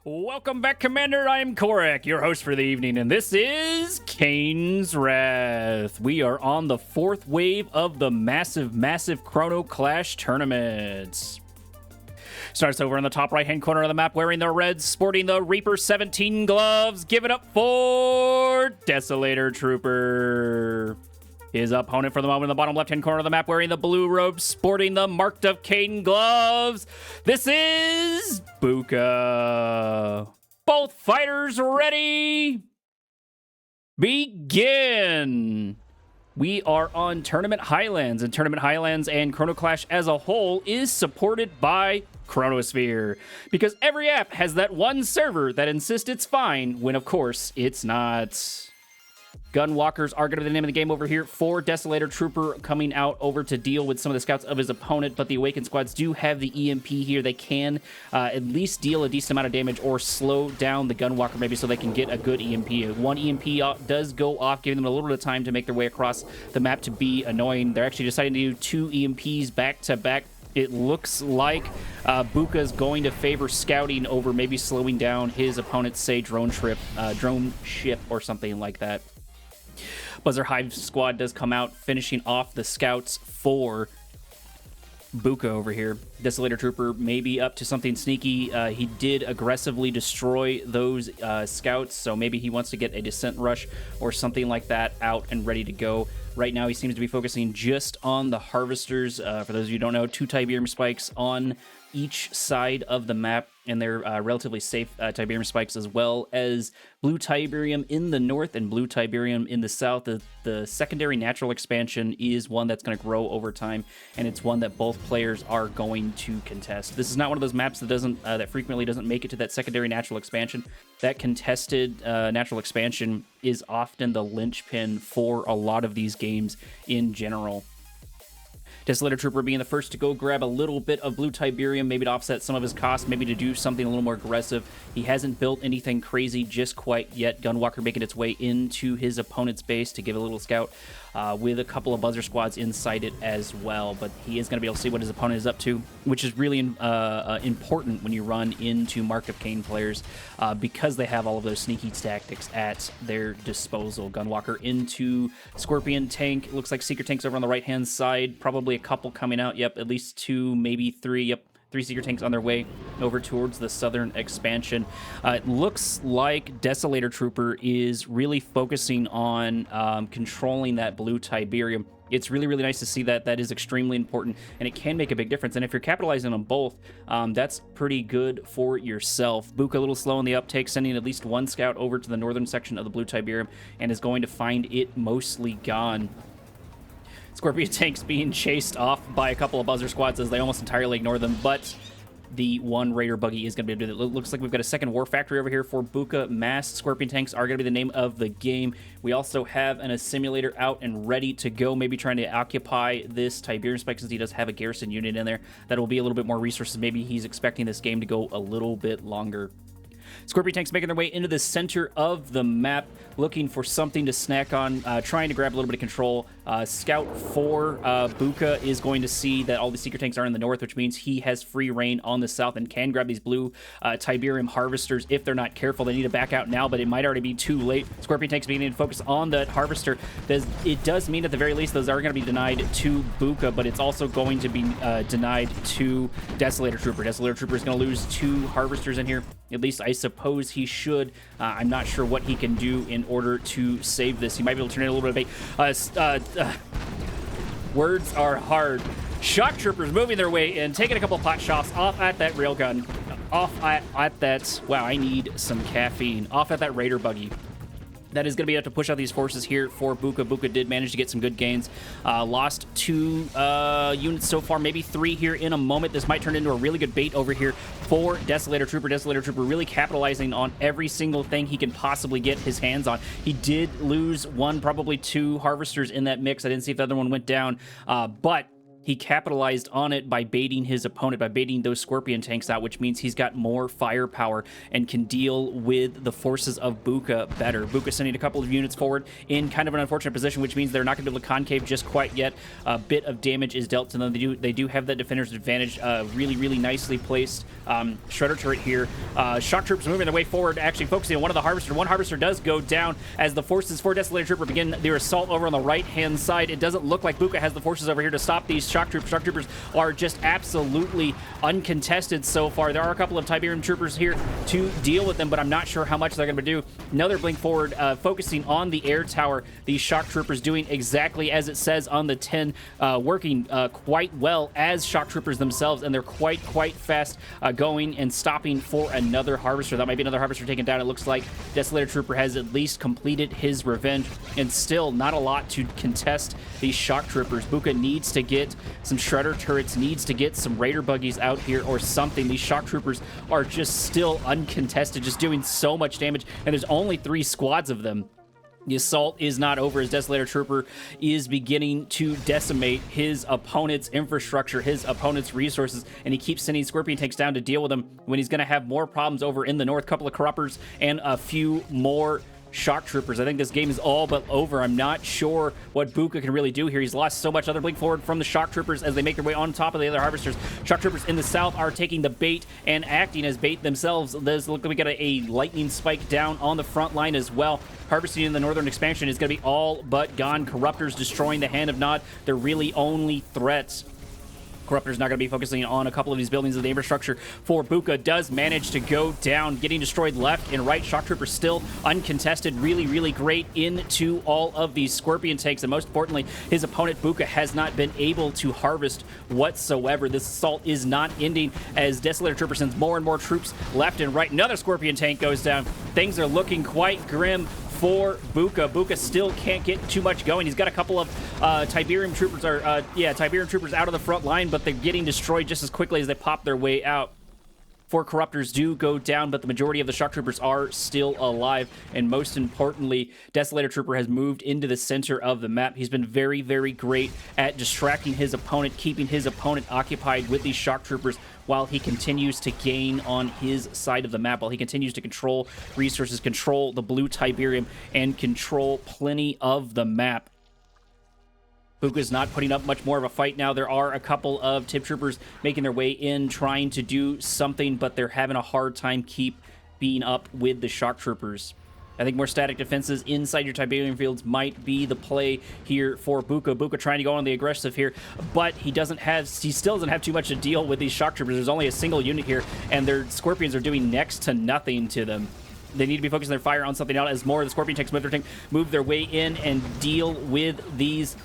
Welcome back, Commander. I'm Korek, your host for the evening, and this is Kane's Wrath. We are on the fourth wave of the massive Chrono Clash tournament. Starts over in the top right-hand corner of the map, wearing the reds, sporting the Reaper 17 gloves. Give it up for Desolator Trooper. His opponent for the moment in the bottom left-hand corner of the map, wearing the blue robes, sporting the marked of Kane gloves. This is Buka. Both fighters ready? Begin. We are on Tournament Highlands, and Tournament Highlands and Chrono Clash as a whole is supported by Chronosphere, because every app has that one server that insists it's fine when, of course, it's not. Gunwalkers are going to be the name of the game over here for Desolator Trooper, coming out over to deal with some of the scouts of his opponent, but the Awakened squads do have the EMP here. They can at least deal a decent amount of damage or slow down the Gunwalker maybe so they can get a good EMP. One EMP does go off, giving them a little bit of time to make their way across the map to be annoying. They're actually deciding to do two EMPs back to back. It looks like Buka is going to favor scouting over maybe slowing down his opponent's, say, drone ship or something like that. Buzzer Hive squad does come out, finishing off the scouts for Buka over here. Desolator Trooper may be up to something sneaky. He did aggressively destroy those scouts, so maybe he wants to get a descent rush or something like that out and ready to go. Right now, he seems to be focusing just on the harvesters. For those of you who don't know, 2 Tiberium spikes on each side of the map, and they're relatively safe Tiberium spikes, as well as blue Tiberium in the north and blue Tiberium in the south. The secondary natural expansion is one that's going to grow over time, and it's one that both players are going to contest. This is not one of those maps that frequently doesn't make it to that secondary natural expansion. That contested natural expansion is often the linchpin for a lot of these games in general. Desolator Trooper being the first to go grab a little bit of blue Tiberium, maybe to offset some of his costs, maybe to do something a little more aggressive. He hasn't built anything crazy just quite yet. Gunwalker making its way into his opponent's base to give a little scout with a couple of buzzer squads inside it as well. But he is going to be able to see what his opponent is up to, which is really important when you run into Mark of Kane players because they have all of those sneaky tactics at their disposal. Gunwalker into Scorpion tank. It looks like Seeker tanks over on the right-hand side. Probably a couple coming out. Yep, at least 2, maybe 3. Yep. 3 Seeker tanks on their way over towards the southern expansion. It looks like Desolator Trooper is really focusing on controlling that blue Tiberium. It's really nice to see that. That is extremely important, and it can make a big difference. And if you're capitalizing on both, that's pretty good for yourself. Buka a little slow in the uptake, sending at least 1 scout over to the northern section of the blue Tiberium, and is going to find it mostly gone. Scorpion tanks being chased off by a couple of buzzer squads as they almost entirely ignore them, but the one Raider buggy is going to be able to do that. Looks like we've got a second War Factory over here for Buka. Massed Scorpion tanks are going to be the name of the game. We also have an assimilator out and ready to go, maybe trying to occupy this Tiberium spike since he does have a garrison unit in there. That will be a little bit more resources. Maybe he's expecting this game to go a little bit longer. Scorpion tanks making their way into the center of the map, looking for something to snack on, trying to grab a little bit of control. Scout for Buka is going to see that all the Seeker tanks are in the north, which means he has free reign on the south and can grab these blue Tiberium harvesters if they're not careful. They need to back out now, but it might already be too late. Scorpion tanks beginning to focus on that harvester. It does mean at the very least those are going to be denied to Buka, but it's also going to be denied to Desolator Trooper. Desolator Trooper is going to lose 2 harvesters in here. At least I suppose he should. I'm not sure what he can do in order to save this. He might be able to turn in a little bit of bait. Words are hard. Shock Troopers moving their way in, taking a couple pot shots off at that railgun. Off at that... Wow, I need some caffeine. Off at that Raider buggy. That is going to be able to push out these forces here for Buka. Buka did manage to get some good gains. Lost 2 units so far, maybe 3 here in a moment. This might turn into a really good bait over here for Desolator Trooper. Desolator Trooper really capitalizing on every single thing he can possibly get his hands on. He did lose 1, probably 2 harvesters in that mix. I didn't see if the other one went down, but he capitalized on it by baiting his opponent, by baiting those Scorpion tanks out, which means he's got more firepower and can deal with the forces of Buka better. Buka sending a couple of units forward in kind of an unfortunate position, which means they're not going to be able to concave just quite yet. A bit of damage is dealt to them. They do have that defender's advantage. Really nicely placed Shredder turret here. Shock troops moving their way forward, actually focusing on one of the harvesters. One harvester does go down as the forces for Desolator Trooper begin their assault over on the right-hand side. It doesn't look like Buka has the forces over here to stop these shock troopers. Shock troopers are just absolutely uncontested so far. There are a couple of Tiberium troopers here to deal with them, but I'm not sure how much they're going to do. Another blink forward, focusing on the air tower. These shock troopers doing exactly as it says on the 10, working quite well as shock troopers themselves, and they're quite fast going and stopping for another harvester. That might be another harvester taken down. It looks like Desolator Trooper has at least completed his revenge, and still not a lot to contest these shock troopers. Buka needs to get some Shredder turrets, needs to get some Raider buggies out here or something. These shock troopers are just still uncontested, just doing so much damage, and there's only 3 squads of them. The assault is not over as Desolator Trooper is beginning to decimate his opponent's infrastructure, his opponent's resources, and he keeps sending Scorpion tanks down to deal with them when he's going to have more problems over in the north. Couple of Corruptors and a few more shock troopers. I think this game is all but over. I'm not sure what Buka can really do here. He's lost so much other blink forward from the shock troopers as they make their way on top of the other harvesters. Shock troopers in the south are taking the bait and acting as bait themselves. There's, look, we got a lightning spike down on the front line as well. Harvesting in the northern expansion is going to be all but gone. Corruptors destroying the Hand of Nod. They're really only threats. Corruptor's not going to be focusing on a couple of these buildings of the infrastructure for Buka. Does manage to go down, getting destroyed left and right. Shock Trooper still uncontested. Really great into all of these Scorpion tanks. And most importantly, his opponent Buka has not been able to harvest whatsoever. This assault is not ending as Desolator Trooper sends more and more troops left and right. Another Scorpion tank goes down. Things are looking quite grim for Buka. Buka still can't get too much going. He's got a couple of Tiberium troopers, Tiberium troopers out of the front line, but they're getting destroyed just as quickly as they pop their way out. 4 Corruptors do go down, but the majority of the shock troopers are still alive. And most importantly, Desolator Trooper has moved into the center of the map. He's been very great at distracting his opponent, keeping his opponent occupied with these shock troopers while he continues to gain on his side of the map, while he continues to control resources, control the blue Tiberium, and control plenty of the map. Buka's not putting up much more of a fight now. There are a couple of Tib Troopers making their way in, trying to do something, but they're having a hard time keeping up with the Shock Troopers. I think more static defenses inside your Tiberium fields might be the play here for Buka. Buka trying to go on the aggressive here, but he still doesn't have too much to deal with these Shock Troopers. There's only a single unit here, and their Scorpions are doing next to nothing to them. They need to be focusing their fire on something else as more of the Scorpion tanks move their way in and deal with these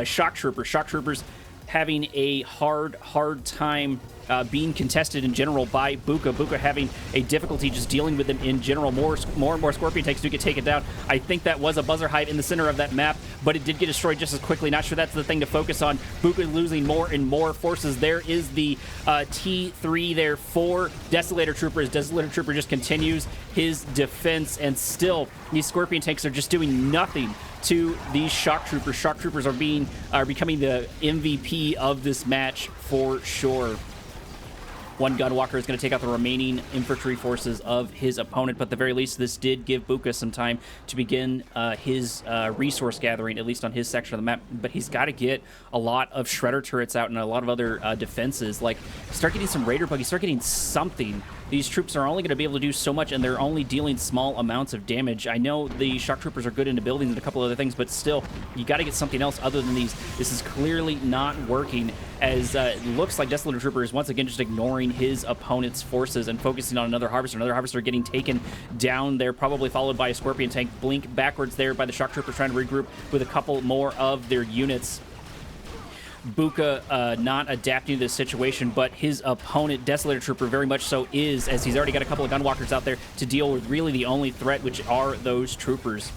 Shock Troopers. Shock Troopers having a hard time being contested in general by Buka. Buka having a difficulty just dealing with them in general. More and more Scorpion tanks do get taken down. I think that was a buzzer hive in the center of that map, but it did get destroyed just as quickly. Not sure that's the thing to focus on. Buka losing more and more forces. There is the T3 there for Desolator Trooper. As Desolator Trooper just continues his defense, and still these Scorpion tanks are just doing nothing to these Shock Troopers. Shock Troopers are becoming the MVP of this match for sure. One Gunwalker is going to take out the remaining infantry forces of his opponent, but at the very least, this did give Buka some time to begin his resource gathering, at least on his section of the map. But he's got to get a lot of Shredder turrets out and a lot of other defenses. Like, start getting some Raider buggies, start getting something. These troops are only going to be able to do so much, and they're only dealing small amounts of damage. I know the Shock Troopers are good into buildings and a couple other things, but still, you got to get something else other than these. This is clearly not working, as it looks like Desolator Trooper is once again just ignoring his opponent's forces and focusing on another Harvester. Another Harvester getting taken down there, probably followed by a Scorpion tank. Blink backwards there by the Shock Troopers trying to regroup with a couple more of their units. Buka not adapting to this situation, but his opponent, Desolator Trooper, very much so is, as he's already got a couple of Gunwalkers out there to deal with really the only threat, which are those Troopers.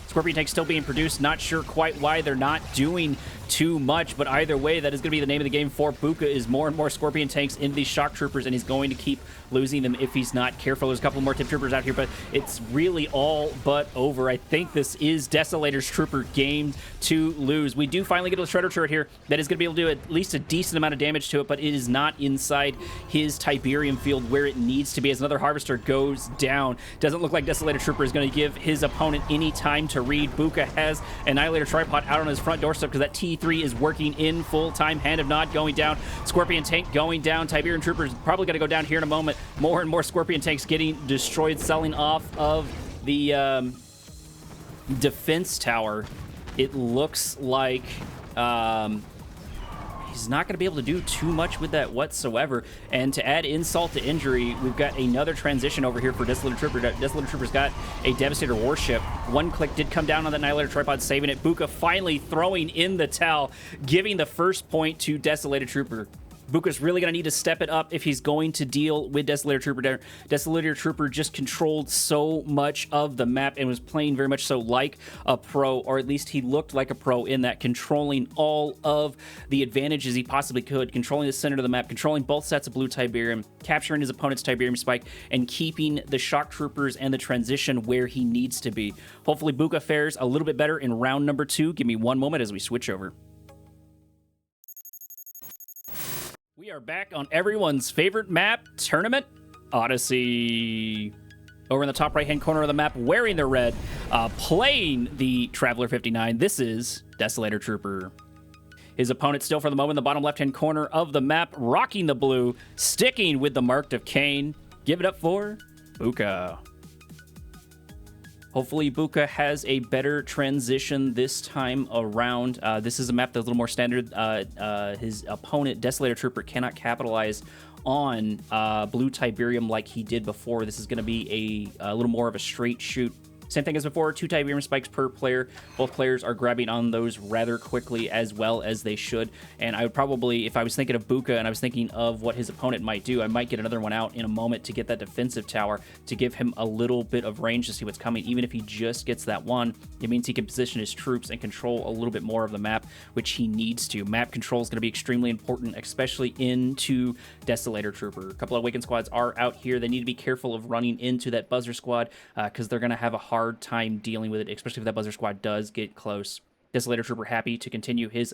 Scorpion tanks still being produced. Not sure quite why they're not doing too much, but either way, that is going to be the name of the game for Buka, is more and more Scorpion tanks in these shock troopers, and he's going to keep losing them if he's not careful. There's a couple more tip troopers out here, but it's really all but over. I think this is Desolator's trooper game to lose. We do finally get a Shredder turret here that is going to be able to do at least a decent amount of damage to it, but it is not inside his Tiberium field where it needs to be, as another Harvester goes down. Doesn't look like Desolator Trooper is going to give his opponent any time to read. Buka has Annihilator Tripod out on his front doorstep because that T3 is working in full time. Hand of Nod going down. Scorpion tank going down. Tiberium Trooper is probably going to go down here in a moment. More and more Scorpion tanks getting destroyed, selling off of the defense tower. It looks like he's not going to be able to do too much with that whatsoever. And to add insult to injury, we've got another transition over here for Desolator Trooper. Desolator Trooper's got a Devastator Warship. One click did come down on the Annihilator Tripod, saving it. Buka finally throwing in the towel, giving the first point to Desolator Trooper. Buka's really going to need to step it up if he's going to deal with Desolator Trooper. Desolator Trooper just controlled so much of the map and was playing very much so like a pro, or at least he looked like a pro in that, controlling all of the advantages he possibly could, controlling the center of the map, controlling both sets of blue Tiberium, capturing his opponent's Tiberium spike, and keeping the shock troopers and the transition where he needs to be. Hopefully Buka fares a little bit better in round number 2. Give me one moment as we switch over. We are back on everyone's favorite map, Tournament Odyssey. Over in the top right-hand corner of the map, wearing the red, playing the Traveler 59, this is Desolator Trooper. His opponent still for the moment in the bottom left-hand corner of the map, rocking the blue, sticking with the mark of Kane. Give it up for Buka. Hopefully Buka has a better transition this time around. This is a map that's a little more standard. His opponent, Desolator Trooper, cannot capitalize on blue Tiberium like he did before. This is going to be a little more of a straight shoot. Same thing as before, 2 Tiberium spikes per player. Both players are grabbing on those rather quickly, as well as they should. And I would probably, if I was thinking of Buka and I was thinking of what his opponent might do, I might get another one out in a moment to get that defensive tower to give him a little bit of range to see what's coming. Even if he just gets that one, it means he can position his troops and control a little bit more of the map, which he needs to. Map control is going to be extremely important, especially into Desolator Trooper. A couple of Awakened squads are out here. They need to be careful of running into that Buzzer squad because they're going to have a hard time dealing with it, especially if that Buzzer squad does get close. Desolator Trooper happy to continue his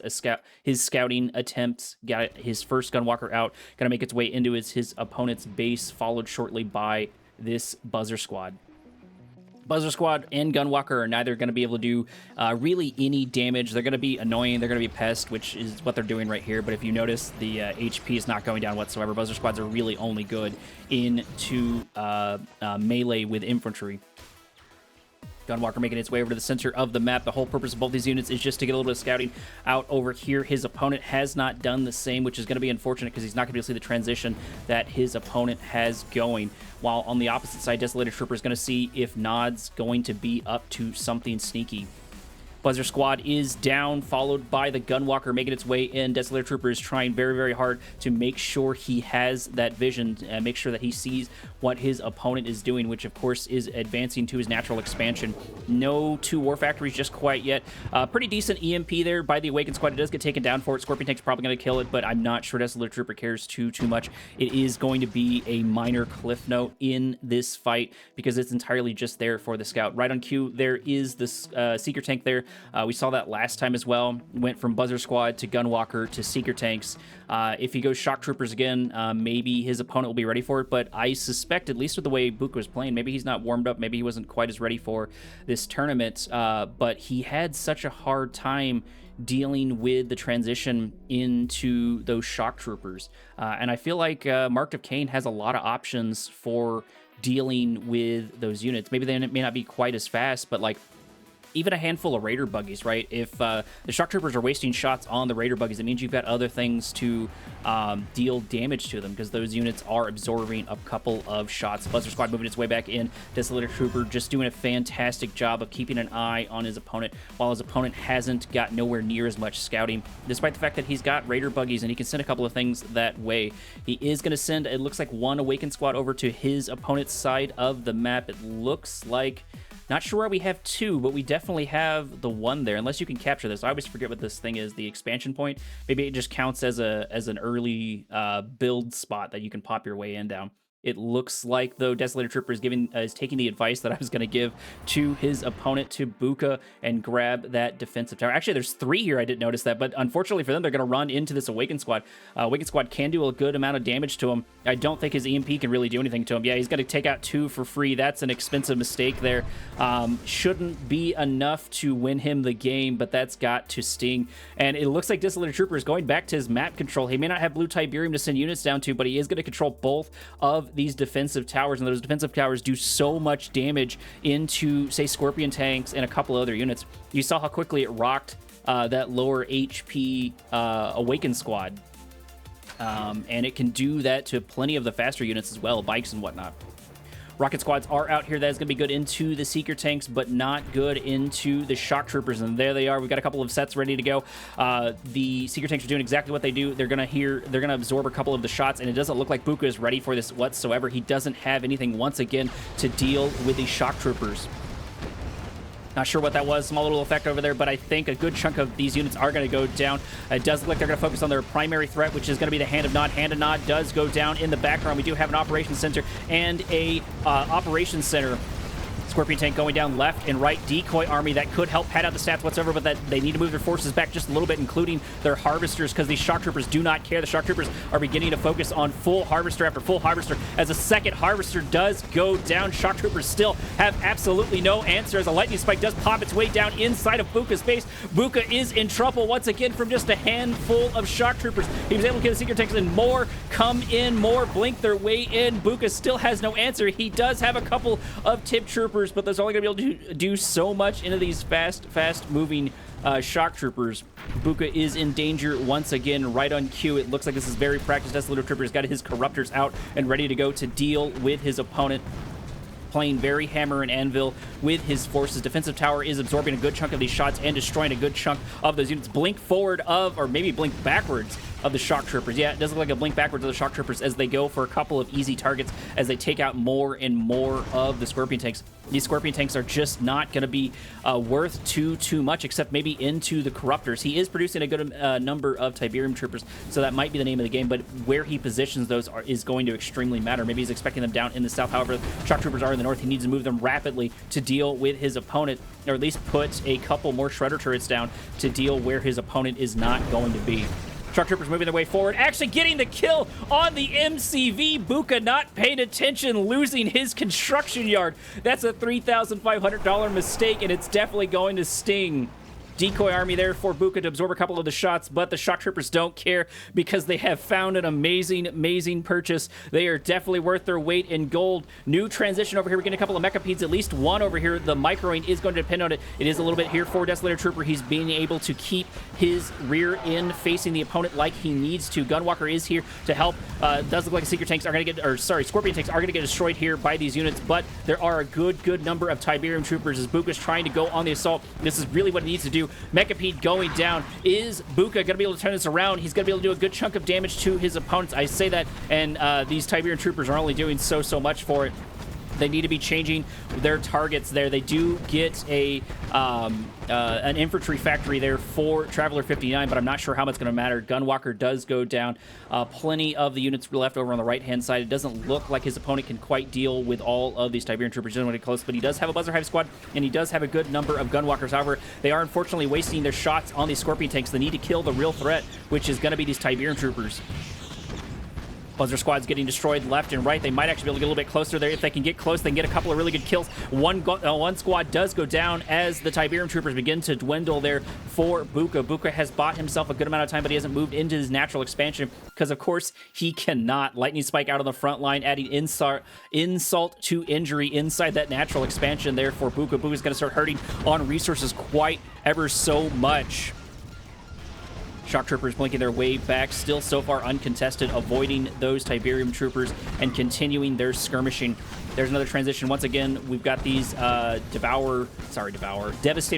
scouting attempts. Got his first Gunwalker out. Gonna make its way into his opponent's base, followed shortly by this Buzzer squad. Buzzer Squad and Gunwalker are neither going to be able to do really any damage. They're going to be annoying. They're going to be pest, which is what they're doing right here. But if you notice, the HP is not going down whatsoever. Buzzer Squads are really only good into melee with infantry. Gunwalker making its way over to the center of the map. The whole purpose of both these units is just to get a little bit of scouting out over here. His opponent has not done the same, which is going to be unfortunate because he's not going to be able to see the transition that his opponent has going. While on the opposite side, Desolator Trooper is going to see if Nod's going to be up to something sneaky. Buzzer Squad is down, followed by the Gunwalker making its way in. Desolator Trooper is trying very, very hard to make sure he has that vision, and make sure that he sees what his opponent is doing, which of course is advancing to his natural expansion. No 2 War Factories just quite yet. Pretty decent EMP there by the Awakened Squad. It does get taken down for it. Scorpion Tank's probably going to kill it, but I'm not sure Desolator Trooper cares too much. It is going to be a minor cliff note in this fight because it's entirely just there for the scout. Right on cue, there is this Seeker Tank there. We saw that last time as well. Went from Buzzer Squad to Gunwalker to Seeker Tanks. If he goes Shock Troopers again, maybe his opponent will be ready for it, but I suspect, at least with the way Buka was playing, maybe he's not warmed up, maybe he wasn't quite as ready for this tournament, but he had such a hard time dealing with the transition into those Shock Troopers. And I feel like Mark of Kane has a lot of options for dealing with those units. Maybe they may not be quite as fast, but like even a handful of Raider buggies, right? If the Shock Troopers are wasting shots on the Raider buggies, it means you've got other things to deal damage to them because those units are absorbing a couple of shots. Buzzer Squad moving its way back in. Desolator Trooper just doing a fantastic job of keeping an eye on his opponent, while his opponent hasn't got nowhere near as much scouting, despite the fact that he's got Raider buggies and he can send a couple of things that way. He is going to send, it looks like, 1 Awakened Squad over to his opponent's side of the map. It looks like Not sure where we have 2, but we definitely have the 1 there, unless you can capture this. I always forget what this thing is, the expansion point. Maybe it just counts as an early build spot that you can pop your way in down. It looks like, though, Desolator Trooper is taking the advice that I was going to give to his opponent, to Buka, and grab that defensive tower. Actually, there's 3 here. I didn't notice that, but unfortunately for them, they're going to run into this Awakened Squad. Awakened Squad can do a good amount of damage to him. I don't think his EMP can really do anything to him. Yeah, he's got to take out 2 for free. That's an expensive mistake there. Shouldn't be enough to win him the game, but that's got to sting. And it looks like Desolator Trooper is going back to his map control. He may not have blue Tiberium to send units down to, but he is going to control both of these defensive towers, and those defensive towers do so much damage into, say, Scorpion tanks and a couple other units. You saw how quickly it rocked that lower HP Awakened Squad, and it can do that to plenty of the faster units as well, bikes and whatnot. Rocket squads are out here. That is going to be good into the Seeker tanks, but not good into the Shock Troopers. And there they are. We've got a couple of sets ready to go. The Seeker tanks are doing exactly what they do. They're going to absorb a couple of the shots, and it doesn't look like Buka is ready for this whatsoever. He doesn't have anything once again to deal with the Shock Troopers. Not sure what that was, small little effect over there, but I think a good chunk of these units are going to go down. It does look like they're going to focus on their primary threat, which is going to be the Hand of Nod. Hand of Nod does go down in the background. We do have an Operations Center and a Operations Center. Scorpion tank going down left and right. Decoy army that could help pad out the stats whatsoever, but that they need to move their forces back just a little bit, including their harvesters, because these Shock Troopers do not care. The Shock Troopers are beginning to focus on full harvester after full harvester. As a second harvester does go down, Shock Troopers still have absolutely no answer as a lightning spike does pop its way down inside of Buka's base. Buka is in trouble once again from just a handful of Shock Troopers. He was able to get the Seeker tanks, and more come in, more blink their way in. Buka still has no answer. He does have a couple of Tip Troopers, but there's only going to be able to do so much into these fast-moving Shock Troopers. Buka is in danger once again, right on cue. It looks like this is very practiced. Desolator Trooper has got his Corruptors out and ready to go to deal with his opponent. Playing very hammer and anvil with his forces. Defensive tower is absorbing a good chunk of these shots and destroying a good chunk of those units. Blink forward of, or maybe blink backwards of the Shock Troopers. Yeah, it does look like a blink backwards of the Shock Troopers as they go for a couple of easy targets as they take out more and more of the Scorpion tanks. These Scorpion tanks are just not going to be worth too much, except maybe into the Corruptors. He is producing a good number of Tiberium Troopers, so that might be the name of the game, but where he positions those is going to extremely matter. Maybe he's expecting them down in the south. However, Shock Troopers are in the north. He needs to move them rapidly to deal with his opponent, or at least put a couple more Shredder turrets down to deal where his opponent is not going to be. Shock Troopers moving their way forward, actually getting the kill on the MCV. Buka not paying attention, losing his construction yard. That's a $3,500 mistake, and it's definitely going to sting. Decoy army there for Buka to absorb a couple of the shots, but the Shock Troopers don't care because they have found an amazing purchase. They are definitely worth their weight in gold. New transition over here. We're getting a couple of Mechapeds, at least one over here. The microing is going to depend on it. It is a little bit here for Desolator Trooper. He's being able to keep his rear end facing the opponent like he needs to. Gunwalker is here to help. Does look like Seeker tanks are going to get, or sorry, Scorpion tanks are going to get destroyed here by these units, but there are a good number of Tiberium Troopers as Buka's trying to go on the assault. This is really what he needs to do. Mechapede going down. Is Buka going to be able to turn this around? He's going to be able to do a good chunk of damage to his opponents. I say that, and these Tiberium Troopers are only doing so much for it. They need to be changing their targets there. They do get an infantry factory there for Traveler 59, but I'm not sure how much it's going to matter. Gunwalker does go down. Plenty of the units left over on the right-hand side. It doesn't look like his opponent can quite deal with all of these Tiberium Troopers. He doesn't want to get close, but he does have a Buzzer Hive squad, and he does have a good number of Gunwalkers. However, they are unfortunately wasting their shots on these Scorpion tanks. They need to kill the real threat, which is going to be these Tiberium Troopers. Buzzer squad's getting destroyed left and right. They might actually be able to get a little bit closer there. If they can get close, they can get a couple of really good kills. One squad does go down as the Tiberium Troopers begin to dwindle there for Buka. Buka has bought himself a good amount of time, but he hasn't moved into his natural expansion because, of course, he cannot. Lightning Spike out on the front line, adding insult to injury inside that natural expansion there for Buka. Buka's going to start hurting on resources quite ever so much. Shock Troopers blinking their way back, still so far uncontested, avoiding those Tiberium Troopers and continuing their skirmishing. There's another transition. Once again, we've got these Devastator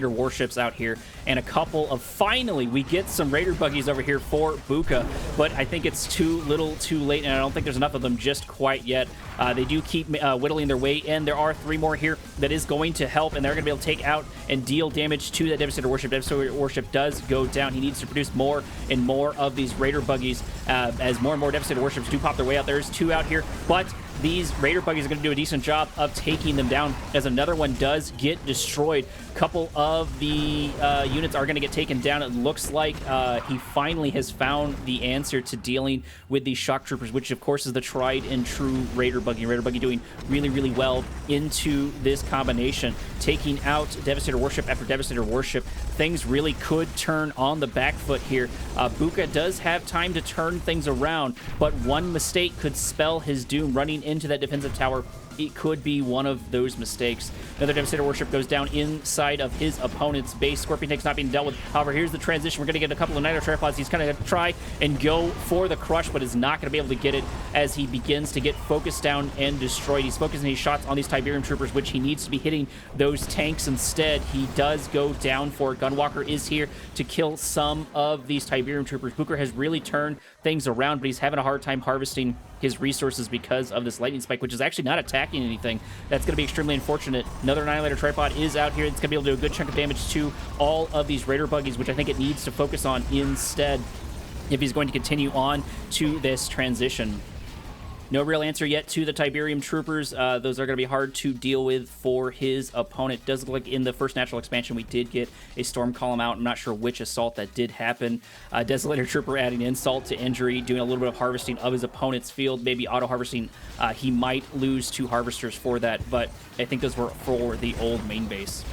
warships out here, and a couple of, finally, we get some Raider buggies over here for Buka, but I think it's too little too late, and I don't think there's enough of them just quite yet. They do keep whittling their way in. There are 3 more here. that is going to help, and they're going to be able to take out and deal damage to that Devastator Warship. Devastator Warship does go down. He needs to produce more and more of these Raider buggies as more and more Devastator Warships do pop their way out. There's 2 out here, but these Raider buggies are going to do a decent job of taking them down, as another one does get destroyed. A couple of the units are going to get taken down. It looks like he finally has found the answer to dealing with these shock troopers, which of course is the tried and true Raider buggy. Raider buggy doing really, really well into this combination, taking out Devastator Warship after Devastator Warship. Things really could turn on the back foot here. Buka does have time to turn things around, but one mistake could spell his doom. Running into that defensive tower, it could be one of those mistakes. Another Devastator Warship goes down inside of his opponent's base. Scorpion Tank's not being dealt with. However, here's the transition. We're going to get a couple of Nitro tripods. He's kind of going to try and go for the crush, but is not going to be able to get it as he begins to get focused down and destroyed. He's focusing his shots on these Tiberium troopers, which he needs to be hitting those tanks instead. He does go down for it. Gunwalker is here to kill some of these Tiberium troopers. Booker has really turned things around, but he's having a hard time harvesting his resources because of this lightning spike, which is actually not attacking anything. That's going to be extremely unfortunate. Another Annihilator tripod is out here. It's going to be able to do a good chunk of damage to all of these Raider buggies, which I think it needs to focus on instead if he's going to continue on to this transition. No real answer yet to the Tiberium troopers. Those are going to be hard to deal with for his opponent. Does look like in the first natural expansion we did get a storm column out. I'm not sure which assault that did happen. Desolator trooper adding insult to injury, doing a little bit of harvesting of his opponent's field, maybe auto harvesting. He might lose 2 harvesters for that, but I think those were for the old main base.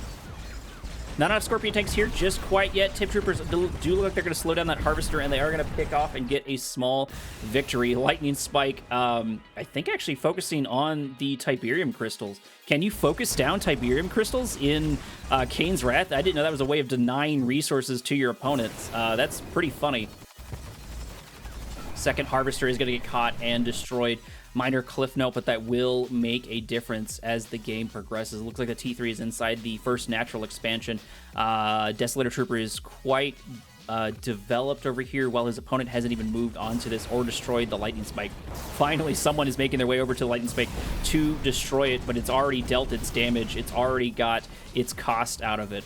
Not enough Scorpion tanks here just quite yet. Tip troopers do look like they're going to slow down that harvester, and they are going to pick off and get a small victory. Lightning spike, I think actually focusing on the Tiberium crystals. Can you focus down Tiberium crystals in Kane's Wrath? I didn't know that was a way of denying resources to your opponents. That's pretty funny. Second harvester is going to get caught and destroyed. Minor cliff note, but that will make a difference as the game progresses. It looks like the T3 is inside the first natural expansion. Desolator Trooper is quite developed over here, while his opponent hasn't even moved on to this or destroyed the Lightning Spike. Finally, someone is making their way over to the Lightning Spike to destroy it, but it's already dealt its damage. It's already got its cost out of it.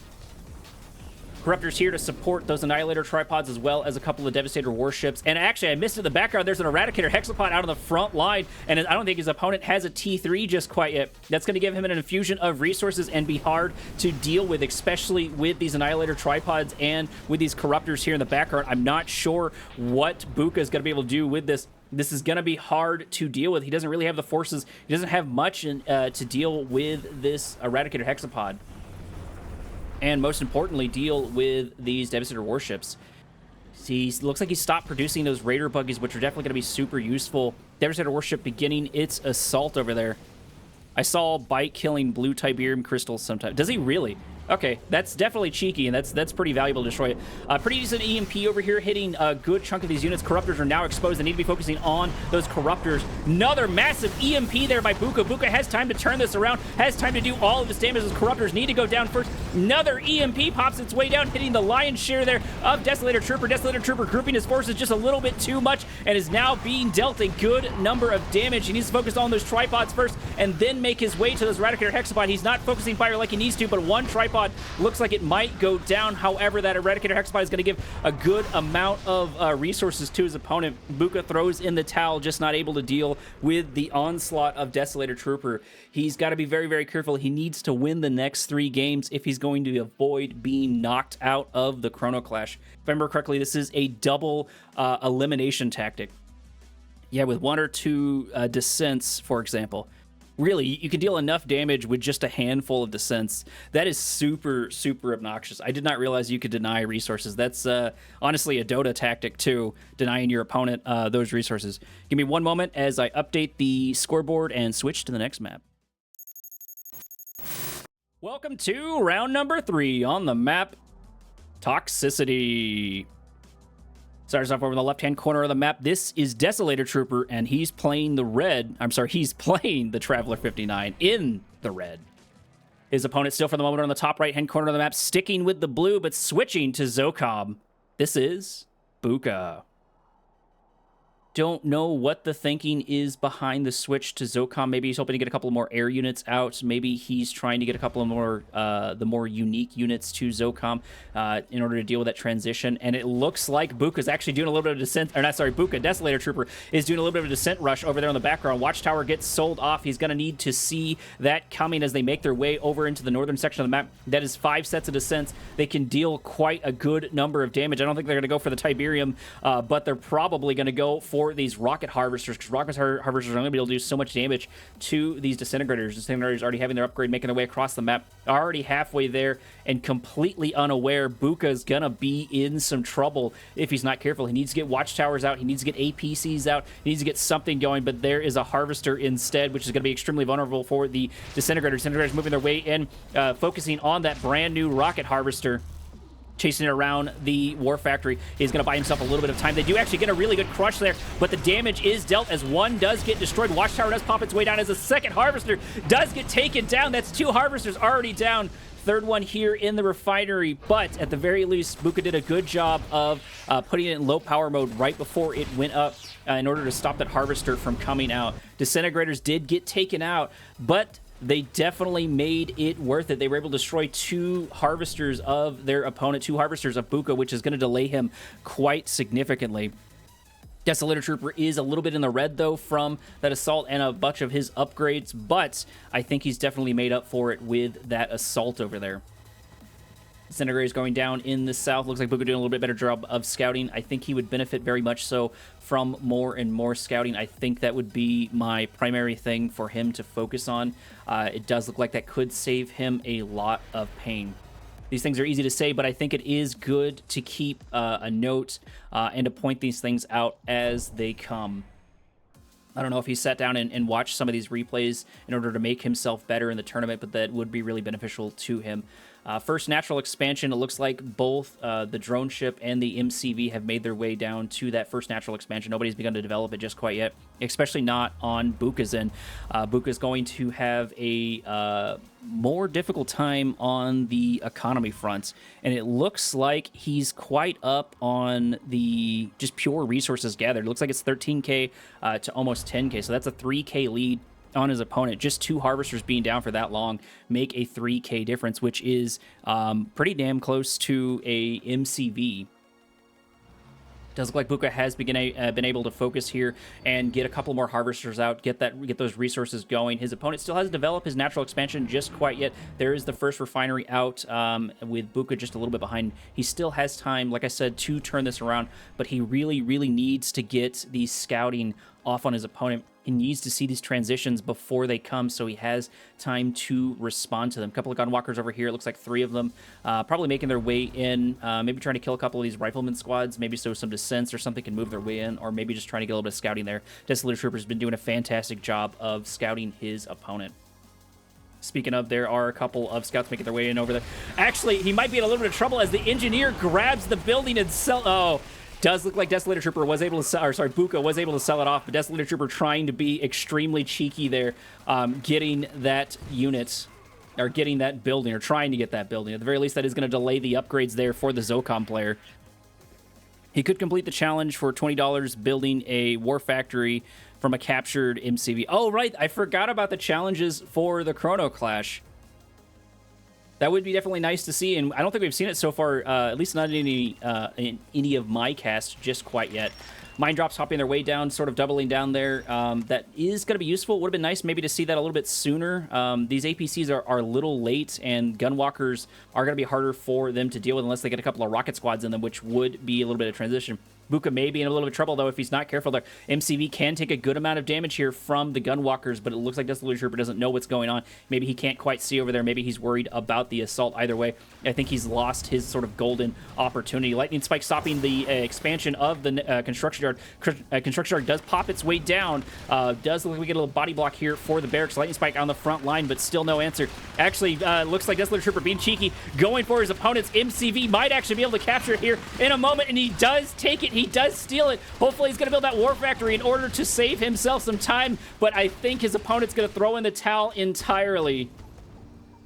Corruptor's here to support those Annihilator tripods as well as a couple of Devastator warships. And actually, I missed in the background, there's an Eradicator Hexapod out on the front line, and I don't think his opponent has a T3 just quite yet. That's going to give him an infusion of resources and be hard to deal with, especially with these Annihilator tripods and with these Corruptors here in the background. I'm not sure what Buka is going to be able to do with this. This is going to be hard to deal with. He doesn't really have the forces. He doesn't have much to deal with this Eradicator Hexapod. And most importantly, deal with these Devastator warships. He looks like he stopped producing those Raider buggies, which are definitely going to be super useful. Devastator warship beginning its assault over there. I saw Bite killing blue Tiberium crystals sometimes. Does he really? Okay, that's definitely cheeky, and that's pretty valuable to destroy it. Pretty decent EMP over here, hitting a good chunk of these units. Corruptors are now exposed. They need to be focusing on those Corruptors. Another massive EMP there by Buka. Buka has time to turn this around, has time to do all of this damage. Those Corruptors need to go down first. Another EMP pops its way down, hitting the lion's share there of Desolator Trooper. Desolator Trooper grouping his forces just a little bit too much and is now being dealt a good number of damage. He needs to focus on those tripods first and then make his way to those Eradicator Hexapod. He's not focusing fire like he needs to, but one tripod looks like it might go down. However, that Eradicator Hexapod is going to give a good amount of resources to his opponent. Buka throws in the towel, just not able to deal with the onslaught of Desolator Trooper. He's got to be very, very careful. He needs to win the next 3 games if he's going to avoid being knocked out of the Chrono Clash. If I remember correctly, this is a double elimination tactic. Yeah, with 1 or 2 descents, for example. Really, you can deal enough damage with just a handful of descents. That is super, super obnoxious. I did not realize you could deny resources. That's honestly a Dota tactic too, denying your opponent those resources. Give me one moment as I update the scoreboard and switch to the next map. Welcome to round number 3 on the map, Toxicity. Starts off over in the left-hand corner of the map. This is Desolator Trooper, and he's playing the red. I'm sorry, he's playing the Traveler 59 in the red. His opponent still for the moment on the top right-hand corner of the map, sticking with the blue, but switching to Zocob. This is Buka. don't know what the thinking is behind the switch to Zocom. Maybe he's hoping to get a couple more air units out. Maybe he's trying to get a couple of more, the more unique units to Zocom in order to deal with that transition. And it looks like Buka's actually doing a little bit of descent, or not, sorry, Buka, Desolator Trooper, is doing a little bit of a descent rush over there in the background. Watchtower gets sold off. He's going to need to see that coming as they make their way over into the northern section of the map. That is 5 sets of descents. They can deal quite a good number of damage. I don't think they're going to go for the Tiberium, but they're probably going to go for these rocket harvesters, because rocket harvesters are only able to do so much damage to these disintegrators. Disintegrators already having their upgrade, making their way across the map, already halfway there, and completely unaware. Buka's gonna be in some trouble if he's not careful. He needs to get watchtowers out, he needs to get APCs out, he needs to get something going, but there is a harvester instead, which is going to be extremely vulnerable for the disintegrators. Disintegrators moving their way in, focusing on that brand new rocket harvester, chasing around the war factory. He's going to buy himself a little bit of time. They do actually get a really good crush there, but the damage is dealt as one does get destroyed. Watchtower does pop its way down as a second harvester does get taken down. That's 2 harvesters already down. Third one here in the refinery, but at the very least, Buka did a good job of putting it in low power mode right before it went up in order to stop that harvester from coming out. Disintegrators did get taken out, but they definitely made it worth it. They were able to destroy 2 harvesters of their opponent, 2 harvesters of Buka, which is going to delay him quite significantly. Desolator Trooper is a little bit in the red, though, from that assault and a bunch of his upgrades, but I think he's definitely made up for it with that assault over there. Disintegrators going down in the south. Looks like Buka doing a little bit better job of scouting. I think he would benefit very much so from more and more scouting. I think that would be my primary thing for him to focus on. It does look like that could save him a lot of pain. These things are easy to say, but I think it is good to keep a note and to point these things out as they come. I don't know if he sat down and watched some of these replays in order to make himself better in the tournament, but that would be really beneficial to him. First natural expansion, it looks like both the drone ship and the MCV have made their way down to that first natural expansion. Nobody's begun to develop it just quite yet, especially not on Buka's end. Buka's going to have a more difficult time on the economy front, and it looks like he's quite up on the just pure resources gathered. It looks like it's 13k to almost 10k, so that's a 3k lead on his opponent. Just 2 harvesters being down for that long make a 3k difference, which is pretty damn close to a MCV. Does look like Buka has been able to focus here and get a couple more harvesters out, get those resources going. His opponent still hasn't developed his natural expansion just quite yet. There is the first refinery out with Buka just a little bit behind. He still has time, like I said, to turn this around, but he really, really needs to get the scouting off on his opponent. He needs to see these transitions before they come, so he has time to respond to them. A couple of gunwalkers over here. It looks like 3 of them probably making their way in, maybe trying to kill a couple of these rifleman squads, maybe so some descents or something can move their way in, or maybe just trying to get a little bit of scouting there. Desolator Trooper's been doing a fantastic job of scouting his opponent. Speaking of, there are a couple of scouts making their way in over there. Actually, he might be in a little bit of trouble as the engineer grabs the building and does look like Desolator Trooper was able to sell, or sorry, Buka was able to sell it off, but Desolator Trooper trying to be extremely cheeky there, getting that unit, or getting that building, or trying to get that building. At the very least, that is going to delay the upgrades there for the Zocom player. He could complete the challenge for $20 building a war factory from a captured MCV. Oh, right, I forgot about the challenges for the Chrono Clash. That would be definitely nice to see, and I don't think we've seen it so far, at least not in any of my casts just quite yet. Mine drops hopping their way down, sort of doubling down there. That is going to be useful. It would have been nice maybe to see that a little bit sooner. These APCs are a little late, and gunwalkers are going to be harder for them to deal with unless they get a couple of rocket squads in them, which would be a little bit of transition. Buka may be in a little bit of trouble, though, if he's not careful there. MCV can take a good amount of damage here from the gunwalkers, but it looks like Desolator Trooper doesn't know what's going on. Maybe he can't quite see over there. Maybe he's worried about the assault. Either way, I think he's lost his sort of golden opportunity. Lightning Spike stopping the expansion of the construction yard. Construction yard does pop its way down. Does look like we get a little body block here for the barracks. Lightning Spike on the front line, but still no answer. Actually, looks like Desolator Trooper being cheeky, going for his opponent's MCV. Might actually be able to capture it here in a moment, and he does take it. He does steal it. Hopefully he's going to build that war factory in order to save himself some time, but I think his opponent's going to throw in the towel entirely.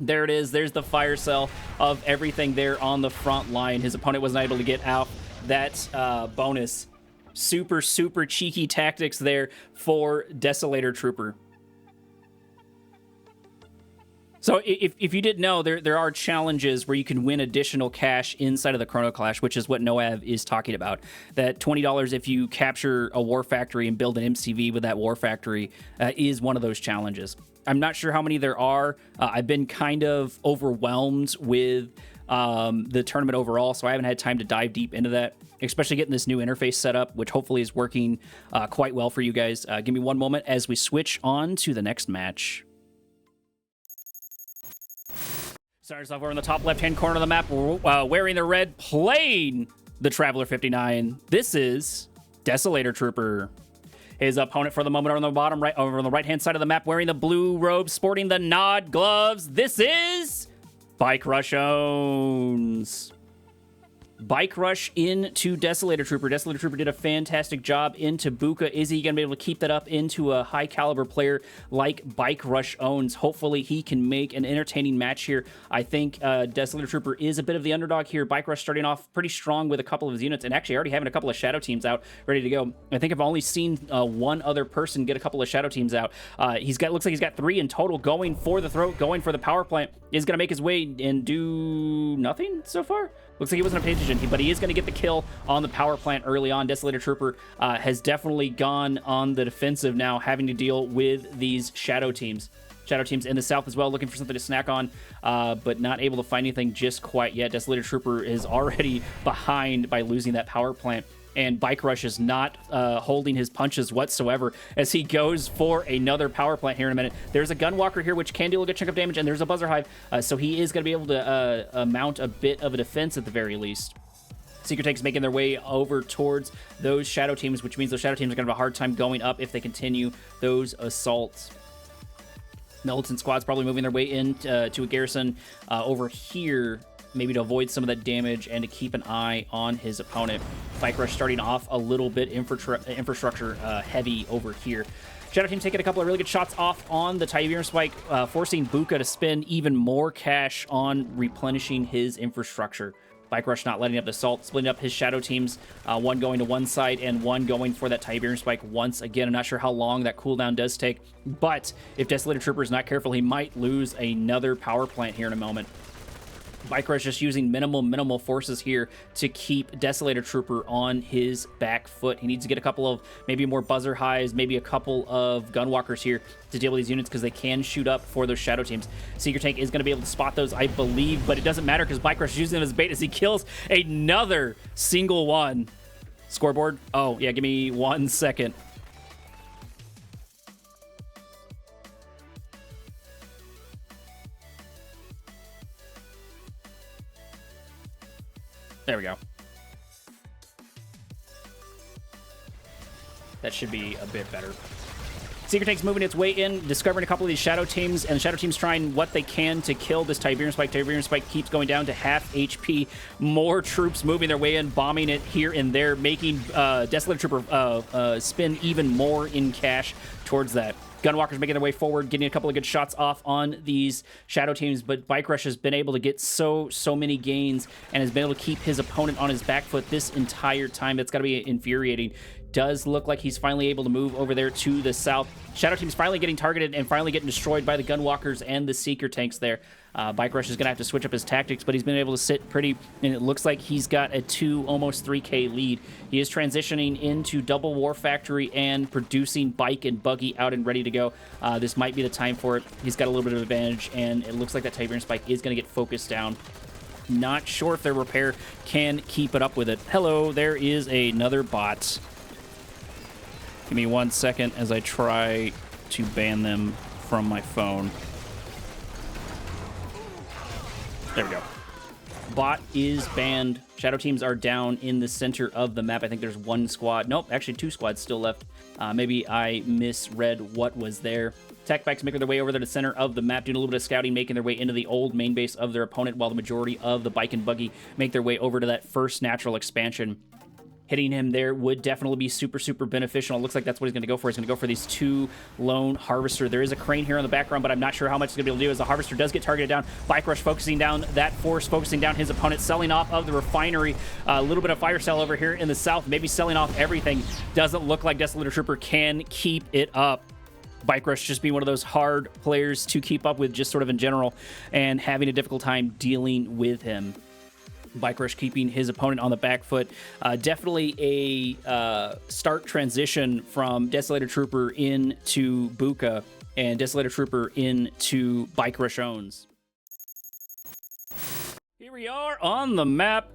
There it is. There's the fire cell of everything there on the front line. His opponent wasn't able to get out that bonus. Super, super cheeky tactics there for Desolator Trooper. So if you didn't know, there are challenges where you can win additional cash inside of the Chrono Clash, which is what Noav is talking about. That $20 if you capture a war factory and build an MCV with that war factory is one of those challenges. I'm not sure how many there are. I've been kind of overwhelmed with the tournament overall, so I haven't had time to dive deep into that, especially getting this new interface set up, which hopefully is working quite well for you guys. Give me one moment as we switch on to the next match. Starting us off, we're in the top left-hand corner of the map, wearing the red, playing the Traveler 59. This is Desolator Trooper. His opponent for the moment on the bottom right, over on the right-hand side of the map, wearing the blue robe, sporting the nod gloves. This is Bike Rush owns. Bike Rush into Desolator Trooper. Desolator Trooper did a fantastic job into Buka. Is he going to be able to keep that up into a high-caliber player like Bike Rush owns? Hopefully, he can make an entertaining match here. I think Desolator Trooper is a bit of the underdog here. Bike Rush starting off pretty strong with a couple of his units, and actually already having a couple of Shadow Teams out, ready to go. I think I've only seen one other person get a couple of Shadow Teams out. Looks like he's got 3 in total going for the throat, going for the power plant. Is going to make his way and do nothing so far? Looks like he wasn't paying attention, but he is going to get the kill on the power plant early on. Desolator Trooper has definitely gone on the defensive now, having to deal with these Shadow Teams. Shadow Teams in the south as well, looking for something to snack on, but not able to find anything just quite yet. Desolator Trooper is already behind by losing that power plant, and Bike Rush is not holding his punches whatsoever as he goes for another power plant here in a minute. There's a Gunwalker here, which can deal a good chunk of damage, and there's a Buzzer Hive, so he is going to be able to mount a bit of a defense at the very least. Seeker Tanks making their way over towards those Shadow Teams, which means those Shadow Teams are going to have a hard time going up if they continue those assaults. Militant Squad's probably moving their way in to a garrison over here, maybe to avoid some of that damage and to keep an eye on his opponent. Bike Rush starting off a little bit infrastructure heavy over here. Shadow Team taking a couple of really good shots off on the Tiberium Spike, forcing Buka to spend even more cash on replenishing his infrastructure. Bike Rush not letting up the assault, splitting up his Shadow Teams, one going to one side and one going for that Tiberium Spike once again. I'm not sure how long that cooldown does take, but if Desolator Trooper is not careful, he might lose another power plant here in a moment. Bike Rush just using minimal forces here to keep Desolator Trooper on his back foot. He needs to get a couple of maybe more Buzzer Highs, maybe a couple of Gunwalkers here to deal with these units because they can shoot up for those Shadow Teams. Seeker Tank is going to be able to spot those, I believe, but it doesn't matter because Bike Rush is using them as bait as he kills another single one. Scoreboard? Oh, yeah, give me 1 second. There we go. That should be a bit better. Seeker Tank's moving its way in, discovering a couple of these Shadow Teams, and the Shadow Team's trying what they can to kill this Tiberium Spike. Tiberium Spike keeps going down to half HP. More troops moving their way in, bombing it here and there, making Desolator Trooper spend even more in cash towards that. Gunwalker's making their way forward, getting a couple of good shots off on these Shadow Teams, but Bike Rush has been able to get so many gains and has been able to keep his opponent on his back foot this entire time. That's got to be infuriating. Does look like he's finally able to move over there to the south. Shadow Team's finally getting targeted and finally getting destroyed by the Gunwalkers and the Seeker Tanks there. Bike Rush is going to have to switch up his tactics, but he's been able to sit pretty, and it looks like he's got a 2, almost 3K lead. He is transitioning into double War Factory and producing Bike and Buggy out and ready to go. This might be the time for it. He's got a little bit of advantage, and it looks like that Tiberium Spike is going to get focused down. Not sure if their repair can keep it up with it. Hello, there is another bot. Give me 1 second as I try to ban them from my phone. There we go. Bot is banned. Shadow Teams are down in the center of the map. I think there's 1 squad. Nope, actually 2 squads still left. Maybe I misread what was there. Tech bikes making their way over to the center of the map, doing a little bit of scouting, making their way into the old main base of their opponent, while the majority of the Bike and Buggy make their way over to that first natural expansion. hitting him there would definitely be super, super beneficial. It looks like that's what he's going to go for. He's going to go for these 2 lone Harvester. There is a Crane here in the background, but I'm not sure how much he's going to be able to do as the Harvester does get targeted down. Bike Rush focusing down that force, focusing down his opponent, selling off of the refinery. A little bit of fire sale over here in the south, maybe selling off everything. Doesn't look like Desolator Trooper can keep it up. Bike Rush just being one of those hard players to keep up with just sort of in general and having a difficult time dealing with him. Bike Rush keeping his opponent on the back foot. Definitely a start transition from Desolator Trooper into Buka and Desolator Trooper into Bike Rush owns. Here we are on the map,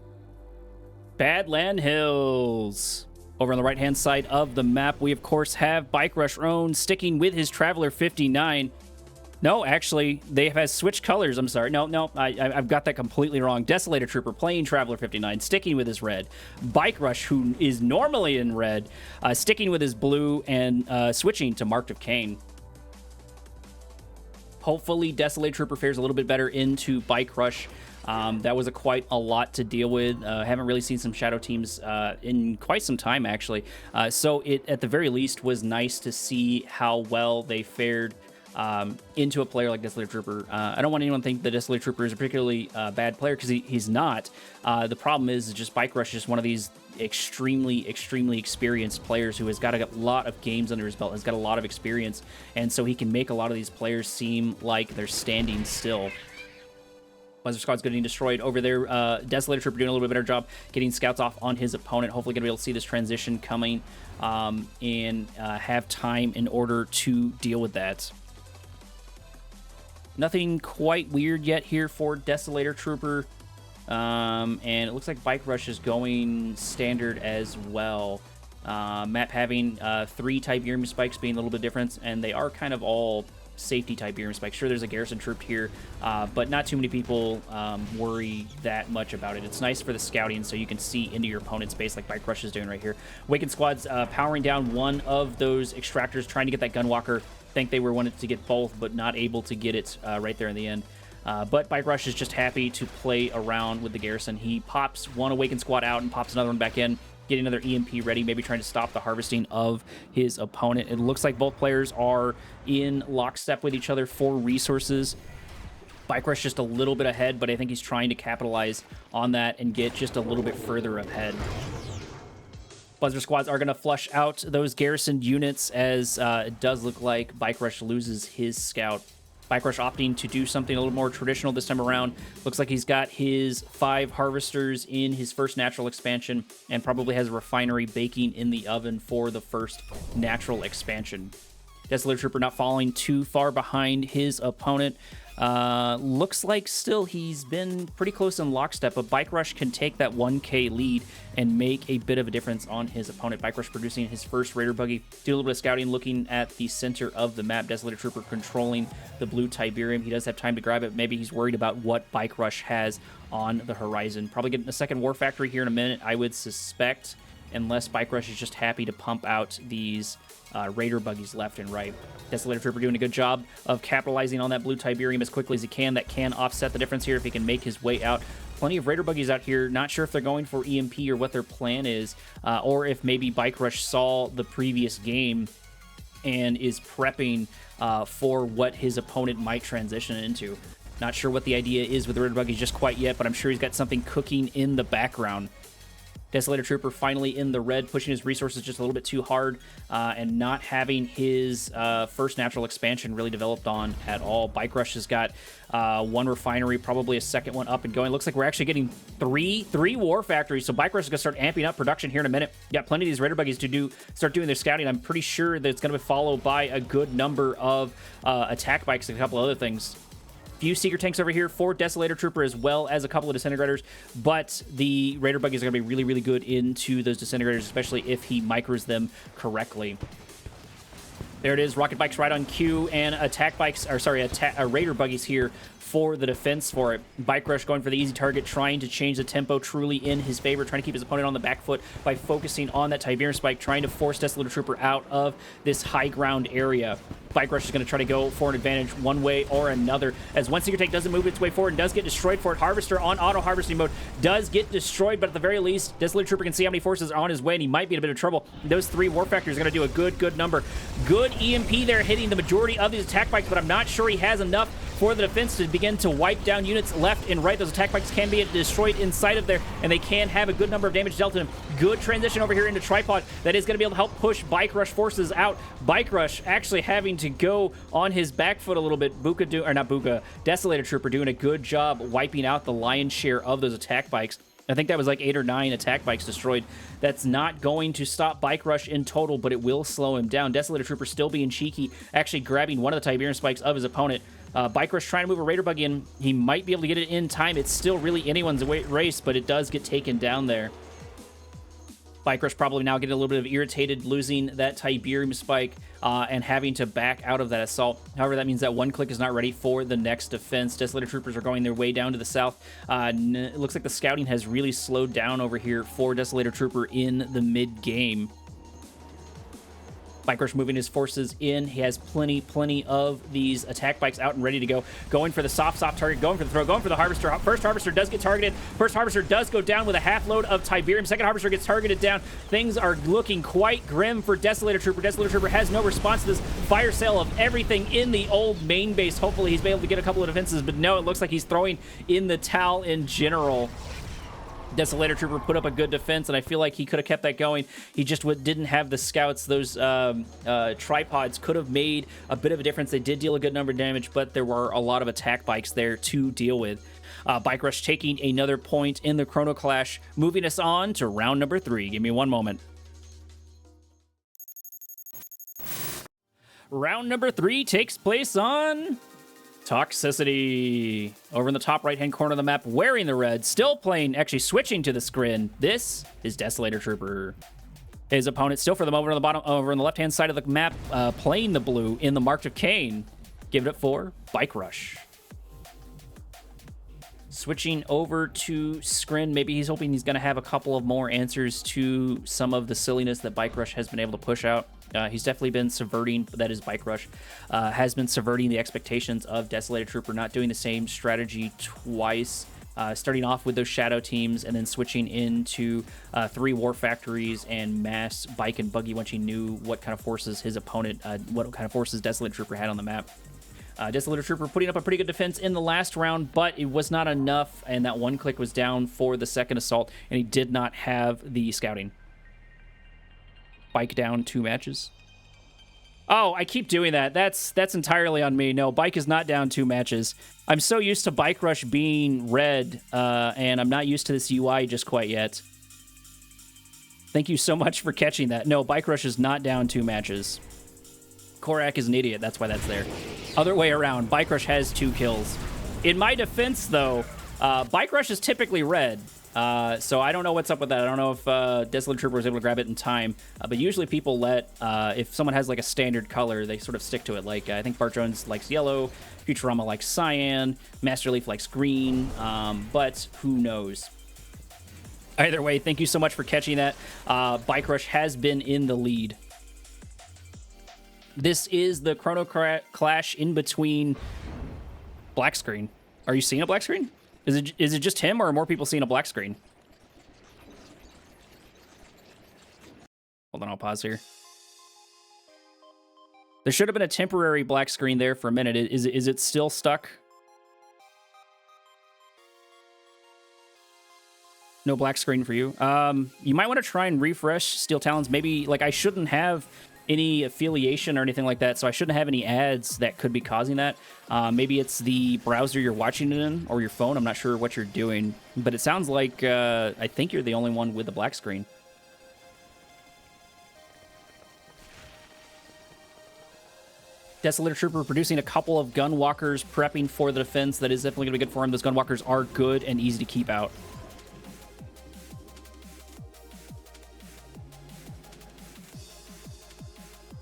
Badland Hills. Over on the right-hand side of the map, we, of course, have Bike Rush own sticking with his Traveler 59. No, actually, they have switched colors. I'm sorry. No, I've got that completely wrong. Desolator Trooper playing Traveler 59, sticking with his red. Bike Rush, who is normally in red, sticking with his blue and switching to Marked of Kane. Hopefully, Desolator Trooper fares a little bit better into Bike Rush. That was quite a lot to deal with. Haven't really seen some Shadow teams in quite some time, actually. So it, at the very least, was nice to see how well they fared into a player like Desolator Trooper. I don't want anyone to think that Desolator Trooper is a particularly bad player, because he's not. The problem is just Bike Rush is one of these extremely, extremely experienced players who has got a lot of games under his belt, has got a lot of experience, and so he can make a lot of these players seem like they're standing still. Buzzard Squad's getting destroyed over there. Desolator Trooper doing a little bit better job getting scouts off on his opponent. Hopefully going to be able to see this transition coming and have time in order to deal with that. Nothing quite weird yet here for Desolator Trooper. And it looks like Bike Rush is going standard as well. Map having 3 Tiberium spikes being a little bit different, and they are kind of all safety Tiberium spikes. Sure, there's a garrison troop here, but not too many people worry that much about it. It's nice for the scouting, so you can see into your opponent's base like Bike Rush is doing right here. Awakened Squad's powering down one of those extractors, trying to get that Gunwalker. Think they were wanted to get both, but not able to get it right there in the end. But Bike Rush is just happy to play around with the garrison. He pops one Awakened Squad out and pops another one back in, getting another EMP ready, maybe trying to stop the harvesting of his opponent. It looks like both players are in lockstep with each other for resources. Bike Rush just a little bit ahead, but I think he's trying to capitalize on that and get just a little bit further ahead. Buzzard Squads are going to flush out those garrisoned units, as it does look like Bike Rush loses his scout. Bike Rush opting to do something a little more traditional this time around. Looks like he's got his 5 harvesters in his first natural expansion and probably has a refinery baking in the oven for the first natural expansion. Desolator Trooper not falling too far behind his opponent. Looks like still he's been pretty close in lockstep, but Bike Rush can take that 1K lead and make a bit of a difference on his opponent. Bike Rush producing his first Raider Buggy. Do a little bit of scouting, looking at the center of the map. Desolator Trooper controlling the blue Tiberium. He does have time to grab it. Maybe he's worried about what Bike Rush has on the horizon. Probably getting a second War Factory here in a minute, I would suspect, unless Bike Rush is just happy to pump out these Raider Buggies left and right. Desolator Trooper doing a good job of capitalizing on that blue Tiberium as quickly as he can. That can offset the difference here if he can make his way out. Plenty of Raider Buggies out here. Not sure if they're going for EMP or what their plan is, or if maybe Bike Rush saw the previous game and is prepping for what his opponent might transition into. Not sure what the idea is with the Raider Buggies just quite yet, but I'm sure he's got something cooking in the background. Desolator Trooper finally in the red, pushing his resources just a little bit too hard and not having his first natural expansion really developed on at all. Bike Rush has got 1 refinery, probably a second one up and going. Looks like we're actually getting three War Factories, so Bike Rush is going to start amping up production here in a minute. Got plenty of these Raider Buggies to start doing their scouting. I'm pretty sure that it's going to be followed by a good number of attack bikes and a couple other things. Few Seeker Tanks over here for Desolator Trooper, as well as a couple of Disintegrators, but the Raider Buggies are going to be really, really good into those Disintegrators, especially if he micros them correctly. There it is, Rocket Bikes right on cue, and Raider Buggies here for the defense for it. Bike Rush going for the easy target, trying to change the tempo truly in his favor, trying to keep his opponent on the back foot by focusing on that Tiberium Spike, trying to force Desolator Trooper out of this high ground area. Bike Rush is going to try to go for an advantage one way or another, as one Seeker Tank doesn't move its way forward and does get destroyed for it. Harvester on auto harvesting mode does get destroyed, but at the very least, Desolator Trooper can see how many forces are on his way, and he might be in a bit of trouble. Those 3 War Factors are going to do a good number. Good EMP there, hitting the majority of these attack bikes, but I'm not sure he has enough for the defense to begin to wipe down units left and right. Those attack bikes can be destroyed inside of there, and they can have a good number of damage dealt to them. Good transition over here into Tripod. That is going to be able to help push Bike Rush forces out. Bike Rush actually having to go on his back foot a little bit. Desolator Trooper doing a good job wiping out the lion's share of those attack bikes. I think that was like 8 or 9 attack bikes destroyed. That's not going to stop Bike Rush in total, but it will slow him down. Desolator Trooper still being cheeky, actually grabbing one of the Tiberium spikes of his opponent. Bike Rush trying to move a Raider Buggy in. He might be able to get it in time. It's still really anyone's race, but it does get taken down there. Bike Rush probably now getting a little bit of irritated, losing that Tiberium spike and having to back out of that assault. However, that means that one click is not ready for the next defense. Desolator Troopers are going their way down to the south. It looks like the scouting has really slowed down over here for Desolator Trooper in the mid-game. Bike Rush moving his forces in. He has plenty of these attack bikes out and ready to go. Going for the soft target, going for the throw, going for the Harvester. First Harvester does get targeted. First Harvester does go down with a half load of Tiberium. Second Harvester gets targeted down. Things are looking quite grim for Desolator Trooper. Desolator Trooper has no response to this fire sale of everything in the old main base. Hopefully he's been able to get a couple of defenses, but no, it looks like he's throwing in the towel in general. Desolator Trooper put up a good defense, and I feel like he could have kept that going. He just didn't have the scouts. Those tripods could have made a bit of a difference. They did deal a good number of damage, but there were a lot of attack bikes there to deal with. Bike Rush taking another point in the Chrono Clash, moving us on to round number 3. Give me one moment. Round number 3 takes place on Toxicity. Over in the top right-hand corner of the map, wearing the red, still playing, actually switching to the screen. This is Desolator Trooper. His opponent still for the moment on the bottom, over on the left-hand side of the map, playing the blue in the Mark of Kane. Give it up for Bike Rush. Switching over to Skrin, maybe he's hoping he's going to have a couple of more answers to some of the silliness that Bike Rush has been able to push out. He's definitely been subverting, that is Bike Rush, has been subverting the expectations of Desolator Trooper, not doing the same strategy twice, starting off with those shadow teams and then switching into 3 war factories and mass bike and buggy once he knew what kind of forces his opponent, what kind of forces Desolator Trooper had on the map. Desolator Trooper putting up a pretty good defense in the last round, but it was not enough, and that one click was down for the second assault, and he did not have the scouting. Bike down 2 matches. Oh, I keep doing that. That's entirely on me. No, Bike is not down 2 matches. I'm so used to Bike Rush being red, and I'm not used to this UI just quite yet. Thank you so much for catching that. No, Bike Rush is not down 2 matches. Korak is an idiot. That's why that's there. Other way around, Bike Rush has 2 kills. In my defense, though, Bike Rush is typically red. So I don't know what's up with that. I don't know if Desolator Trooper was able to grab it in time. But usually people let, if someone has like a standard color, they sort of stick to it. Like, I think Bart Jones likes yellow, Futurama likes cyan, Master Leaf likes green, but who knows? Either way, thank you so much for catching that. Bike Rush has been in the lead. This is the Chrono Clash in between black screen. Are you seeing a black screen? Is it just him, or are more people seeing a black screen? Hold on, I'll pause here. There should have been a temporary black screen there for a minute. Is it still stuck? No black screen for you. You might want to try and refresh Steel Talons. Maybe, like, I shouldn't have any affiliation or anything like that, so I shouldn't have any ads that could be causing that. Maybe it's the browser you're watching it in, or your phone. I'm not sure what you're doing, but it sounds like I think you're the only one with the black screen. Desolator Trooper producing a couple of Gunwalkers, prepping for the defense. That is definitely going to be good for him. Those Gunwalkers are good and easy to keep out.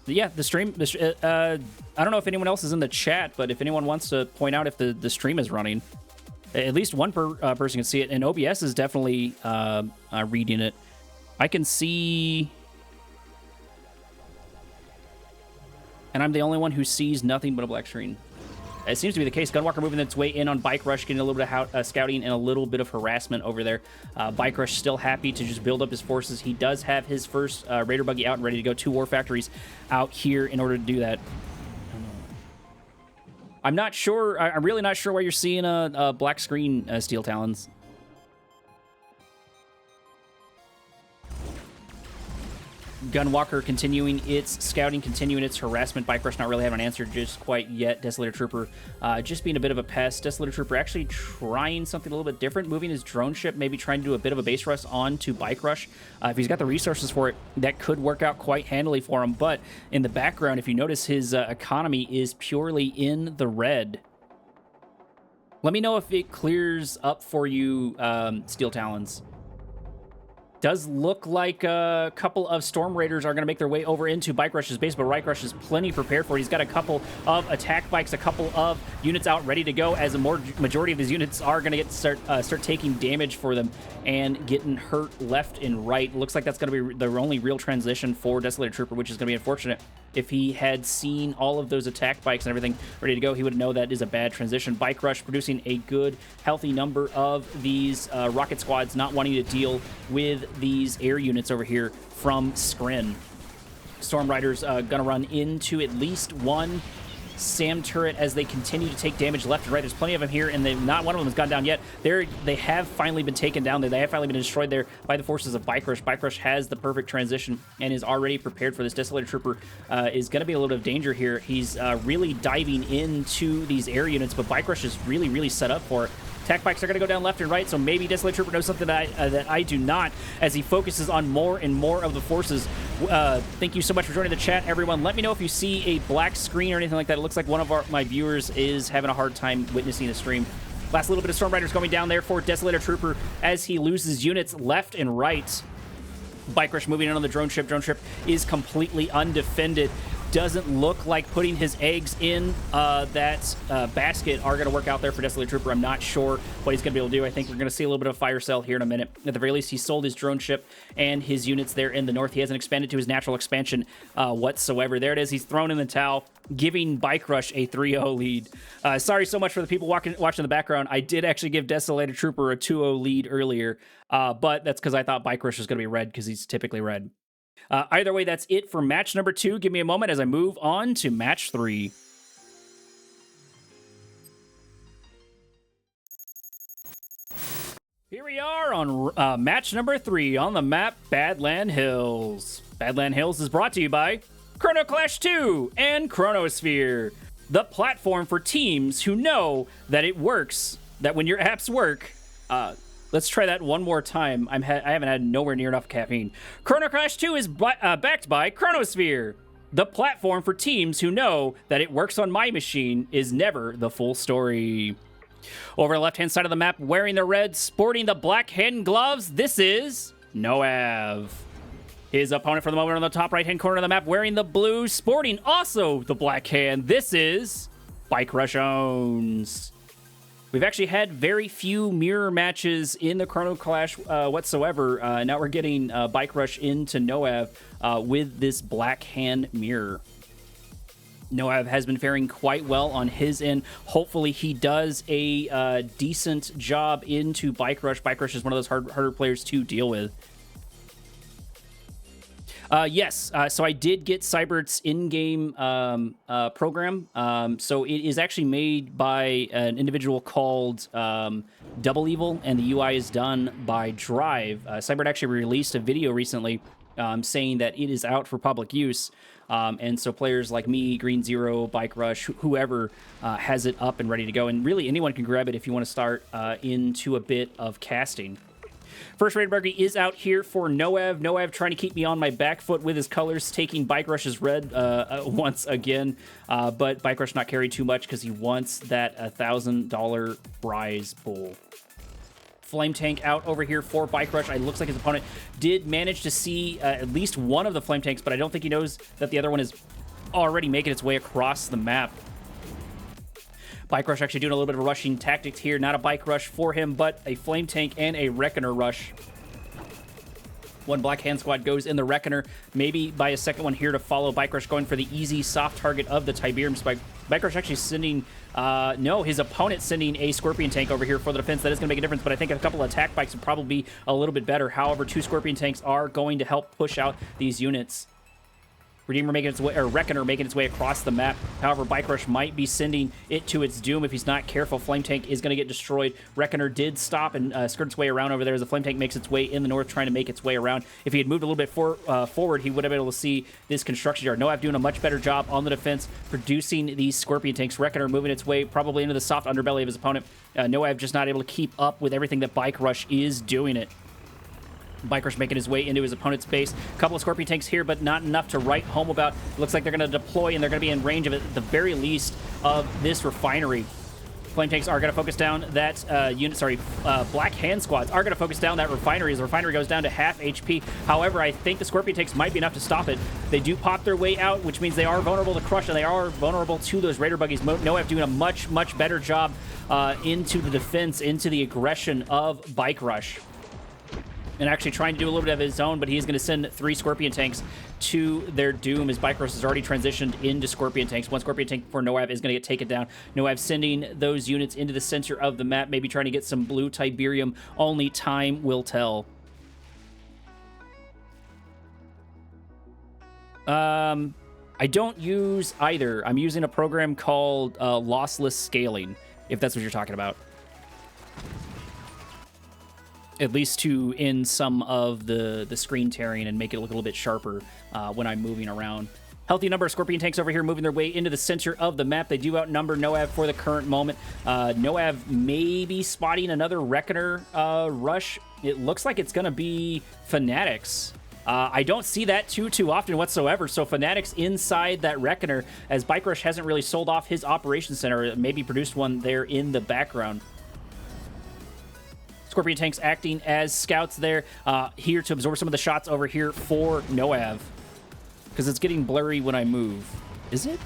Yeah, the stream, I don't know if anyone else is in the chat, but if anyone wants to point out if the stream is running, at least one person can see it, and OBS is definitely reading it. I can see And I'm the only one who sees nothing but a black screen. It seems to be the case. Gunwalker moving its way in on Bike Rush, getting a little bit of scouting and a little bit of harassment over there. Bike Rush still happy to just build up his forces. He does have his first Raider Buggy out and ready to go. 2 War Factories out here in order to do that. I'm not sure. I'm really not sure why you're seeing a black screen, Steel Talons. Gunwalker continuing its scouting, continuing its harassment. Bike Rush not really having an answer just quite yet. Desolator Trooper just being a bit of a pest. Desolator Trooper actually trying something a little bit different, moving his drone ship, maybe trying to do a bit of a base rush onto Bike Rush. If he's got the resources for it, that could work out quite handily for him. But in the background, if you notice, his economy is purely in the red. Let me know if it clears up for you, Steel Talons. Does look like a couple of Storm Raiders are going to make their way over into Bike Rush's base, but Bike Rush is plenty prepared for it. He's got a couple of attack bikes, a couple of units out ready to go, as a majority of his units are going to start taking damage for them and getting hurt left and right. Looks like that's going to be the only real transition for Desolator Trooper, which is going to be unfortunate. If he had seen all of those attack bikes and everything ready to go, he would know that is a bad transition. Bike Rush producing a good, healthy number of these rocket squads, not wanting to deal with these air units over here from Skrin. Storm Riders gonna run into at least one SAM turret as they continue to take damage left and right. There's plenty of them here, and not one of them has gone down yet. They have finally been taken down there. They have finally been destroyed there by the forces of Bike Rush. Bike Rush has the perfect transition and is already prepared for this. Desolator Trooper is going to be a little bit of danger here. He's really diving into these air units, but Bike Rush is really, really set up for it. Attack bikes are going to go down left and right, so maybe Desolator Trooper knows something that I do not, as he focuses on more and more of the forces. Thank you so much for joining the chat, everyone. Let me know if you see a black screen or anything like that. It looks like one of my viewers is having a hard time witnessing the stream. Last little bit of Storm Riders going down there for Desolator Trooper as he loses units left and right. Bike Rush moving in on the drone ship. Drone ship is completely undefended. Doesn't look like putting his eggs in that basket are going to work out there for Desolator Trooper. I'm not sure what he's going to be able to do. I think we're going to see a little bit of fire cell here in a minute. At the very least, he sold his drone ship and his units there in the north. He hasn't expanded to his natural expansion whatsoever. There it is. He's thrown in the towel, giving Bike Rush a 3-0 lead. Sorry so much for the people watching in the background. I did actually give Desolator Trooper a 2-0 lead earlier, but that's because I thought Bike Rush was going to be red because he's typically red. Either way, that's it for match number 2. Give me a moment as I move on to match 3. Here we are on match number 3 on the map Badland Hills. Badland Hills is brought to you by Chrono Clash II and Chronosphere, the platform for teams who know that it works, that when your apps work, let's try that one more time. I haven't had nowhere near enough caffeine. Chrono Clash II is backed by Chronosphere. The platform for teams who know that it works on my machine is never the full story. Over the left-hand side of the map, wearing the red, sporting the black hand gloves, this is Noav. His opponent for the moment on the top right-hand corner of the map, wearing the blue, sporting also the black hand, this is Bike Rush Owns. We've actually had very few mirror matches in the Chrono Clash whatsoever. Now we're getting Bike Rush into Noav with this black hand mirror. Noav has been faring quite well on his end. Hopefully he does a decent job into Bike Rush. Bike Rush is one of those harder players to deal with. Yes, so I did get Cybert's in-game program. So it is actually made by an individual called Double Evil, and the UI is done by Drive. Cybert actually released a video recently saying that it is out for public use. And so players like me, Green Zero, Bike Rush, whoever has it up and ready to go. And really anyone can grab it if you want to start into a bit of casting. First Raider Buggy is out here for Noav. Noav trying to keep me on my back foot with his colors, taking Bike Rush's red once again. But Bike Rush not carried too much because he wants that $1,000 prize pool. Flame Tank out over here for Bike Rush. It looks like his opponent did manage to see at least one of the Flame Tanks, but I don't think he knows that the other one is already making its way across the map. Bike Rush actually doing a little bit of a rushing tactics here. Not a Bike Rush for him, but a Flame Tank and a Reckoner Rush. One Black Hand Squad goes in the Reckoner, maybe by a second one here to follow. Bike Rush going for the easy, soft target of the Tiberium Spike. Bike Rush actually sending, no, his opponent sending a Scorpion Tank over here for the defense. That is going to make a difference, but I think a couple of attack bikes would probably be a little bit better. However, 2 Scorpion Tanks are going to help push out these units. Redeemer making its way, or Reckoner making its way across the map. However, Bike Rush might be sending it to its doom if he's not careful. Flame Tank is going to get destroyed. Reckoner did stop and skirt its way around over there as the Flame Tank makes its way in the north, trying to make its way around. If he had moved a little bit forward, he would have been able to see this construction yard. Noav doing a much better job on the defense, producing these Scorpion Tanks. Reckoner moving its way probably into the soft underbelly of his opponent. Noav just not able to keep up with everything that Bike Rush is doing it. Bike Rush making his way into his opponent's base. A couple of Scorpion Tanks here, but not enough to write home about. Looks like they're going to deploy, and they're going to be in range of, at the very least, of this refinery. Flame Tanks are going to focus down that Black Hand Squads are going to focus down that refinery as the refinery goes down to half HP. However, I think the Scorpion Tanks might be enough to stop it. They do pop their way out, which means they are vulnerable to crush, and they are vulnerable to those Raider buggies. Noav doing a much, much better job into the defense, into the aggression of Bike Rush. And actually trying to do a little bit of his own, but he's going to send 3 Scorpion Tanks to their doom as Bike Rush has already transitioned into Scorpion Tanks. 1 Scorpion Tank for Noav is going to get taken down. Noav sending those units into the center of the map, maybe trying to get some blue Tiberium. Only time will tell. I don't use either. I'm using a program called lossless scaling, if that's what you're talking about. At least to end some of the screen tearing and make it look a little bit sharper when I'm moving around. Healthy number of Scorpion Tanks over here moving their way into the center of the map. They do outnumber Noav for the current moment. Noav may be spotting another Reckoner rush. It looks like it's going to be Fanatics. I don't see that too often whatsoever. So Fanatics inside that Reckoner, as Bike Rush hasn't really sold off his operations center, maybe produced one there in the background. Scorpion Tanks acting as scouts there, here to absorb some of the shots over here for Noav. Because it's getting blurry when I move. Is it?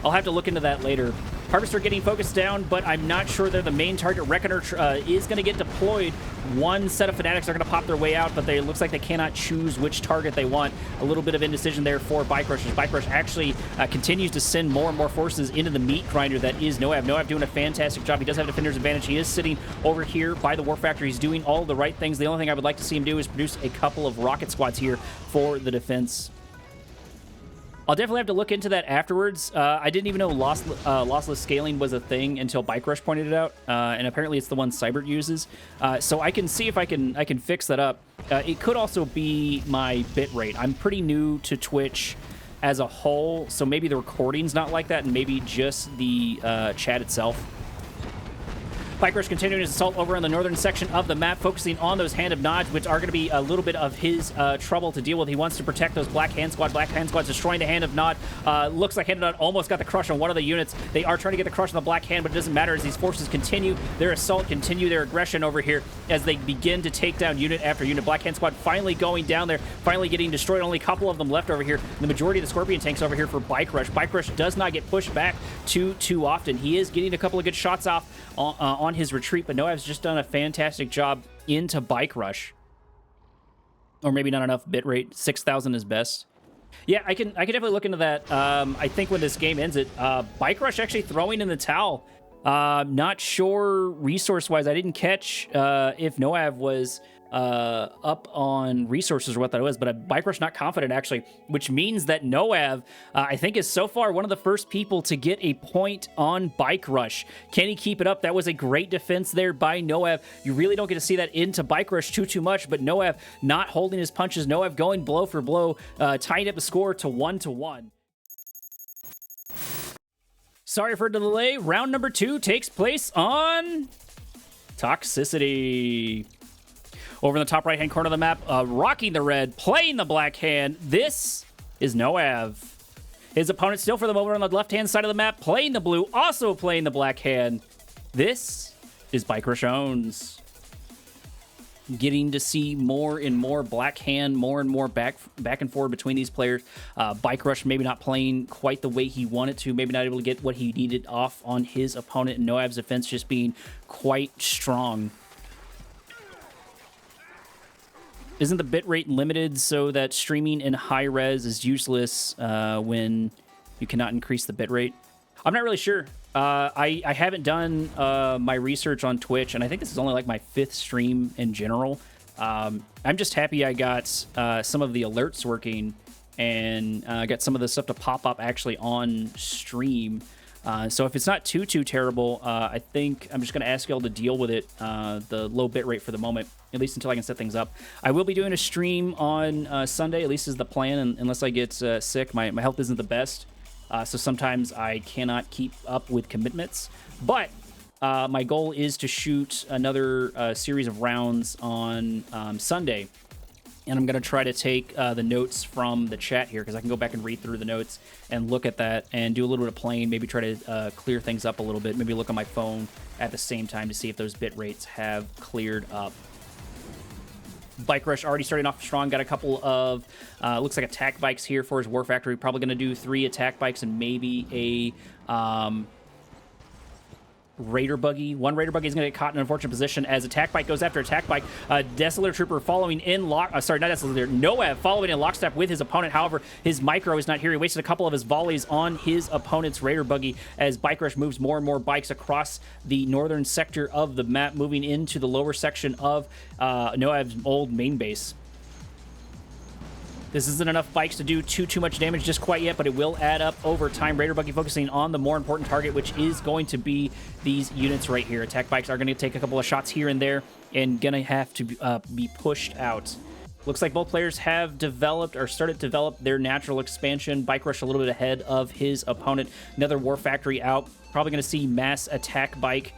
I'll have to look into that later. Harvester getting focused down, but I'm not sure they're the main target. Reckoner is going to get deployed. 1 set of Fanatics are going to pop their way out, but it looks like they cannot choose which target they want. A little bit of indecision there for Bike Rush. Bike Rush actually continues to send more and more forces into the meat grinder that is Noav. Noav doing a fantastic job. He does have defender's advantage. He is sitting over here by the War Factory. He's doing all the right things. The only thing I would like to see him do is produce a couple of rocket squads here for the defense. I'll definitely have to look into that afterwards. I didn't even know lossless scaling was a thing until Bike Rush pointed it out, and apparently it's the one Cybert uses. So I can see if I can fix that up. It could also be my bitrate. I'm pretty new to Twitch as a whole, so maybe the recording's not like that, and maybe just the chat itself. Bike Rush continuing his assault over on the northern section of the map, focusing on those Hand of Nods, which are going to be a little bit of his trouble to deal with. He wants to protect those Black Hand Squad. Black Hand Squad's destroying the Hand of Nod. Looks like Hand of Nod almost got the crush on one of the units. They are trying to get the crush on the Black Hand, but it doesn't matter as these forces continue their assault, continue their aggression over here as they begin to take down unit after unit. Black Hand Squad finally going down there, finally getting destroyed. Only a couple of them left over here. The majority of the Scorpion Tanks over here for Bike Rush. Bike Rush does not get pushed back too often. He is getting a couple of good shots off on his retreat, but Noav's just done a fantastic job into Bike Rush. Or maybe not enough bitrate. 6,000 is best. Yeah, I can definitely look into that. I think when this game ends Bike Rush actually throwing in the towel. Not sure resource-wise. I didn't catch if Noav was up on resources or what that was, but Bike Rush not confident, actually, which means that Noav, I think, is so far one of the first people to get a point on Bike Rush. Can he keep it up? That was a great defense there by Noav. You really don't get to see that into Bike Rush too much, but Noav not holding his punches. Noav going blow for blow, tying up the score to 1-1. Sorry for the delay. Round number 2 takes place on Toxicity. Over in the top right-hand corner of the map, rocking the red, playing the Black Hand. This is Noav. His opponent still for the moment on the left-hand side of the map, playing the blue, also playing the Black Hand. This is Bike Rush owns. Getting to see more and more Black Hand, more and more back and forward between these players. Bike Rush maybe not playing quite the way he wanted to, maybe not able to get what he needed off on his opponent, and Noav's defense just being quite strong. isn't the bitrate limited so that streaming in high res is useless when you cannot increase the bitrate? I'm not really sure. I haven't done my research on Twitch, and I think this is only like my 5th stream in general. I'm just happy I got some of the alerts working and got some of the stuff to pop up actually on stream. So if it's not too terrible, I think I'm just going to ask y'all to deal with it, the low bit rate for the moment, at least until I can set things up. I will be doing a stream on Sunday, at least is the plan, and unless I get sick. My health isn't the best, so sometimes I cannot keep up with commitments. But my goal is to shoot another series of rounds on Sunday. And I'm going to try to take the notes from the chat here, because I can go back and read through the notes and look at that and do a little bit of playing, maybe try to clear things up a little bit, maybe look on my phone at the same time to see if those bit rates have cleared up. Bike Rush already starting off strong, got a couple of, looks like attack bikes here for his War Factory, probably going to do 3 attack bikes and maybe a... Raider buggy. One Raider buggy is going to get caught in an unfortunate position as attack bike goes after attack bike. Desolator Trooper following in Noev following in lockstep with his opponent. However, his micro is not here. He wasted a couple of his volleys on his opponent's Raider buggy as Bike Rush moves more and more bikes across the northern sector of the map, moving into the lower section of Noev's old main base. This isn't enough bikes to do too much damage just quite yet, but it will add up over time. Raider buggy focusing on the more important target, which is going to be these units right here. Attack bikes are going to take a couple of shots here and there and going to have to be pushed out. Looks like both players have developed or started to develop their natural expansion. Bike Rush a little bit ahead of his opponent. Another War Factory out. Probably going to see mass attack bike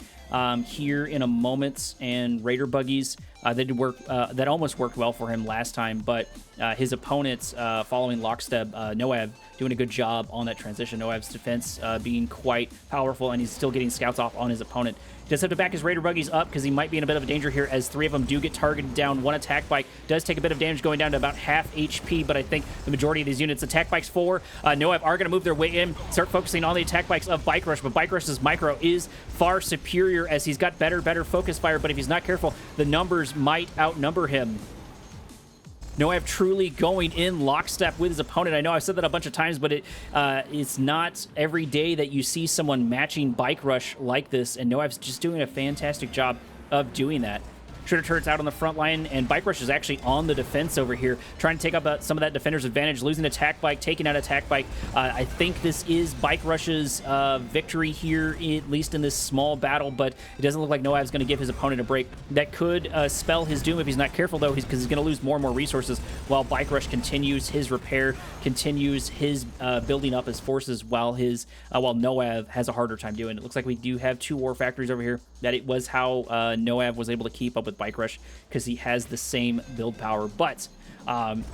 here in a moment, and Raider buggies that did work. That almost worked well for him last time, but his opponents following lockstep, Noev doing a good job on that transition. Noev's defense being quite powerful, and he's still getting scouts off on his opponent. Does have to back his Raider buggies up because he might be in a bit of a danger here as 3 of them do get targeted down. One attack bike does take a bit of damage going down to about half HP, but I think the majority of these units, attack bikes 4, Noev are going to move their way in, start focusing on the attack bikes of Bike Rush, but Bike Rush's micro is far superior as he's got better focus fire, but if he's not careful, the numbers might outnumber him. Noev truly going in lockstep with his opponent. I know I've said that a bunch of times, but it's not every day that you see someone matching Bike Rush like this, and Noev's just doing a fantastic job of doing that. Shredder turrets out on the front line, and Bike Rush is actually on the defense over here, trying to take up some of that defender's advantage, losing attack bike, taking out attack bike. I think this is Bike Rush's victory here, at least in this small battle, but it doesn't look like Noev's going to give his opponent a break. That could spell his doom if he's not careful, though, because he's going to lose more and more resources while Bike Rush continues his repair, continues his building up his forces while Noev has a harder time doing it. It looks like we do have 2 War Factories over here. That it was how Noev was able to keep up with Bike Rush because he has the same build power, but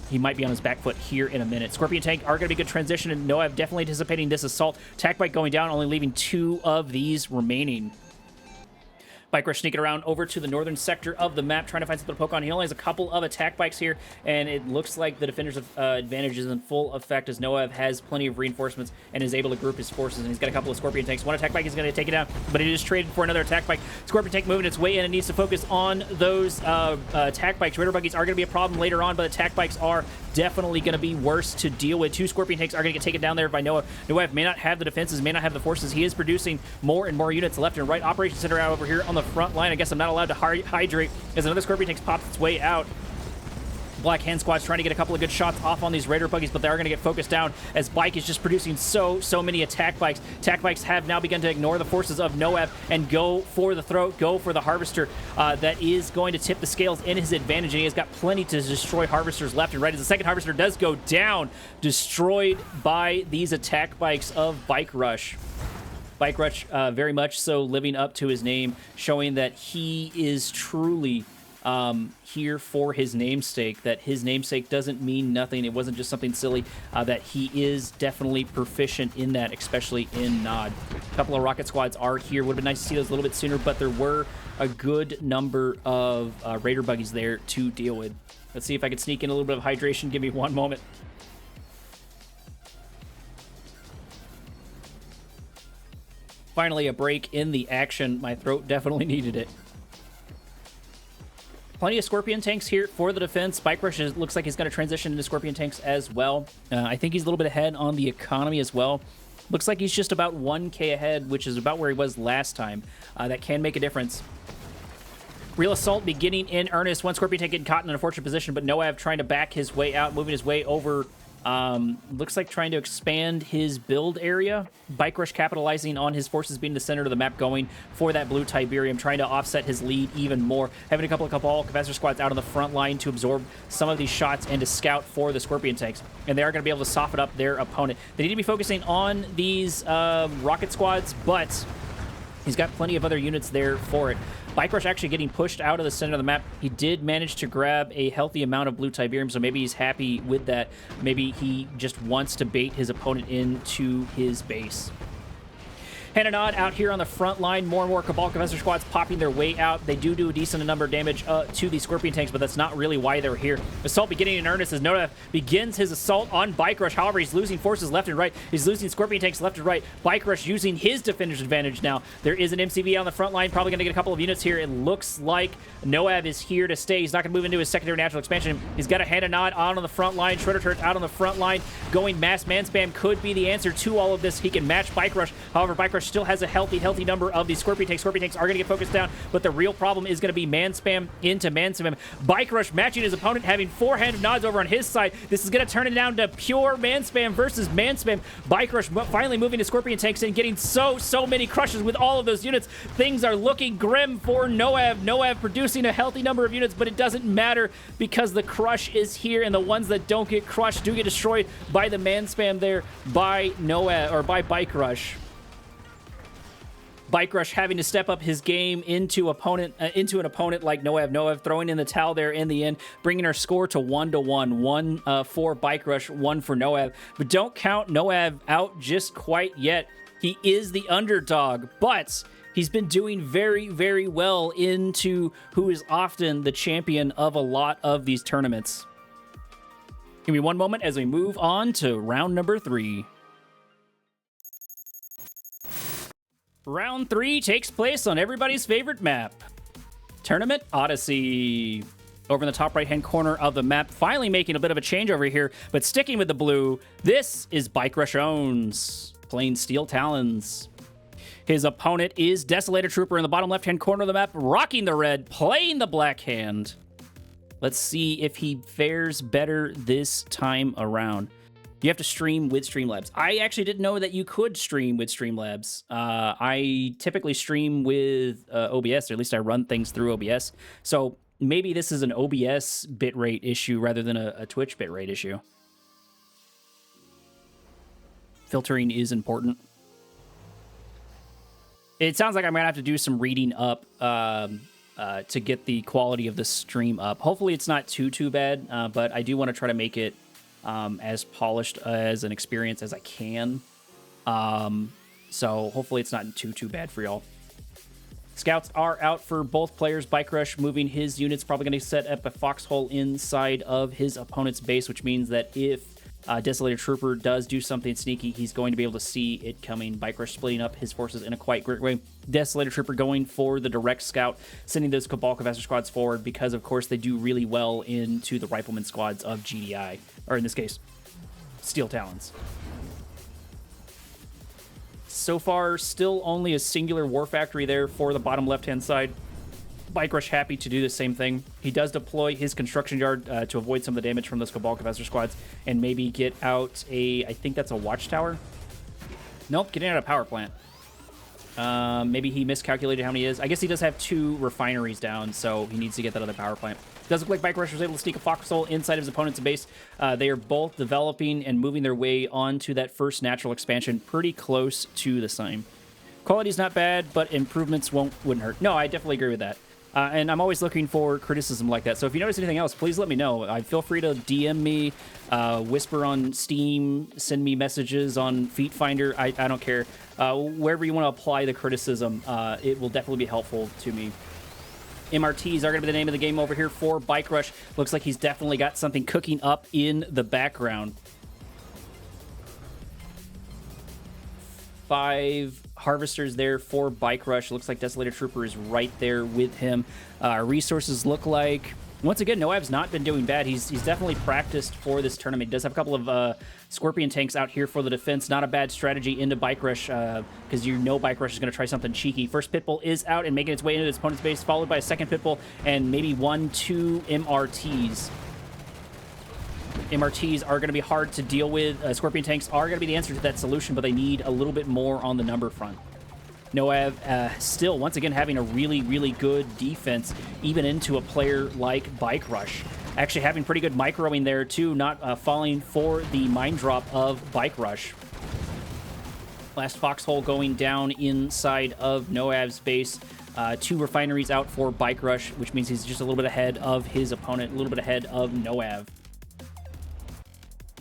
he might be on his back foot here in a minute. Scorpion Tank are going to be good transition, and Noev definitely anticipating this assault. Attack bike going down, only leaving 2 of these remaining. Bike Rush sneaking around over to the northern sector of the map, trying to find something to poke on. He only has a couple of attack bikes here, and it looks like the defender's advantage is in full effect as Noev has plenty of reinforcements and is able to group his forces, and he's got a couple of Scorpion Tanks. One attack bike is going to take it down, but it is traded for another attack bike. Scorpion Tank moving its way in and needs to focus on those attack bikes. Raider buggies are going to be a problem later on, but attack bikes are definitely going to be worse to deal with. 2 Scorpion Tanks are going to get taken down there by Noev. Noev may not have the defenses, may not have the forces. He is producing more and more units left and right. Operations Center out over here on the front line. I guess I'm not allowed to hydrate as another Scorpion Tank pops its way out. Black Hand Squad's trying to get a couple of good shots off on these Raider buggies, but they are going to get focused down as Bike is just producing so many attack bikes. Attack bikes have now begun to ignore the forces of Noev and go for the throat, go for the Harvester. That is going to tip the scales in his advantage, and he has got plenty to destroy Harvesters left and right as the second Harvester does go down, destroyed by these attack bikes of Bike Rush. Bike Rush very much so living up to his name, showing that he is truly here for his namesake, that his namesake doesn't mean nothing. It wasn't just something silly, that he is definitely proficient in that, especially in Nod. A couple of rocket squads are here. Would have been nice to see those a little bit sooner, but there were a good number of Raider buggies there to deal with. Let's see if I can sneak in a little bit of hydration. Give me one moment. Finally, a break in the action. My throat definitely needed it. plenty of Scorpion tanks here for the defense. Bike Rush looks like he's going to transition into Scorpion tanks as well. I think he's a little bit ahead on the economy as well. Looks like he's just about 1k ahead, which is about where he was last time. That can make a difference. Real Assault beginning in earnest. One Scorpion tank getting caught in an unfortunate position, but Noav trying to back his way out, moving his way over. Looks like trying to expand his build area. Bike Rush capitalizing on his forces being the center of the map, going for that blue Tiberium, trying to offset his lead even more. Having a couple of Cabal Capacitor squads out on the front line to absorb some of these shots and to scout for the Scorpion tanks. And they are going to be able to soften up their opponent. They need to be focusing on these rocket squads, but he's got plenty of other units there for it. Bike Rush actually getting pushed out of the center of the map. He did manage to grab a healthy amount of blue Tiberium, so maybe he's happy with that. Maybe he just wants to bait his opponent into his base. Hananod out here on the front line. More and more Cabal Capacitor squads popping their way out. They do a decent number of damage to the Scorpion tanks, but that's not really why they're here. Assault beginning in earnest as Noda begins his assault on Bike Rush. However, he's losing forces left and right. He's losing Scorpion tanks left and right. Bike Rush using his defender's advantage now. There is an MCV on the front line. Probably going to get a couple of units here. It looks like Noab is here to stay. He's not going to move into his secondary natural expansion. He's got a Hananod on the front line. Shredder turret out on the front line. Going mass man spam could be the answer to all of this. He can match Bike Rush. However, Bike Rush still has a healthy number of these Scorpion tanks. Scorpion tanks are going to get focused down, but the real problem is going to be man spam into man spam. Bike Rush matching his opponent, having 4-handed nods over on his side. This is going to turn it down to pure man spam versus man spam. Bike Rush finally moving to Scorpion tanks and getting so many crushes with all of those units. Things are looking grim for Noav. Noav producing a healthy number of units, but it doesn't matter because the crush is here, and the ones that don't get crushed do get destroyed by the man spam there by Noav, or by Bike Rush. Bike Rush having to step up his game into an opponent like Noav. Noav throwing in the towel there in the end, bringing our score to 1-1. 1 for Bike Rush, 1 for Noav. But don't count Noav out just quite yet. He is the underdog, but he's been doing very well into who is often the champion of a lot of these tournaments. Give me one moment as we move on to round number 3. Round 3 takes place on everybody's favorite map, Tournament Odyssey. Over in the top right-hand corner of the map, finally making a bit of a change over here, but sticking with the blue, this is Bike Rush Owns, playing Steel Talons. His opponent is Desolator Trooper in the bottom left-hand corner of the map, rocking the red, playing the black hand. Let's see if he fares better this time around. You have to stream with Streamlabs. I actually didn't know that you could stream with Streamlabs. I typically stream with OBS, or at least I run things through OBS. So maybe this is an OBS bitrate issue rather than a Twitch bitrate issue. Filtering is important. It sounds like I'm going to have to do some reading up to get the quality of the stream up. Hopefully it's not too bad, but I do want to try to make it as polished as an experience as I can. So hopefully it's not too bad for y'all. Scouts are out for both players. Bike Rush moving his units, probably going to set up a foxhole inside of his opponent's base, which means that if Desolator Trooper does do something sneaky, he's going to be able to see it coming. Bike Rush splitting up his forces in a quite great way. Desolator Trooper going for the direct scout, sending those Cabal Capacitor squads forward because, of course, they do really well into the Rifleman squads of GDI, or in this case, Steel Talons. So far, still only a singular War Factory there for the bottom left-hand side. Bike Rush happy to do the same thing. He does deploy his construction yard to avoid some of the damage from those Cabal Capacitor squads and maybe get out a, I think that's a watchtower. Nope, getting out a power plant. Maybe he miscalculated how many he is. I guess he does have 2 refineries down, so he needs to get that other power plant. Does look like Bike Rush was able to sneak a foxhole inside of his opponent's base. They are both developing and moving their way onto that first natural expansion pretty close to the same. Quality's not bad, but improvements wouldn't hurt. No, I definitely agree with that. And I'm always looking for criticism like that. So if you notice anything else, please let me know. Feel free to DM me, whisper on Steam, send me messages on Feet Finder. I don't care. Wherever you want to apply the criticism, it will definitely be helpful to me. MRTs are going to be the name of the game over here for Bike Rush. Looks like he's definitely got something cooking up in the background. 5 harvesters there for Bike Rush. Looks like Desolator Trooper is right there with him. Resources look like... Once again, Noav's not been doing bad. He's definitely practiced for this tournament. He does have a couple of Scorpion tanks out here for the defense. Not a bad strategy into Bike Rush, because you know Bike Rush is going to try something cheeky. First Pitbull is out and making its way into its opponent's base, followed by a second Pitbull and maybe 1-2 MRTs. MRTs are going to be hard to deal with. Scorpion tanks are going to be the answer to that solution, but they need a little bit more on the number front. Noav still, once again, having a really, really good defense, even into a player like Bike Rush. Actually having pretty good microing there, too, not falling for the mine drop of Bike Rush. Last foxhole going down inside of Noav's base. 2 refineries out for Bike Rush, which means he's just a little bit ahead of his opponent, a little bit ahead of Noav.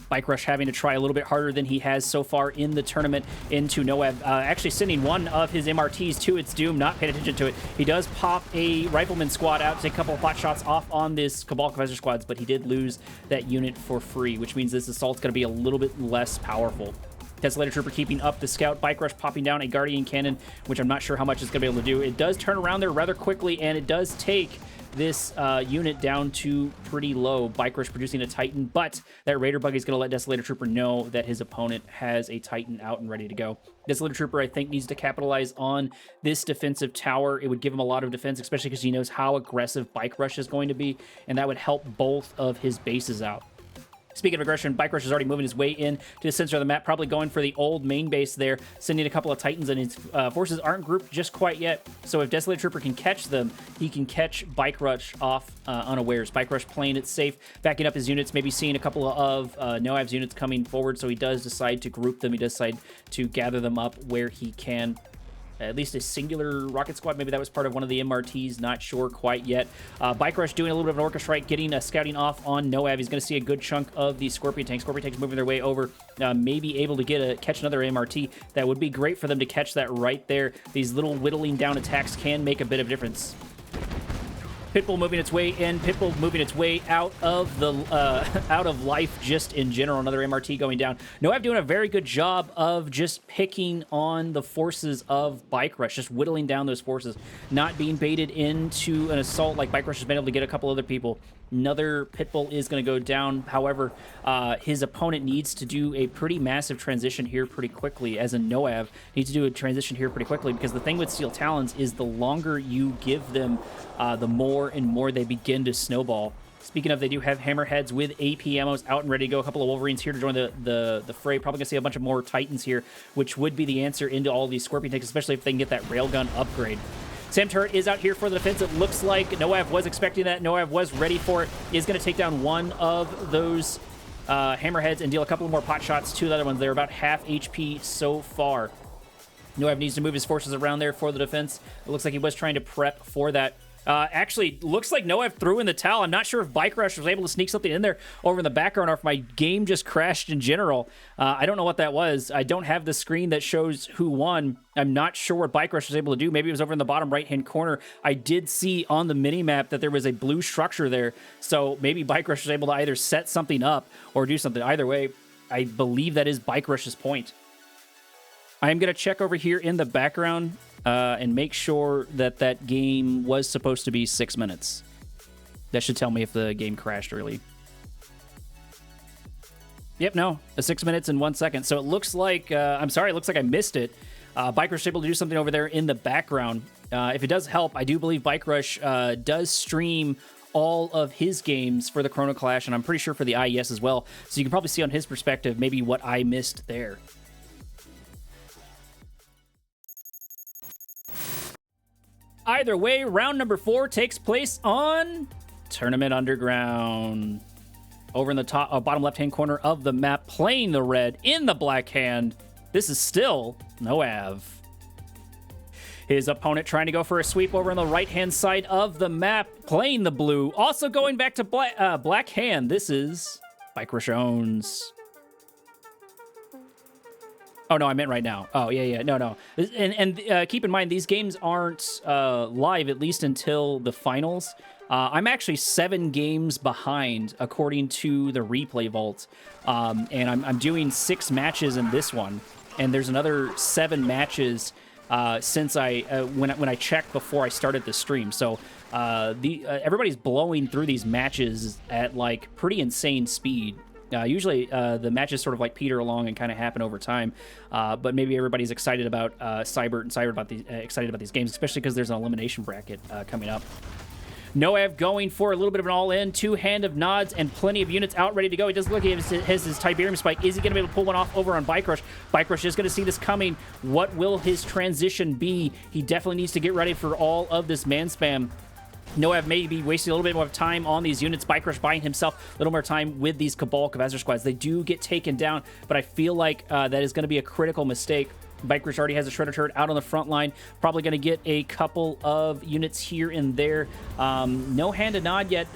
Bike Rush having to try a little bit harder than he has so far in the tournament into Noav. Actually sending one of his MRTs to its doom, not paying attention to it. He does pop a Rifleman squad out, take a couple of pot shots off on this Cabal Confessor squads, but he did lose that unit for free, which means this assault's going to be a little bit less powerful. Desolator Trooper keeping up the scout. Bike Rush popping down a Guardian Cannon, which I'm not sure how much it's going to be able to do. It does turn around there rather quickly, and it does take this unit down to pretty low. Bike Rush producing a Titan, but that Raider Buggy is going to let Desolator Trooper know that his opponent has a Titan out and ready to go. Desolator Trooper, I think, needs to capitalize on this defensive tower. It would give him a lot of defense, especially because he knows how aggressive Bike Rush is going to be, and that would help both of his bases out. Speaking of aggression, Bike Rush is already moving his way in to the center of the map, probably going for the old main base there, sending a couple of Titans, and his forces aren't grouped just quite yet. So if Desolator Trooper can catch them, he can catch Bike Rush off unawares. Bike Rush playing it safe, backing up his units, maybe seeing a couple of Noav's units coming forward, so he does decide to group them. He does decide to gather them up where he can. At least a singular rocket squad. Maybe that was part of one of the MRTs. Not sure quite yet. Bike Rush doing a little bit of an Orca Strike, getting a scouting off on Noav. He's going to see a good chunk of the Scorpion tanks. Scorpion tanks moving their way over. Maybe able to catch another MRT. That would be great for them to catch that right there. These little whittling down attacks can make a bit of difference. Pitbull moving its way in, Pitbull moving its way out of the out of life just in general. Another MRT going down. Noav doing a very good job of just picking on the forces of Bike Rush, just whittling down those forces, not being baited into an assault like Bike Rush has been able to get a couple other people. Another Pitbull is going to go down. However, his opponent needs to do a pretty massive transition here pretty quickly, as in Noav needs to do a transition here pretty quickly, because the thing with Steel Talons is the longer you give them, the more and more they begin to snowball. Speaking of, they do have Hammerheads with AP ammos out and ready to go. A couple of Wolverines here to join the fray. Probably going to see a bunch of more Titans here, which would be the answer into all of these Scorpion tanks, especially if they can get that Railgun upgrade. Sam Turret is out here for the defense. It looks like Noav was expecting that. Noav was ready for it. Is going to take down one of those Hammerheads and deal a couple more pot shots to the other ones. They're about half HP so far. Noav needs to move his forces around there for the defense. It looks like he was trying to prep for that. Actually, looks like Noav threw in the towel. I'm not sure if Bike Rush was able to sneak something in there over in the background, or if my game just crashed in general. I don't know what that was. I don't have the screen that shows who won. I'm not sure what Bike Rush was able to do. Maybe it was over in the bottom right-hand corner. I did see on the mini-map that there was a blue structure there, so maybe Bike Rush was able to either set something up or do something. Either way, I believe that is Bike Rush's point. I am going to check over here in the background and make sure that that game was supposed to be 6 minutes. That should tell me if the game crashed early. Yep, no, 6 minutes and 1 second. So it looks like, I'm sorry, it looks like I missed it. Bike Rush is able to do something over there in the background. If it does help, I do believe Bike Rush does stream all of his games for the Chrono Clash, and I'm pretty sure for the IES as well. So you can probably see on his perspective maybe what I missed there. Either way, round number 4 takes place on Tournament Underground. Over in the top, bottom left-hand corner of the map, playing the red in the black hand. This is still Noav. His opponent trying to go for a sweep over on the right-hand side of the map, playing the blue. Also going back to black hand. This is Bike Rush owns. Oh, no, I meant right now. Oh, yeah, no. And keep in mind, these games aren't live, at least until the finals. I'm actually 7 games behind, according to the replay vault. And I'm doing 6 matches in this one. and there's another 7 matches since when I checked before I started the stream. So everybody's blowing through these matches at like pretty insane speed. Usually the matches sort of like peter along and kind of happen over time, but maybe everybody's excited about Cybert and Cybert excited about these games, especially because there's an elimination bracket coming up. Noev going for a little bit of an all-in, 2 Hand of Nods, and plenty of units out ready to go. He does look like he has his Tiberium Spike. Is he going to be able to pull one off over on Bike Rush? Bike Rush is going to see this coming. What will his transition be? He definitely needs to get ready for all of this man spam. Noev may be wasting a little bit more time on these units. Bike Rush buying himself a little more time with these Cabal Cavazor squads. They do get taken down, but I feel like that is going to be a critical mistake. Bike Rush already has a Shredder turret out on the front line. Probably going to get a couple of units here and there. No Hand of Nod yet.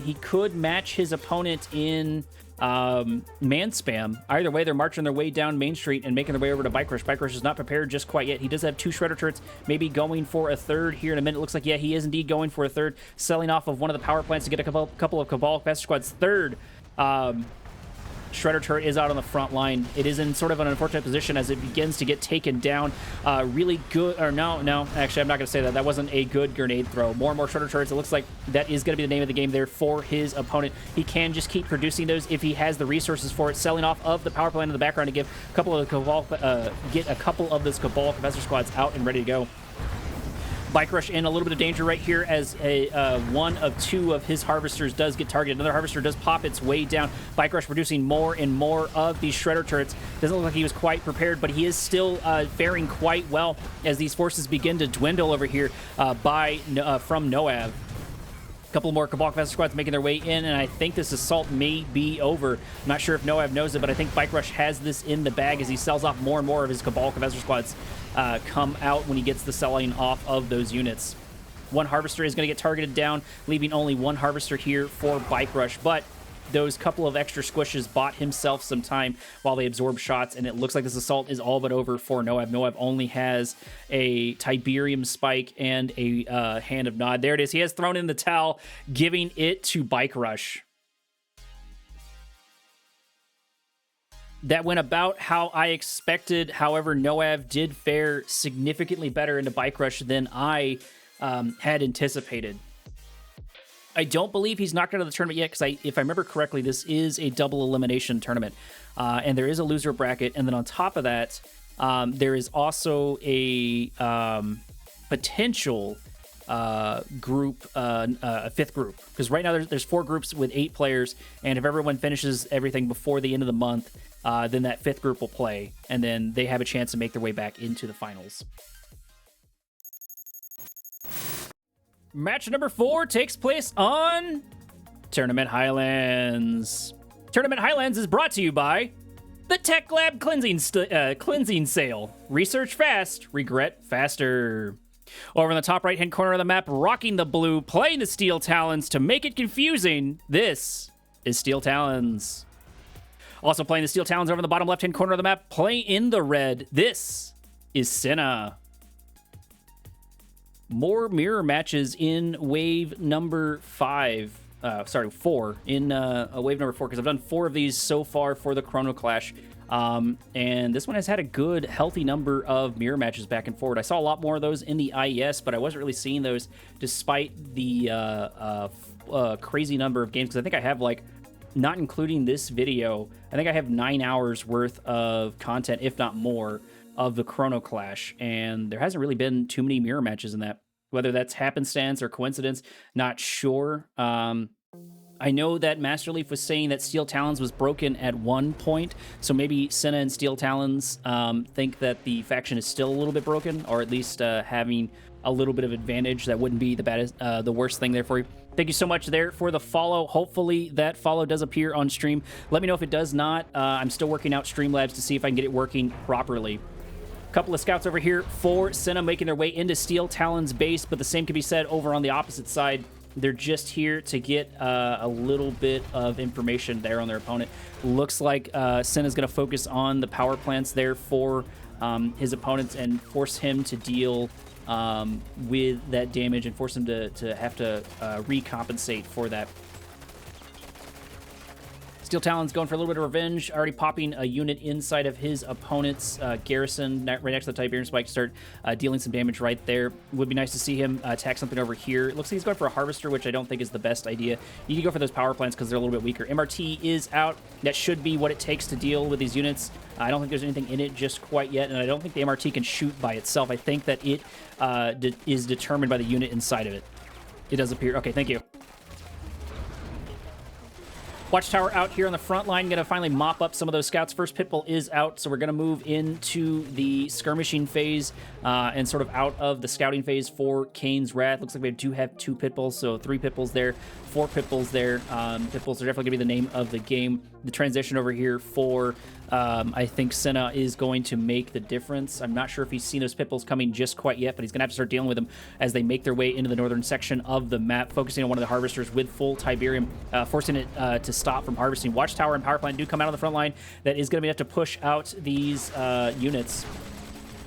He could match his opponent in man spam. Either way, they're marching their way down Main Street and making their way over to Bike Rush. Bike Rush is not prepared just quite yet. He does have 2 Shredder turrets, maybe going for a third here in a minute. Looks like, yeah, he is indeed going for a third, selling off of one of the power plants to get a couple of Cabal Cavazor squads. Third Shredder turret is out on the front line. It is in sort of an unfortunate position as it begins to get taken down. Really good, or no, actually, I'm not going to say that. That wasn't a good grenade throw. More and more Shredder turrets. It looks like that is going to be the name of the game there for his opponent. He can just keep producing those if he has the resources for it, selling off of the power plant in the background to give a couple of the get a couple of those Cabal Cavazor squads out and ready to go. Bike Rush in a little bit of danger right here as one of 2 of his Harvesters does get targeted. Another Harvester does pop its way down. Bike Rush producing more and more of these Shredder turrets. Doesn't look like he was quite prepared, but he is still faring quite well as these forces begin to dwindle over here from Noev. A couple more Cabal Cavazor squads making their way in, and I think this assault may be over. I'm not sure if Noev knows it, but I think Bike Rush has this in the bag as he sells off more and more of his Cabal Cavazor squads come out when he gets the selling off of those units. 1 Harvester is going to get targeted down, leaving only 1 Harvester here for Bike Rush, but those couple of extra squishes bought himself some time while they absorb shots, and it looks like this assault is all but over for Noev. Noev only has a Tiberium Spike and a Hand of Nod. There it is. He has thrown in the towel, giving it to Bike Rush. That went about how I expected. However, Noev did fare significantly better into Bike Rush than I had anticipated. I don't believe he's knocked out of the tournament yet because if I remember correctly, this is a double elimination tournament. And there is a loser bracket. And then on top of that, there is also a potential group, a 5th group. Because right now there's 4 groups with 8 players. And if everyone finishes everything before the end of the month, then that 5th group will play. And then they have a chance to make their way back into the finals. Match number 4 takes place on Tournament Highlands. Tournament Highlands is brought to you by the Tech Lab cleansing sale. Research fast, regret faster. Over in the top right-hand corner of the map, rocking the blue, playing the Steel Talons to make it confusing. This is Steel Talons. Also playing the Steel Talons over in the bottom left-hand corner of the map, playing in the red. This is Senna. More mirror matches in wave number 4. In wave number 4, because I've done 4 of these so far for the Chrono Clash. And this one has had a good, healthy number of mirror matches back and forward. I saw a lot more of those in the IES, but I wasn't really seeing those despite the crazy number of games, because I think I have, like, not including this video, I think I have 9 hours worth of content, if not more, of the Chrono Clash, and there hasn't really been too many mirror matches in that. Whether that's happenstance or coincidence, not sure. I know that Master Leaf was saying that Steel Talons was broken at one point, so maybe Senna and Steel Talons think that the faction is still a little bit broken, or at least having a little bit of advantage. That wouldn't be the worst thing there for you. Thank you so much there for the follow. Hopefully that follow does appear on stream. Let me know if it does not. I'm still working out Streamlabs to see if I can get it working properly. Couple of scouts over here for Senna making their way into Steel Talon's base, but the same can be said over on the opposite side. They're just here to get a little bit of information there on their opponent. Looks like Senna's going to focus on the power plants there for his opponents and force him to deal with that damage and force him to have to recompensate for that. Steel Talon's going for a little bit of revenge, already popping a unit inside of his opponent's garrison right next to the Tiberium Spike, start dealing some damage right there. Would be nice to see him attack something over here. It looks like he's going for a Harvester, which I don't think is the best idea. You need to go for those power plants because they're a little bit weaker. MRT is out. That should be what it takes to deal with these units. I don't think there's anything in it just quite yet, and I don't think the MRT can shoot by itself. I think that it is determined by the unit inside of it. It does appear. Okay, thank you. Watchtower out here on the front line, going to finally mop up some of those scouts. First Pitbull is out, so we're going to move into the skirmishing phase and sort of out of the scouting phase for Kane's Wrath. Looks like we do have 2 Pitbulls, so 3 Pitbulls there, 4 Pitbulls there. Pitbulls are definitely going to be the name of the game. The transition over here for, I think, Senna is going to make the difference. I'm not sure if he's seen those Pitbulls coming just quite yet, but he's going to have to start dealing with them as they make their way into the northern section of the map, focusing on one of the Harvesters with full Tiberium, forcing it to stop from harvesting. Watchtower and Power Plant do come out on the front line. That is going to be enough to push out these units.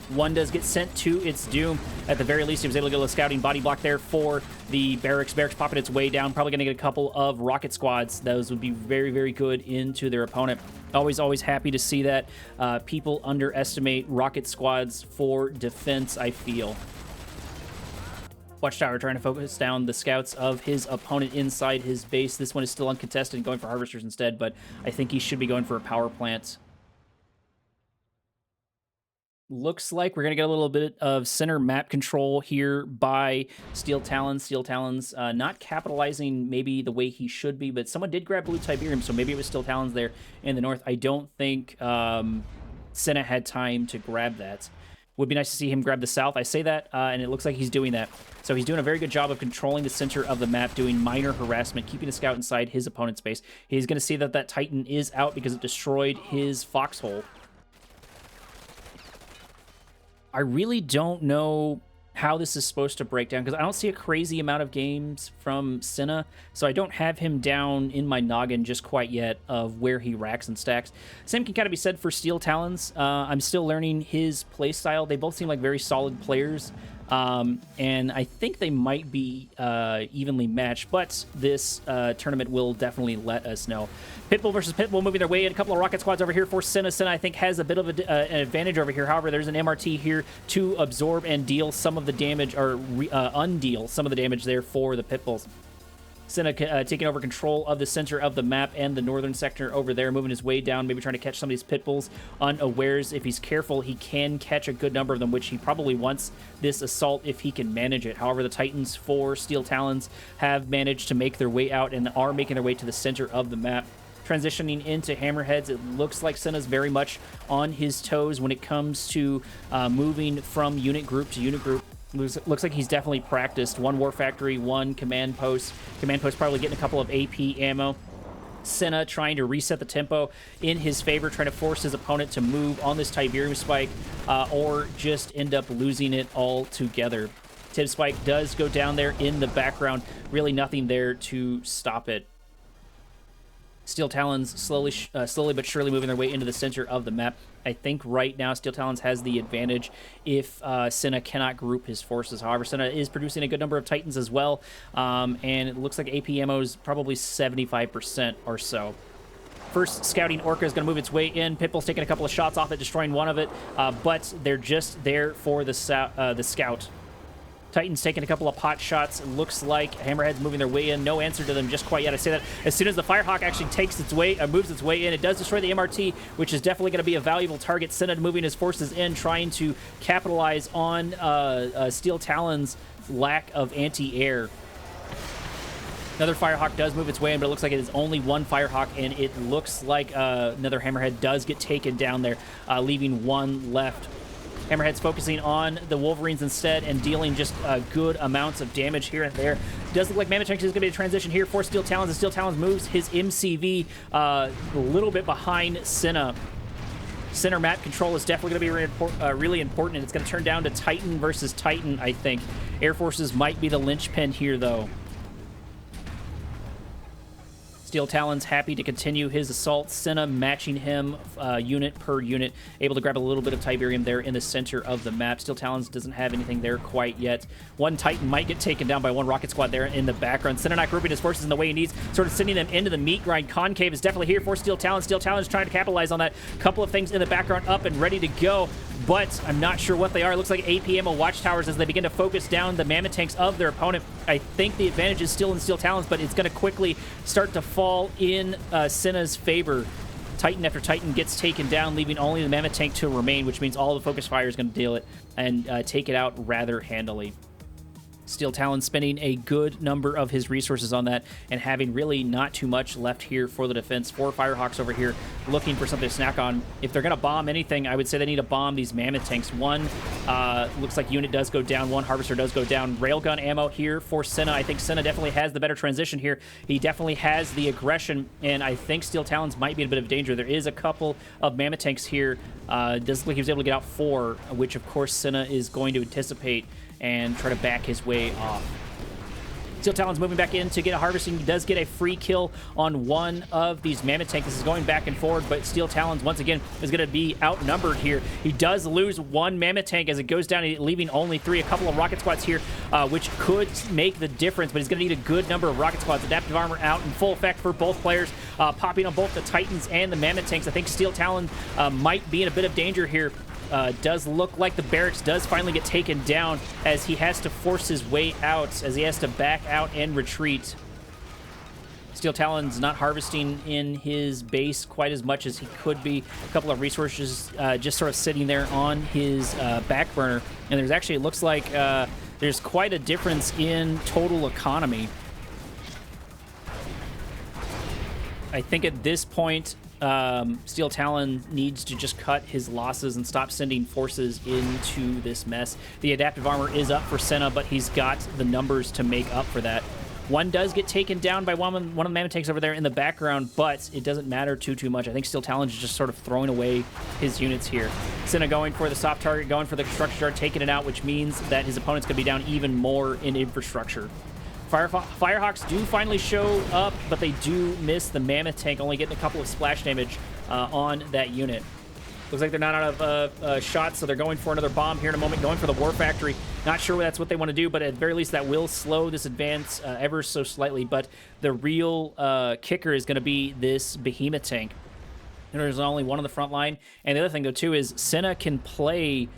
One does get sent to its doom. At the very least, he was able to get a scouting body block there for the barracks. Barracks popping its way down. Probably going to get a couple of rocket squads. Those would be very, very good into their opponent. Always happy to see that. People underestimate rocket squads for defense, I feel. Watchtower trying to focus down the scouts of his opponent inside his base. This one is still uncontested and going for Harvesters instead, but I think he should be going for a power plant. Looks like we're going to get a little bit of center map control here by Steel Talons. Steel Talons not capitalizing maybe the way he should be, but someone did grab Blue Tiberium, so maybe it was Steel Talons there in the north. I don't think Senna had time to grab that. Would be nice to see him grab the south. I say that, and it looks like he's doing that. So he's doing a very good job of controlling the center of the map, doing minor harassment, keeping the scout inside his opponent's base. He's going to see that that Titan is out because it destroyed his foxhole. I really don't know how this is supposed to break down because I don't see a crazy amount of games from Senna, so I don't have him down in my noggin just quite yet of where he racks and stacks. Same can kind of be said for Steel Talons. I'm still learning his playstyle. They both seem like very solid players, and I think they might be evenly matched, but this tournament will definitely let us know. Pitbull versus Pitbull moving their way in. A couple of rocket squads over here for Senna. Senna, I think, has a bit of an advantage over here. However, there's an MRT here to absorb and deal some of the damage, or undeal some of the damage there for the Pitbulls. Senna taking over control of the center of the map and the northern sector over there, moving his way down, maybe trying to catch some of these Pitbulls unawares. If he's careful, he can catch a good number of them, which he probably wants this assault if he can manage it. However, the Titans for Steel Talons have managed to make their way out and are making their way to the center of the map. Transitioning into Hammerheads, it looks like Senna's very much on his toes when it comes to moving from unit group to unit group. Looks like he's definitely practiced. One War Factory, one Command Post. Command Post probably getting a couple of AP ammo. Senna trying to reset the tempo in his favor, trying to force his opponent to move on this Tiberium Spike or just end up losing it altogether. Tib Spike does go down there in the background. Really nothing there to stop it. Steel Talons slowly but surely moving their way into the center of the map. I think right now Steel Talons has the advantage if Senna cannot group his forces. However, Senna is producing a good number of Titans as well, and it looks like AP ammo is probably 75% or so. First scouting Orca is going to move its way in. Pitbull's taking a couple of shots off it, destroying one of it, but they're just there for the scout. Titans taking a couple of pot shots. It looks like Hammerhead's moving their way in. No answer to them just quite yet. I say that as soon as the Firehawk actually moves its way in, it does destroy the MRT, which is definitely going to be a valuable target. Senna moving his forces in, trying to capitalize on Steel Talon's lack of anti-air. Another Firehawk does move its way in, but it looks like it is only one Firehawk, and it looks like another Hammerhead does get taken down there, leaving one left. Hammerhead's focusing on the Wolverines instead and dealing just good amounts of damage here and there. Does look like Mammoth is going to be a transition here for Steel Talons, and Steel Talons moves his MCV a little bit behind Senna. Center map control is definitely going to be really important, and it's going to turn down to Titan versus Titan, I think. Air Forces might be the linchpin here, though. Steel Talon's happy to continue his assault. Senna matching him unit per unit, able to grab a little bit of Tiberium there in the center of the map. Steel Talons doesn't have anything there quite yet. One Titan might get taken down by one rocket squad there in the background. Senna not grouping his forces in the way he needs, sort of sending them into the meat grind. Concave is definitely here for Steel Talon. Steel Talon is trying to capitalize on that. Couple of things in the background up and ready to go, but I'm not sure what they are. It looks like APM watchtowers as they begin to focus down the mammoth tanks of their opponent. I think the advantage is still in Steel Talons, but it's going to quickly start to fall in Senna's favor. Titan after Titan gets taken down, leaving only the mammoth tank to remain, which means all the focus fire is going to deal it and take it out rather handily. Steel Talon spending a good number of his resources on that and having really not too much left here for the defense. 4 Firehawks over here looking for something to snack on. If they're going to bomb anything, I would say they need to bomb these mammoth tanks. One looks like unit does go down. One Harvester does go down. Railgun ammo here for Senna. I think Senna definitely has the better transition here. He definitely has the aggression, and I think Steel Talons might be in a bit of danger. There is a couple of mammoth tanks here. Does look like he was able to get out 4, which of course Senna is going to anticipate and try to back his way off. Steel Talon's moving back in to get a harvesting. He does get a free kill on one of these mammoth tanks. This is going back and forward, but Steel Talons, once again, is going to be outnumbered here. He does lose one mammoth tank as it goes down, leaving only 3. A couple of rocket squads here, which could make the difference, but he's going to need a good number of rocket squads. Adaptive armor out in full effect for both players, popping on both the Titans and the mammoth tanks. I think Steel Talon might be in a bit of danger here. Does look like the barracks does finally get taken down as he has to force his way out, as he has to back out and retreat. Steel Talon's not harvesting in his base quite as much as he could be. A couple of resources just sort of sitting there on his back burner. And there's actually, it looks like there's quite a difference in total economy. I think at this point, Steel Talon needs to just cut his losses and stop sending forces into this mess. The adaptive armor is up for Senna, but he's got the numbers to make up for that. One does get taken down by one of the mammoth tanks over there in the background, but it doesn't matter too much. I think Steel Talon is just sort of throwing away his units here. Senna going for the soft target, going for the construction yard, taking it out, which means that his opponent's going to be down even more in infrastructure. Firehawks do finally show up, but they do miss the mammoth tank, only getting a couple of splash damage on that unit. Looks like they're not out of shots, so they're going for another bomb here in a moment, going for the war factory. Not sure that's what they want to do, but at the very least that will slow this advance ever so slightly. But the real kicker is going to be this behemoth tank. And there's only one on the front line. And the other thing, though, too, is Senna can play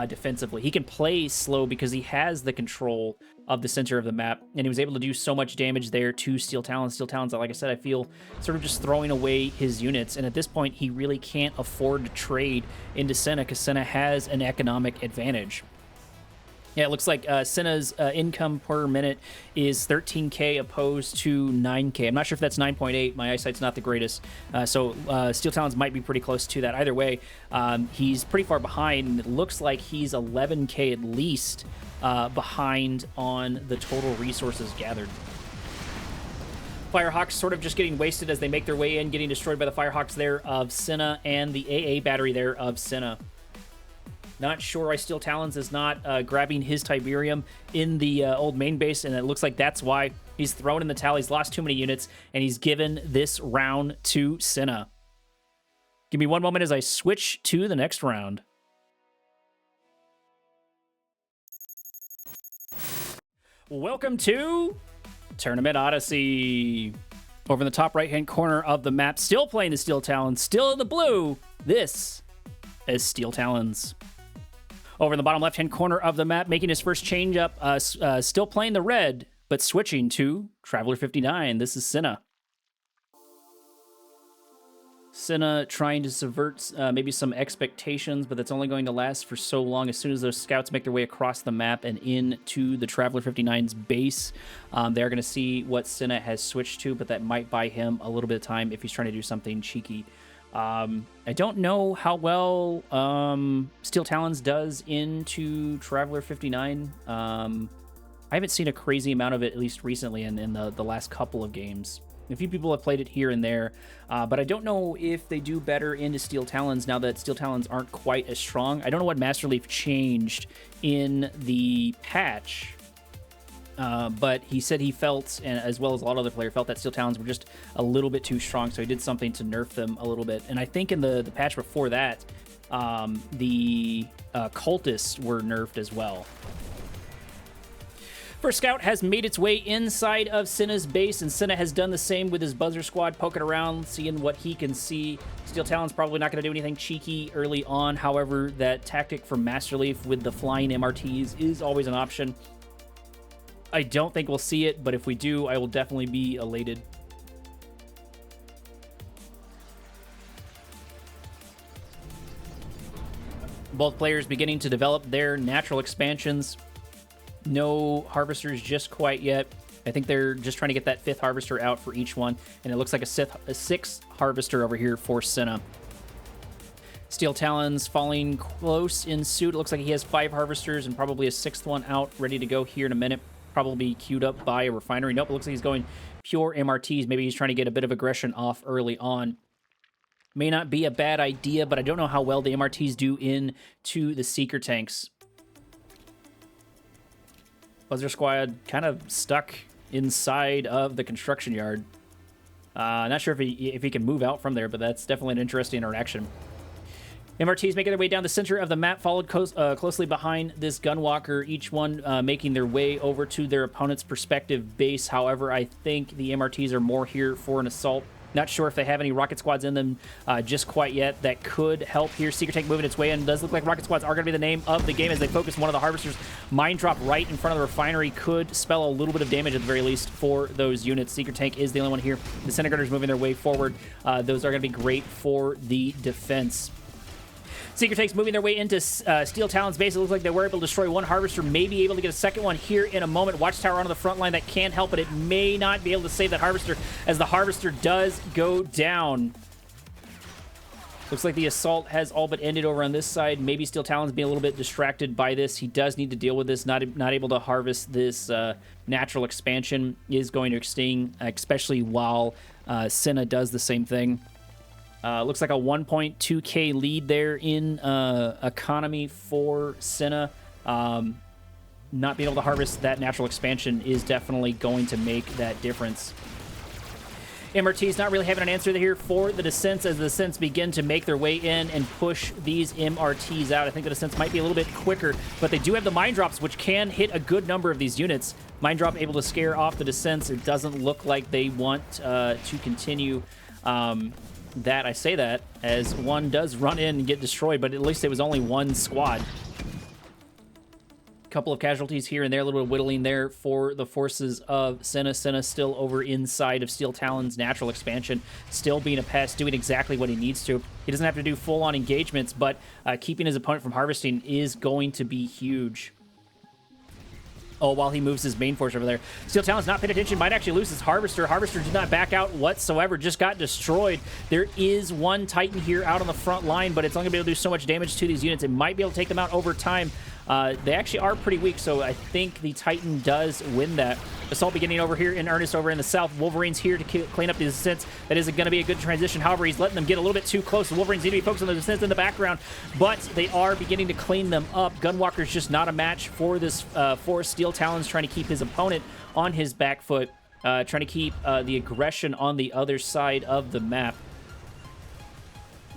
defensively. He can play slow because he has the control of the center of the map, and he was able to do so much damage there to Steel Talon. Steel Talon's, like I said, I feel sort of just throwing away his units, and at this point, he really can't afford to trade into Senna because Senna has an economic advantage. Yeah, it looks like Senna's income per minute is 13K opposed to 9K. I'm not sure if that's 9.8. My eyesight's not the greatest. So Steel Talons might be pretty close to that. Either way, he's pretty far behind, and it looks like he's 11K at least behind on the total resources gathered. Firehawks sort of just getting wasted as they make their way in, getting destroyed by the Firehawks there of Senna and the AA battery there of Senna. Not sure why Steel Talons is not grabbing his Tiberium in the old main base, and it looks like that's why he's thrown in the towel. He's lost too many units, and he's given this round to Senna. Give me one moment as I switch to the next round. Welcome to Tournament Odyssey. Over in the top right-hand corner of the map, still playing the Steel Talons, still in the blue. This is Steel Talons. Over in the bottom left-hand corner of the map, making his first change-up, still playing the red, but switching to Traveler 59. This is Senna. Senna trying to subvert maybe some expectations, but that's only going to last for so long. As soon as those scouts make their way across the map and into the Traveler 59's base, they're going to see what Senna has switched to, but that might buy him a little bit of time if he's trying to do something cheeky. I don't know how well Steel Talons does into Traveler 59. I haven't seen a crazy amount of it, at least recently, in the last couple of games. A few people have played it here and there, but I don't know if they do better into Steel Talons now that Steel Talons aren't quite as strong. I don't know what Master Leaf changed in the patch But he said he felt, and as well as a lot of other players, felt that Steel Talons were just a little bit too strong, so he did something to nerf them a little bit. And I think in the patch before that, the cultists were nerfed as well. First Scout has made its way inside of Senna's base, and Senna has done the same with his Buzzer Squad, poking around, seeing what he can see. Steel Talon's probably not going to do anything cheeky early on. However, that tactic from Master Leaf with the flying MRTs is always an option. I don't think we'll see it, but if we do, I will definitely be elated. Both players beginning to develop their natural expansions. No harvesters just quite yet. I think they're just trying to get that 5th harvester out for each one, and it looks like a 6th harvester over here for Senna. Steel Talons falling close in suit. It looks like he has 5 harvesters and probably a 6th one out, ready to go here in a minute. Probably queued up by a refinery. Nope, it looks like he's going pure MRTs. Maybe he's trying to get a bit of aggression off early on. May not be a bad idea, but I don't know how well the MRTs do into the Seeker tanks. Buzzer Squad kind of stuck inside of the construction yard. Not sure if he can move out from there, but that's definitely an interesting interaction. MRTs making their way down the center of the map, followed closely behind this Gunwalker, each one making their way over to their opponent's perspective base. However, I think the MRTs are more here for an assault. Not sure if they have any rocket squads in them just quite yet. That could help here. Seeker tank moving its way in. Does look like rocket squads are going to be the name of the game as they focus one of the harvesters. Mine drop right in front of the refinery could spell a little bit of damage at the very least for those units. Seeker tank is the only one here. Disintegrators moving their way forward. Those are going to be great for the defense. Seeker tanks moving their way into Steel Talon's base. It looks like they were able to destroy one harvester, may be able to get a second one here in a moment. Watchtower onto the front line. That can help, but it may not be able to save that harvester as the harvester does go down. Looks like the assault has all but ended over on this side. Maybe Steel Talon's being a little bit distracted by this. He does need to deal with this. Not able to harvest this natural expansion is going to extinct, especially while Senna does the same thing. Looks like a 1.2k lead there in economy for Senna. Not being able to harvest that natural expansion is definitely going to make that difference. MRT's not really having an answer here for the Descents as the Descents begin to make their way in and push these MRTs out. I think the Descents might be a little bit quicker, but they do have the Mine Drops, which can hit a good number of these units. Mine Drop able to scare off the Descents. It doesn't look like they want to continue that. I say that as one does run in and get destroyed, but at least it was only one squad. Couple of casualties here and there, a little bit of whittling there for the forces of Senna. Senna still over inside of Steel Talon's natural expansion, still being a pest, doing exactly what he needs to. He doesn't have to do full-on engagements, but keeping his opponent from harvesting is going to be huge. Oh, while he moves his main force over there. Steel Talon's not paying attention, might actually lose his Harvester. Harvester did not back out whatsoever, just got destroyed. There is one Titan here out on the front line, but it's only going to be able to do so much damage to these units. It might be able to take them out over time. They actually are pretty weak, so I think the Titan does win that. Assault beginning over here in earnest over in the south. Wolverine's here to clean up the Descents. That isn't going to be a good transition. However, he's letting them get a little bit too close. The Wolverines need to be focused on the Descents in the background, but they are beginning to clean them up. Gunwalker's just not a match for this force. Steel Talon's trying to keep his opponent on his back foot, trying to keep the aggression on the other side of the map.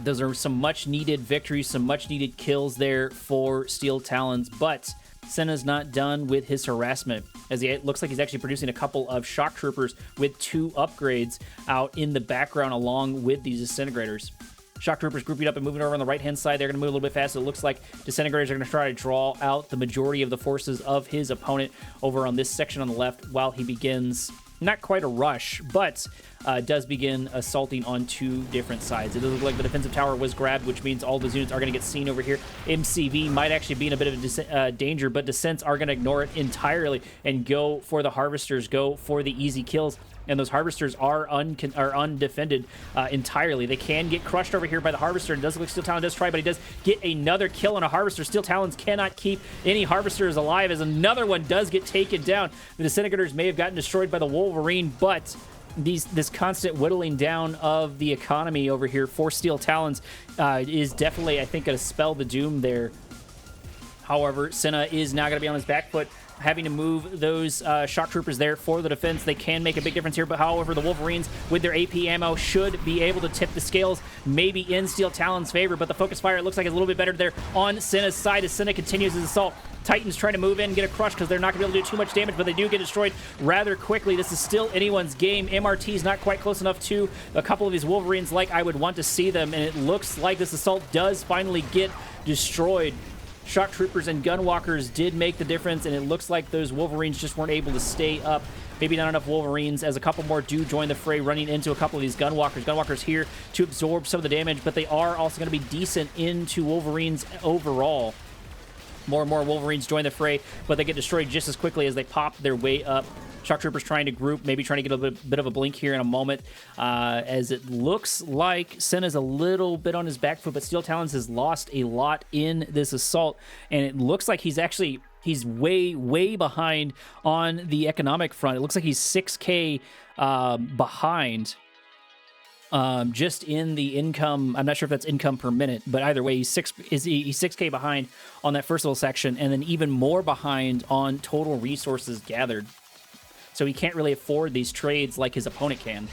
Those are some much-needed victories, some much-needed kills there for Steel Talons, but Senna's not done with his harassment, as it looks like he's actually producing a couple of Shock Troopers with 2 upgrades out in the background along with these Disintegrators. Shock Troopers grouping up and moving over on the right-hand side. They're going to move a little bit faster. It looks like Disintegrators are going to try to draw out the majority of the forces of his opponent over on this section on the left while he begins, not quite a rush, but does begin assaulting on 2 different sides. It does look like the defensive tower was grabbed, which means all those units are going to get seen over here. MCV might actually be in a bit of danger, but Descents are going to ignore it entirely and go for the Harvesters, go for the easy kills. And those Harvesters are undefended entirely. They can get crushed over here by the Harvester. It does look like Steel Talon does try, but he does get another kill on a Harvester. Steel Talons cannot keep any Harvesters alive as another one does get taken down. The Disintegrators may have gotten destroyed by the Wolverine, but this constant whittling down of the economy over here for Steel Talons is definitely, I think, going to spell the doom there. However, Senna is now going to be on his back foot. having to move those shock troopers there for the defense. They can make a big difference here, but however, the Wolverines with their AP ammo should be able to tip the scales, maybe in Steel Talon's favor, but the focus fire, it looks like, is a little bit better there on Senna's side as Senna continues his assault. Titans trying to move in and get a crush because they're not going to be able to do too much damage, but they do get destroyed rather quickly. This is still anyone's game. MRT is not quite close enough to a couple of these Wolverines like I would want to see them, and it looks like this assault does finally get destroyed. Shock troopers and gunwalkers did make the difference, and it looks like those Wolverines just weren't able to stay up. Maybe not enough Wolverines, as a couple more do join the fray, running into a couple of these gunwalkers. Gunwalkers here to absorb some of the damage, but they are also going to be decent into Wolverines overall. More and more Wolverines join the fray, but they get destroyed just as quickly as they pop their way up. Shock troopers trying to group, maybe trying to get a bit of a blink here in a moment, as it looks like Senna's a little bit on his back foot, but Steel Talons has lost a lot in this assault, and it looks like he's way behind on the economic front. It looks like he's 6K behind. Just in the income. I'm not sure if that's income per minute, but either way, he's 6K behind on that first little section, and then even more behind on total resources gathered. So he can't really afford these trades like his opponent can.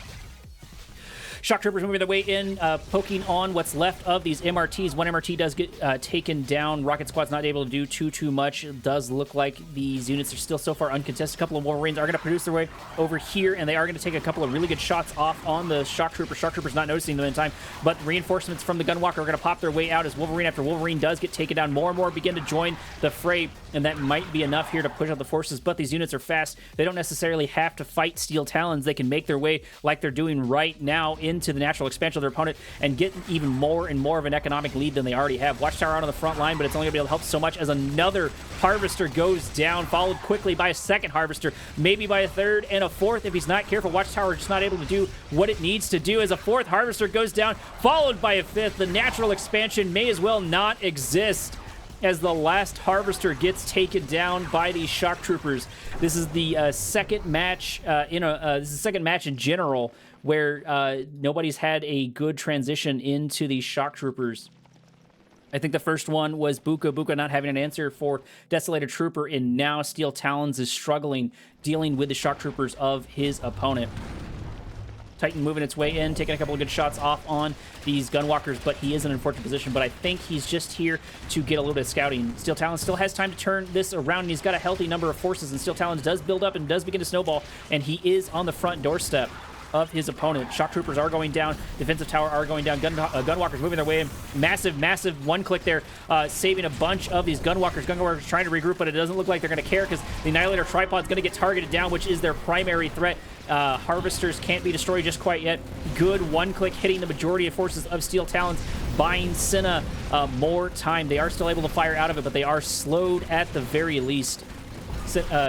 Shock troopers moving their way in, poking on what's left of these MRTs. One MRT does get taken down. Rocket Squad's not able to do too much. It does look like these units are still so far uncontested. A couple of Wolverines are going to produce their way over here, and they are going to take a couple of really good shots off on the Shock Trooper. Shock Trooper's not noticing them in time, but reinforcements from the Gunwalker are going to pop their way out as Wolverine after Wolverine does get taken down. More and more begin to join the fray, and that might be enough here to push out the forces, but these units are fast. They don't necessarily have to fight Steel Talons. They can make their way, like they're doing right now, into the natural expansion of their opponent and get even more and more of an economic lead than they already have. Watchtower out on the front line, but it's only going to be able to help so much as another Harvester goes down, followed quickly by a second Harvester, maybe by a third and a fourth if he's not careful. Watchtower just not able to do what it needs to do as a fourth Harvester goes down, followed by a fifth. The natural expansion may as well not exist as the last Harvester gets taken down by these Shock Troopers. This is the second match in general where nobody's had a good transition into these Shock Troopers. I think the first one was Buka not having an answer for Desolated Trooper, and now Steel Talons is struggling dealing with the Shock Troopers of his opponent. Titan moving its way in, taking a couple of good shots off on these Gunwalkers, but he is in an unfortunate position. But I think he's just here to get a little bit of scouting. Steel Talons still has time to turn this around, and he's got a healthy number of forces, and Steel Talons does build up and does begin to snowball, and he is on the front doorstep of his opponent. Shock Troopers are going down. Defensive Tower are going down. Gunwalkers moving their way in. Massive one click there, saving a bunch of these Gunwalkers. Gunwalkers trying to regroup, but it doesn't look like they're going to care because the Annihilator Tripod is going to get targeted down, which is their primary threat. Harvesters can't be destroyed just quite yet. Good one click hitting the majority of forces of Steel Talons, buying Senna more time. They are still able to fire out of it, but they are slowed at the very least.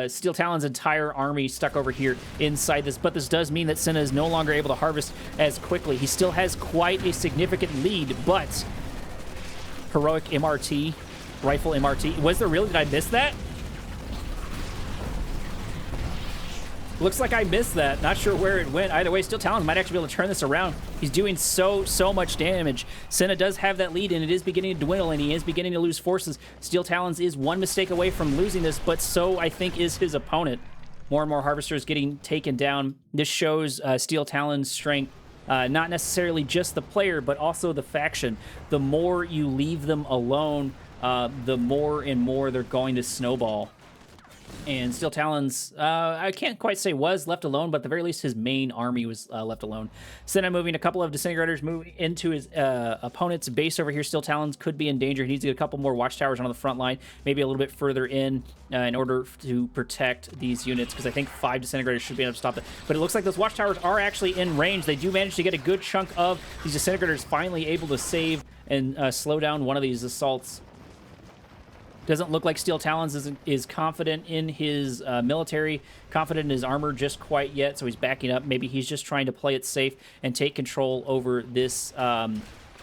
Steel Talon's entire army stuck over here inside this, but this does mean that Senna is no longer able to harvest as quickly. He still has quite a significant lead, but heroic MRT, rifle MRT. Was there really? Did I miss that? Looks like I missed that. Not sure where it went. Either way, Steel Talons might actually be able to turn this around. He's doing so much damage. Senna does have that lead, and it is beginning to dwindle, and he is beginning to lose forces. Steel Talons is one mistake away from losing this, but so I think is his opponent. More and more Harvesters getting taken down. This shows Steel Talon's strength. Not necessarily just the player, but also the faction. The more you leave them alone, the more and more they're going to snowball. And Steel Talons, I can't quite say was left alone, but at the very least his main army was left alone. Senna moving a couple of Disintegrators moving into his opponent's base over here. Steel Talons could be in danger. He needs to get a couple more Watchtowers on the front line, maybe a little bit further in order to protect these units, because I think 5 Disintegrators should be able to stop it. But it looks like those Watchtowers are actually in range. They do manage to get a good chunk of these Disintegrators, finally able to save and slow down one of these assaults. Doesn't look like Steel Talons is confident in his military, confident in his armor just quite yet, so he's backing up. Maybe he's just trying to play it safe and take control over this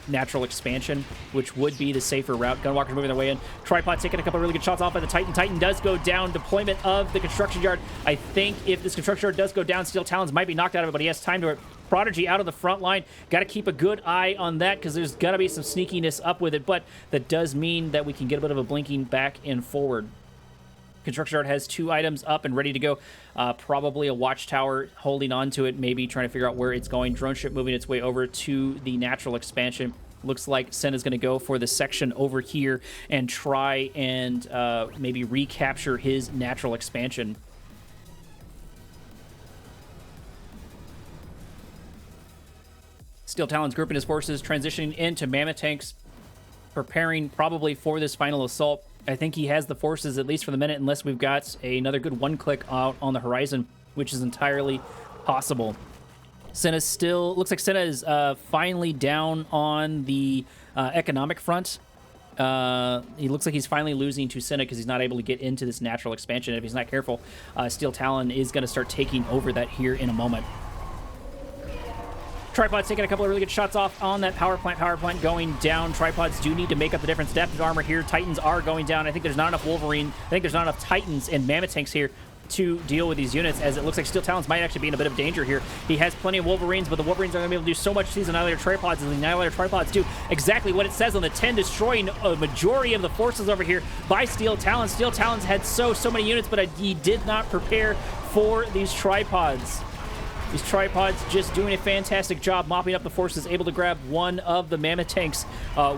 natural expansion, which would be the safer route. Gunwalkers moving their way in. Tripod taking a couple of really good shots off by the Titan. Titan does go down. Deployment of the construction yard. I think if this construction yard does go down, Steel Talons might be knocked out of it, but he has time to... Prodigy out of the front line. Got to keep a good eye on that because there's got to be some sneakiness up with it, but that does mean that we can get a bit of a blinking back and forward. Construction Yard has 2 items up and ready to go. Probably a watchtower holding on to it, maybe trying to figure out where it's going. Drone ship moving its way over to the natural expansion. Looks like Senna's going to go for the section over here and try and maybe recapture his natural expansion. Steel Talon's grouping his forces, transitioning into Mammoth Tanks, preparing probably for this final assault. I think he has the forces, at least for the minute, unless we've got another good one-click out on the horizon, which is entirely possible. Senna still... Looks like Senna is finally down on the economic front. He looks like he's finally losing to Senna because he's not able to get into this natural expansion. If he's not careful, Steel Talon is going to start taking over that here in a moment. Tripod's taking a couple of really good shots off on that power plant going down. Tripods do need to make up the difference. Depth of armor here. Titans are going down. I think there's not enough Wolverine. I think there's not enough Titans and Mammoth Tanks here to deal with these units, as it looks like Steel Talons might actually be in a bit of danger here. He has plenty of Wolverines, but the Wolverines are going to be able to do so much to these Annihilator Tripods, and the Annihilator Tripods do exactly what it says on the 10, destroying a majority of the forces over here by Steel Talons. Steel Talons had so many units, but he did not prepare for these tripods. These tripods just doing a fantastic job mopping up the forces, able to grab one of the Mammoth Tanks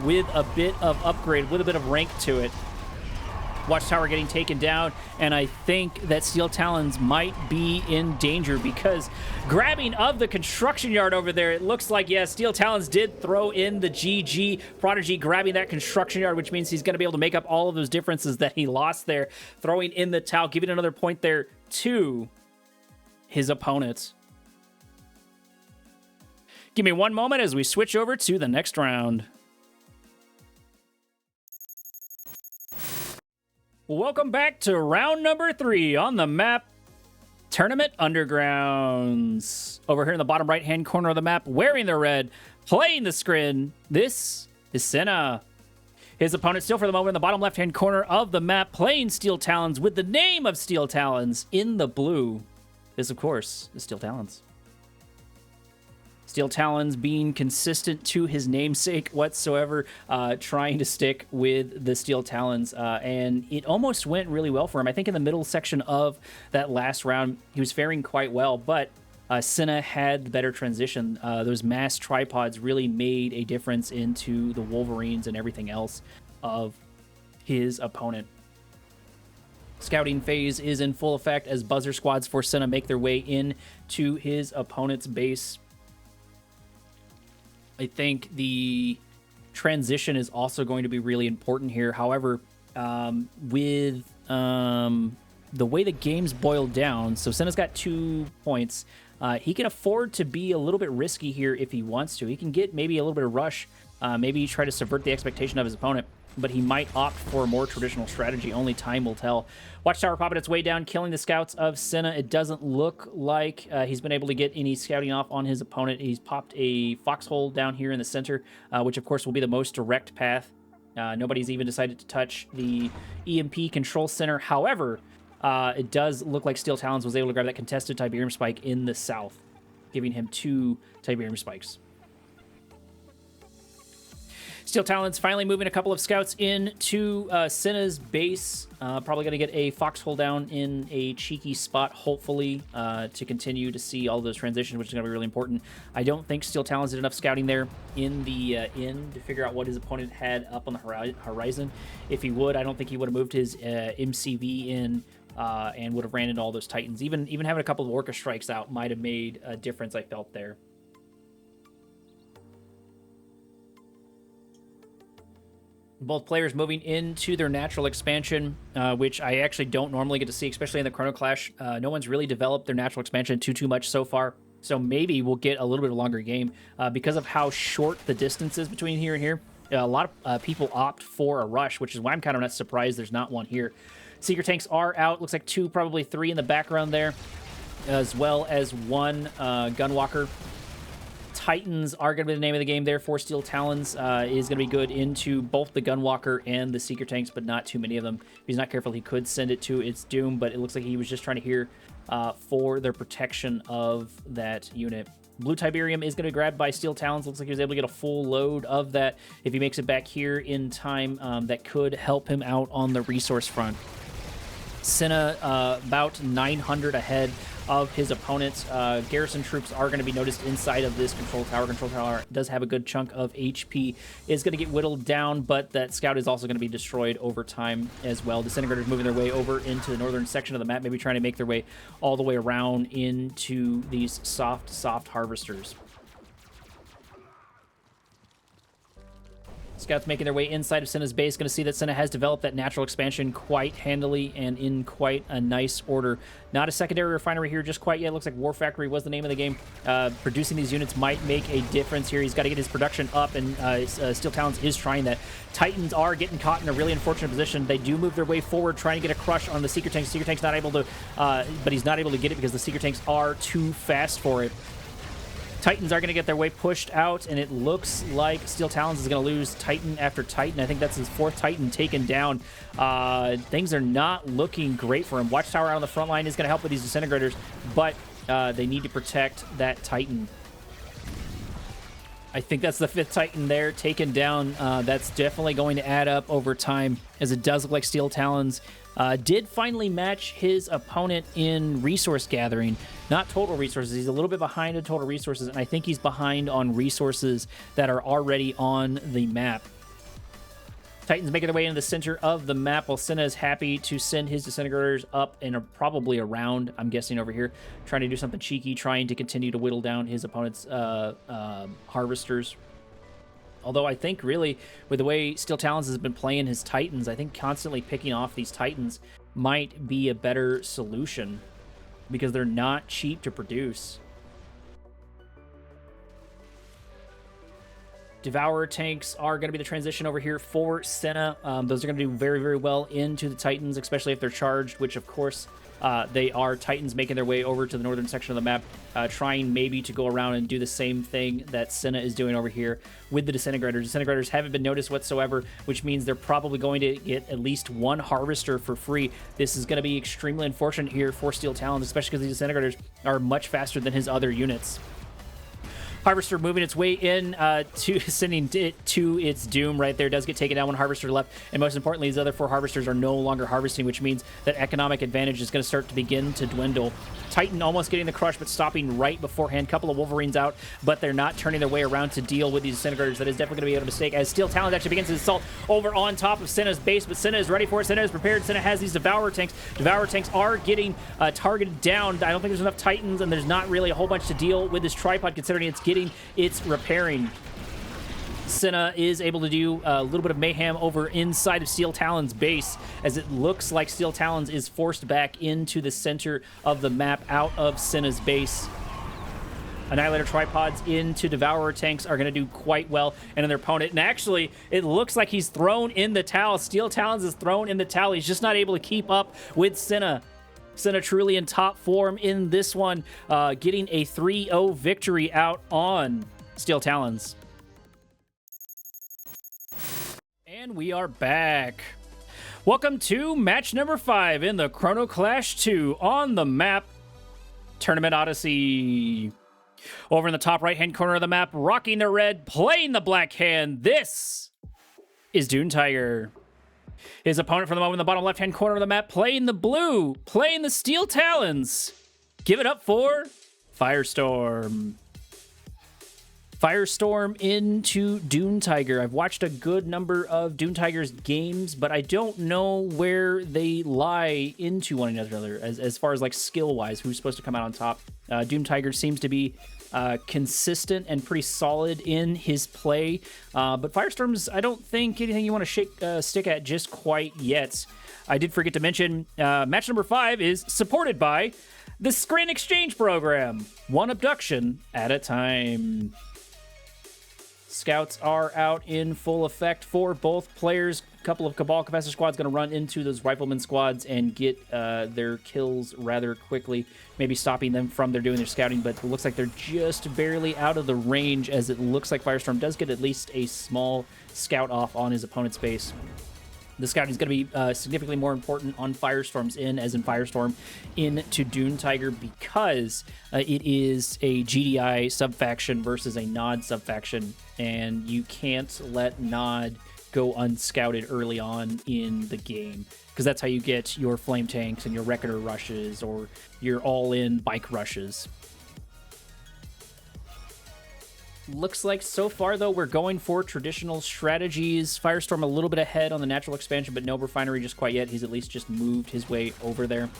with a bit of upgrade, with a bit of rank to it. Watchtower getting taken down, and I think that Steel Talons might be in danger because grabbing of the construction yard over there, it looks like, yeah, Steel Talons did throw in the GG. Prodigy grabbing that construction yard, which means he's going to be able to make up all of those differences that he lost there, throwing in the towel, giving another point there to his opponent. Give me one moment as we switch over to the next round. Welcome back to round number 3 on the map, Tournament Undergrounds. Over here in the bottom right-hand corner of the map, wearing the red, playing the screen, this is Senna. His opponent still for the moment in the bottom left-hand corner of the map, playing Steel Talons with the name of Steel Talons in the blue. This, of course, is Steel Talons. Steel Talons being consistent to his namesake whatsoever, trying to stick with the Steel Talons, and it almost went really well for him. I think in the middle section of that last round, he was faring quite well, but Senna had the better transition. Those mass tripods really made a difference into the Wolverines and everything else of his opponent. Scouting phase is in full effect as buzzer squads for Senna make their way in to his opponent's base. I think the transition is also going to be really important here. However, with the way the game's boiled down, so Senna's got 2 points. He can afford to be a little bit risky here if he wants to. He can get maybe a little bit of rush, maybe try to subvert the expectation of his opponent, but he might opt for a more traditional strategy. Only time will tell. Watchtower popping its way down, killing the scouts of Senna. It doesn't look like he's been able to get any scouting off on his opponent. He's popped a foxhole down here in the center, which of course will be the most direct path. Nobody's even decided to touch the EMP control center. However, it does look like Steel Talons was able to grab that contested Tiberium spike in the south, giving him 2 Tiberium spikes. Steel Talons finally moving a couple of scouts into Senna's base. Probably going to get a foxhole down in a cheeky spot, hopefully, to continue to see all those transitions, which is going to be really important. I don't think Steel Talons did enough scouting there in the inn to figure out what his opponent had up on the horizon. If he would, I don't think he would have moved his MCV in and would have ran into all those Titans. Even having a couple of Orca strikes out might have made a difference, I felt there. Both players moving into their natural expansion, which I actually don't normally get to see, especially in the Chrono Clash. No one's really developed their natural expansion too much so far, so maybe we'll get a little bit of a longer game. Because of how short the distance is between here and here, a lot of people opt for a rush, which is why I'm kind of not surprised there's not one here. Seeker tanks are out. Looks like 2, probably 3 in the background there, as well as 1 Gunwalker. Titans are going to be the name of the game there for Steel Talons. Is going to be good into both the Gunwalker and the Seeker tanks, but not too many of them. If he's not careful, he could send it to its doom, but it looks like he was just trying to hear for their protection of that unit. Blue Tiberium is going to be grabbed by Steel Talons. Looks like he was able to get a full load of that. If he makes it back here in time, that could help him out on the resource front. Senna about 900 ahead of his opponents. Garrison troops are going to be noticed inside of this control tower. Control tower does have a good chunk of HP, is going to get whittled down, but that scout is also going to be destroyed over time as well. Disintegrators moving their way over into the northern section of the map, maybe trying to make their way all the way around into these soft harvesters. Scouts making their way inside of Senna's base. Going to see that Senna has developed that natural expansion quite handily and in quite a nice order. Not a secondary refinery here just quite yet. Looks like War Factory was the name of the game. Producing these units might make a difference here. He's got to get his production up, and Steel Talons is trying that. Titans are getting caught in a really unfortunate position. They do move their way forward, trying to get a crush on the Seeker Tank. Seeker Tank's not able to, but he's not able to get it because the Seeker Tanks are too fast for it. Titans are going to get their way pushed out, and it looks like Steel Talons is going to lose Titan after Titan. I think that's his 4th Titan taken down. Things are not looking great for him. Watchtower out on the front line is going to help with these disintegrators, but they need to protect that Titan. I think that's the 5th Titan there taken down. That's definitely going to add up over time, as it does look like Steel Talons did finally match his opponent in resource gathering. Not total resources. He's a little bit behind in total resources, and I think he's behind on resources that are already on the map. Titans making their way into the center of the map, while Senna is happy to send his disintegrators up and probably around, I'm guessing, over here, trying to do something cheeky, trying to continue to whittle down his opponent's harvesters. Although I think, really, with the way Steel Talons has been playing his Titans, I think constantly picking off these Titans might be a better solution, because they're not cheap to produce. Devourer tanks are going to be the transition over here for Senna. Those are going to do very, very well into the Titans, especially if they're charged, which, of course, they are. Titans making their way over to the northern section of the map, trying maybe to go around and do the same thing that Senna is doing over here with the Disintegrators. Disintegrators haven't been noticed whatsoever, which means they're probably going to get at least one Harvester for free. This is going to be extremely unfortunate here for Steel Talons, especially because these Disintegrators are much faster than his other units. Harvester moving its way in, to sending it to its doom right there. Does get taken down, one Harvester left, and most importantly, these other 4 Harvesters are no longer harvesting, which means that economic advantage is going to start to begin to dwindle. Titan almost getting the crush, but stopping right beforehand. Couple of Wolverines out, but they're not turning their way around to deal with these Disintegrators. That is definitely going to be a mistake, as Steel Talons actually begins his assault over on top of Senna's base, but Senna is ready for it. Senna is prepared. Senna has these Devourer tanks. Devourer tanks are getting targeted down. I don't think there's enough Titans, and there's not really a whole bunch to deal with this tripod, considering it's repairing. Senna is able to do a little bit of mayhem over inside of Steel Talons' base, as it looks like Steel Talons is forced back into the center of the map out of Senna's base. Annihilator tripods into Devourer tanks are going to do quite well and their opponent. And actually, it looks like he's thrown in the towel. Steel Talons is thrown in the towel. He's just not able to keep up with Senna. Senna truly in top form in this one, getting a 3-0 victory out on Steel Talons. And we are back. Welcome to match number 5 in the Chrono Clash 2 on the map Tournament Odyssey. Over in the top right-hand corner of the map, rocking the red, playing the black hand, this is Dune Tiger. His opponent from the moment in the bottom left-hand corner of the map, playing the blue, playing the Steel Talons. Give it up for Firestorm. Firestorm into Dune Tiger. I've watched a good number of Dune Tiger's games, but I don't know where they lie into one another as far as like skill-wise, who's supposed to come out on top. Dune Tiger seems to be consistent and pretty solid in his play, but Firestorm's, I don't think anything you want to stick at just quite yet. I did forget to mention match number 5 is supported by the Screen Exchange Program. One abduction at a time. Scouts are out in full effect for both players. A couple of Cabal Capacitor squads going to run into those Rifleman squads and get their kills rather quickly, maybe stopping them from doing their scouting, but it looks like they're just barely out of the range, as it looks like Firestorm does get at least a small scout off on his opponent's base. The scouting is going to be significantly more important on Firestorm's end, as in Firestorm into Dune Tiger, because it is a GDI subfaction versus a Nod subfaction, and you can't let Nod go unscouted early on in the game, because that's how you get your flame tanks and your Reckoner rushes or your all-in bike rushes. Looks like so far, though, we're going for traditional strategies. Firestorm a little bit ahead on the natural expansion, but no refinery just quite yet. He's at least just moved his way over there.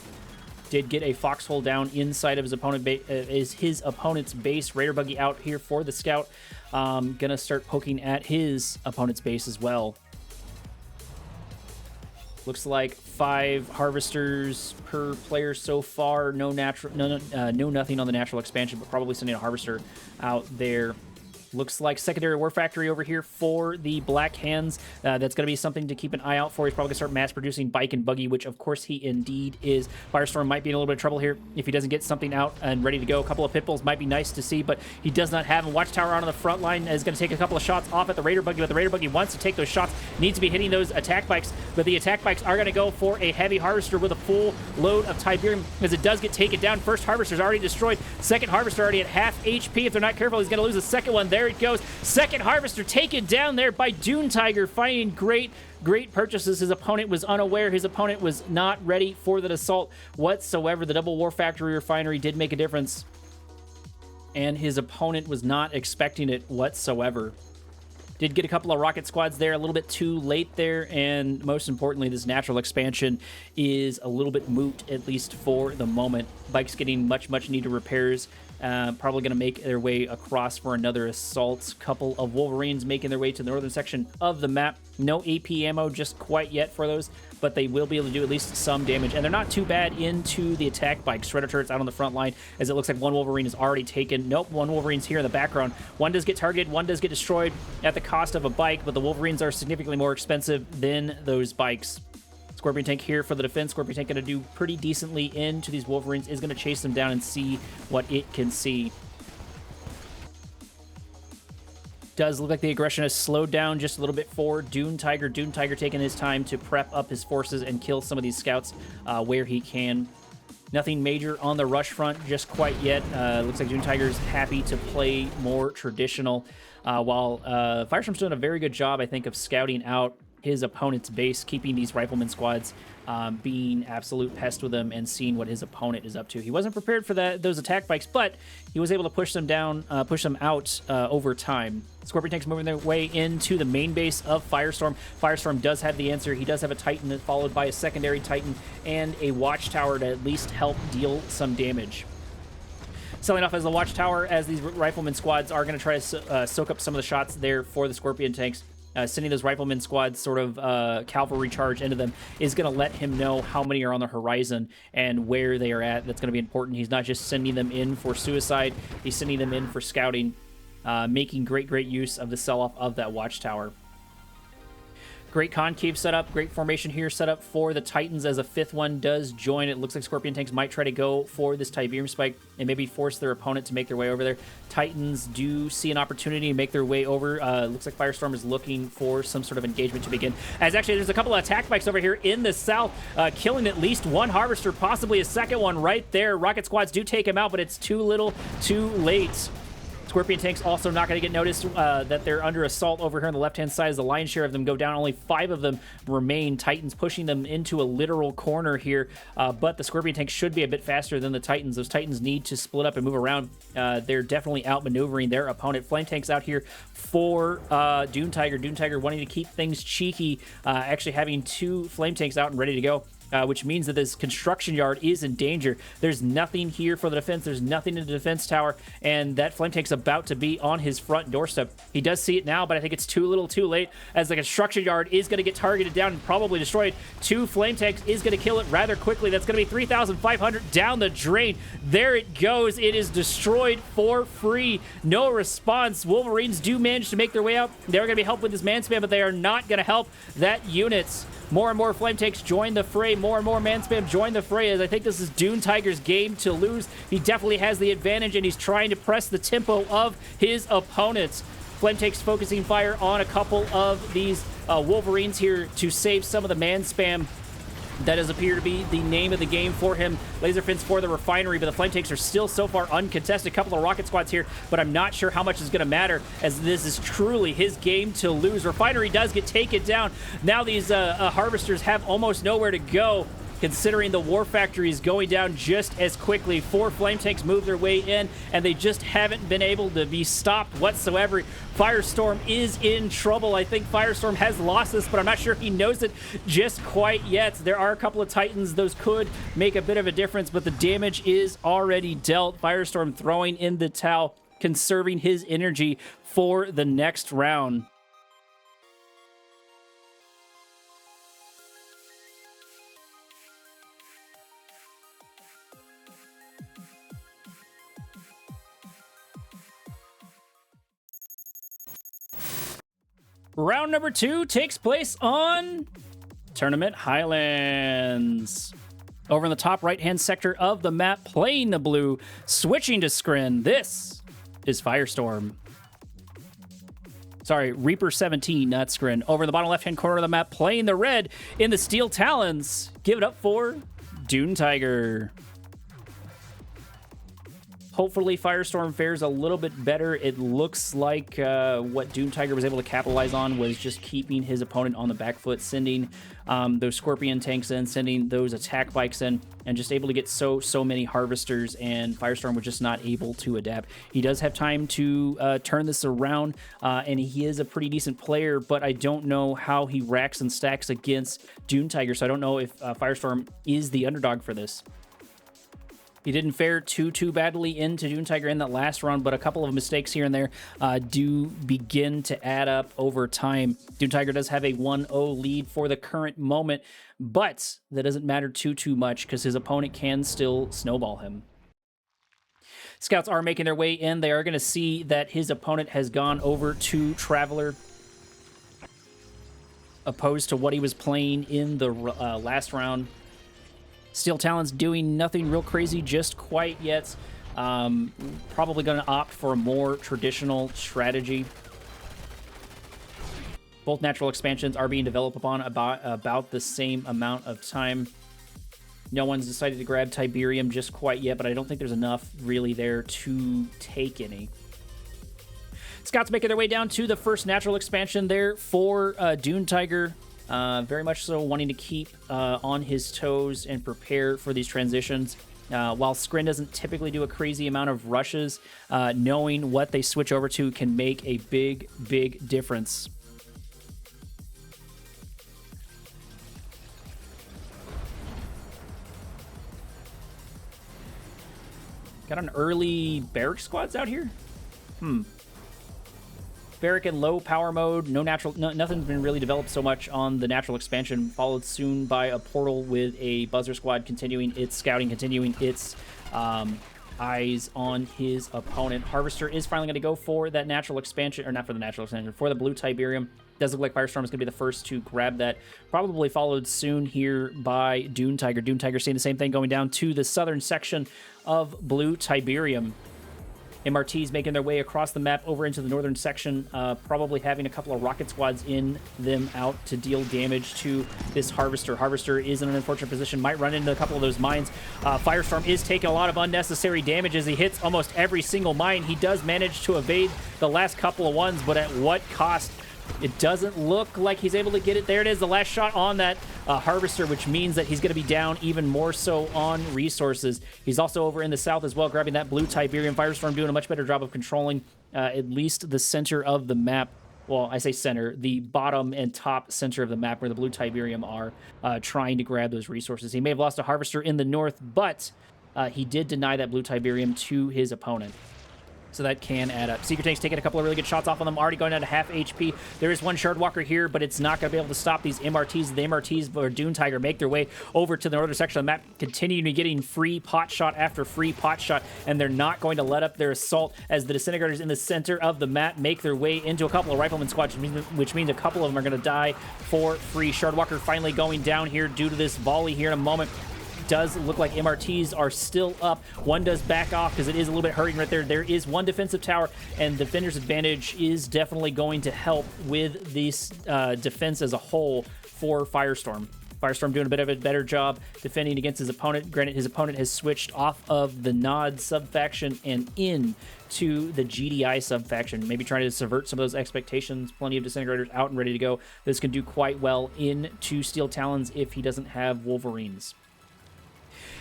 Did get a foxhole down inside of his opponent's base. Raider buggy out here for the scout. Gonna start poking at his opponent's base as well. Looks like 5 harvesters per player so far. No nothing on the natural expansion, but probably sending a harvester out there. Looks like secondary war factory over here for the Black Hands. That's going to be something to keep an eye out for. He's probably going to start mass producing bike and buggy, which of course he indeed is. Firestorm might be in a little bit of trouble here if he doesn't get something out and ready to go. A couple of pit bulls might be nice to see, but he does not have a watchtower on the front line. Is going to take a couple of shots off at the Raider buggy, but the Raider buggy wants to take those shots, needs to be hitting those attack bikes, but the attack bikes are going to go for a heavy harvester with a full load of Tiberium as it does get taken down. First harvester's already destroyed. Second harvester already at half HP. If they're not careful, he's going to lose the second one. There it goes. Second harvester taken down there by Dune Tiger, finding great purchases. His opponent was unaware. His opponent was not ready for that assault whatsoever. The double war factory refinery did make a difference, and his opponent was not expecting it whatsoever. Did get a couple of rocket squads there, a little bit too late there, and most importantly, this natural expansion is a little bit moot, at least for the moment. Bike's getting much needed repairs. Probably going to make their way across for another assault. Couple of Wolverines making their way to the northern section of the map. No AP ammo just quite yet for those, but they will be able to do at least some damage. And they're not too bad into the attack bike. Shredder turrets out on the front line, as it looks like one Wolverine is already taken. Nope, one Wolverine's here in the background. One does get targeted, one does get destroyed at the cost of a bike, but the Wolverines are significantly more expensive than those bikes. Scorpion Tank here for the defense. Scorpion Tank going to do pretty decently into these Wolverines. Is going to chase them down and see what it can see. Does look like the aggression has slowed down just a little bit for Dune Tiger. Dune Tiger taking his time to prep up his forces and kill some of these scouts where he can. Nothing major on the rush front just quite yet. Looks like Dune Tiger's happy to play more traditional, while Firestorm's doing a very good job, I think, of scouting out his opponent's base, keeping these rifleman squads being absolute pest with him and seeing what his opponent is up to. He wasn't prepared for those attack bikes, but he was able to push them down, push them out over time. Scorpion Tank's moving their way into the main base of Firestorm. Firestorm does have the answer. He does have a Titan followed by a secondary Titan and a Watchtower to at least help deal some damage. Selling off as a Watchtower, as these rifleman squads are going to try to soak up some of the shots there for the Scorpion Tanks. Sending those rifleman squads sort of cavalry charge into them is going to let him know how many are on the horizon and where they are at. That's going to be important. He's not just sending them in for suicide. He's sending them in for scouting, making great use of the sell-off of that Watchtower. Great concave setup, great formation here set up for the Titans as a fifth one does join. It looks like Scorpion Tanks might try to go for this Tiberium spike and maybe force their opponent to make their way over there. Titans do see an opportunity to make their way over. Looks like Firestorm is looking for some sort of engagement to begin. As actually there's a couple of attack bikes over here in the south, killing at least one Harvester, possibly a second one right there. Rocket squads do take him out, but it's too little, too late. Scorpion Tanks also not going to get noticed that they're under assault over here on the left-hand side as the lion's share of them go down. Only 5 of them remain. Titans pushing them into a literal corner here, but the Scorpion Tanks should be a bit faster than the Titans. Those Titans need to split up and move around. They're definitely outmaneuvering their opponent. Flame Tanks out here for Dune Tiger. Dune Tiger wanting to keep things cheeky, actually having 2 Flame Tanks out and ready to go. Which means that this construction yard is in danger. There's nothing here for the defense. There's nothing in the defense tower, and that flame tank's about to be on his front doorstep. He does see it now, but I think it's too little too late, as the construction yard is going to get targeted down and probably destroyed. 2 flame tanks is going to kill it rather quickly. That's going to be 3,500 down the drain. There it goes. It is destroyed for free. No response. Wolverines do manage to make their way out. They're going to be helped with this man spam, but they are not going to help that units. More and more flame tanks join the fray. More and more man spam join the fray, as I think this is Dune Tiger's game to lose. He definitely has the advantage, and he's trying to press the tempo of his opponents. Flame tanks focusing fire on a couple of these Wolverines here to save some of the man spam That does appear to be the name of the game for him. Laser fins for the refinery, but the flame tanks are still so far uncontested. A couple of rocket squads here, but I'm not sure how much is going to matter, as this is truly his game to lose. Refinery does get taken down. Now these harvesters have almost nowhere to go, considering the war factory is going down just as quickly. 4 flame tanks move their way in, and they just haven't been able to be stopped whatsoever. Firestorm is in trouble. I think Firestorm has lost this, but I'm not sure he knows it just quite yet. There are a couple of Titans. Those could make a bit of a difference, but the damage is already dealt. Firestorm throwing in the towel, conserving his energy for the next round. Round number 2 takes place on Tournament Highlands. Over in the top right-hand sector of the map, playing the blue, switching to Skrin. This is Firestorm. Sorry, Reaper 17, not Skrin. Over in the bottom left-hand corner of the map, playing the red in the Steel Talons. Give it up for Dune Tiger. Hopefully, Firestorm fares a little bit better. It looks like what Dune Tiger was able to capitalize on was just keeping his opponent on the back foot, sending those Scorpion tanks in, sending those attack bikes in, and just able to get so many harvesters, and Firestorm was just not able to adapt. He does have time to turn this around, and he is a pretty decent player, but I don't know how he racks and stacks against Dune Tiger, so I don't know if Firestorm is the underdog for this. He didn't fare too badly into Dune Tiger in that last round, but a couple of mistakes here and there do begin to add up over time. Dune Tiger does have a 1-0 lead for the current moment, but that doesn't matter too much because his opponent can still snowball him. Scouts are making their way in. They are going to see that his opponent has gone over to Traveler, opposed to what he was playing in the last round. Steel Talons doing nothing real crazy just quite yet. Probably going to opt for a more traditional strategy. Both natural expansions are being developed upon about the same amount of time. No one's decided to grab Tiberium just quite yet, but I don't think there's enough really there to take any. Scouts making their way down to the first natural expansion there for Dune Tiger. Very much so wanting to keep on his toes and prepare for these transitions. While Skrin doesn't typically do a crazy amount of rushes, knowing what they switch over to can make a big difference. Got an early barrack squads out here? Barrack in low power mode, nothing's been really developed so much on the natural expansion, followed soon by a portal with a buzzer squad continuing its scouting, continuing its eyes on his opponent. Harvester is finally going to go for that natural expansion, or not for the natural expansion, for the blue Tiberium. Does look like Firestorm is going to be the first to grab that. Probably followed soon here by Dune Tiger. Dune Tiger seeing the same thing going down to the southern section of blue Tiberium. MRTs making their way across the map over into the northern section, probably having a couple of rocket squads in them out to deal damage to this Harvester. Harvester is in an unfortunate position, might run into a couple of those mines. Firestorm is taking a lot of unnecessary damage as he hits almost every single mine. He does manage to evade the last couple of ones, but at what cost? It doesn't look like he's able to get it. There it is, the last shot on that Harvester, which means that he's going to be down even more so on resources. He's also over in the south as well, grabbing that blue Tiberium. Firestorm doing a much better job of controlling at least the center of the map. Well, I say center, the bottom and top center of the map where the blue Tiberium are trying to grab those resources. He may have lost a Harvester in the north, but he did deny that blue Tiberium to his opponent. So that can add up. Secret Tank's taking a couple of really good shots off on them, already going down to half HP. There is one Shardwalker here, but it's not going to be able to stop these MRTs. The MRTs or Dune Tiger make their way over to the northern section of the map, continuing to getting free pot shot after free pot shot, and they're not going to let up their assault as the Disintegrators in the center of the map make their way into a couple of Rifleman squads, which means a couple of them are going to die for free. Shardwalker finally going down here due to this volley here in a moment. Does look like MRTs are still up. One does back off because it is a little bit hurting right there. There is one defensive tower, and Defender's advantage is definitely going to help with this defense as a whole for Firestorm. Firestorm doing a bit of a better job defending against his opponent. Granted, his opponent has switched off of the Nod subfaction and in to the GDI subfaction, maybe trying to subvert some of those expectations. Plenty of Disintegrators out and ready to go. This can do quite well into Steel Talons if he doesn't have Wolverines.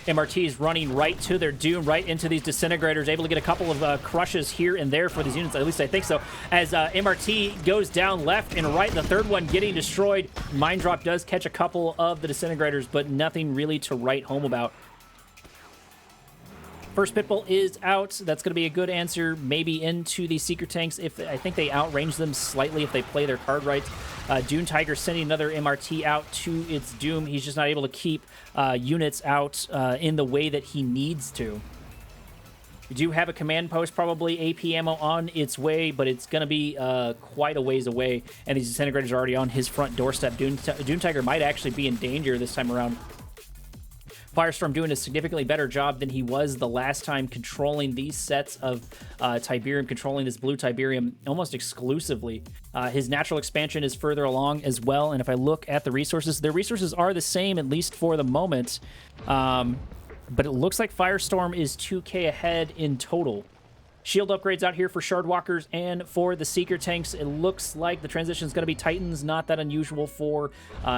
MRT is running right to their doom, right into these Disintegrators, able to get a couple of crushes here and there for these units, at least I think so, as MRT goes down left and right, the third one getting destroyed. Mind Drop does catch a couple of the Disintegrators, but nothing really to write home about. First Pitbull is out. That's going to be a good answer, maybe into the Seeker Tanks. If I think they outrange them slightly if they play their card right. Dune Tiger sending another MRT out to its doom. He's just not able to keep units out in the way that he needs to. We do have a command post, probably AP ammo on its way, but it's going to be quite a ways away, and these Disintegrators are already on his front doorstep. Dune Tiger might actually be in danger this time around. Firestorm doing a significantly better job than he was the last time, controlling these sets of Tiberium, controlling this blue Tiberium almost exclusively. His natural expansion is further along as well, and if I look at the resources, their resources are the same, at least for the moment. But it looks like Firestorm is 2k ahead in total. Shield upgrades out here for Shardwalkers and for the Seeker Tanks. It looks like the transition is going to be Titans, not that unusual for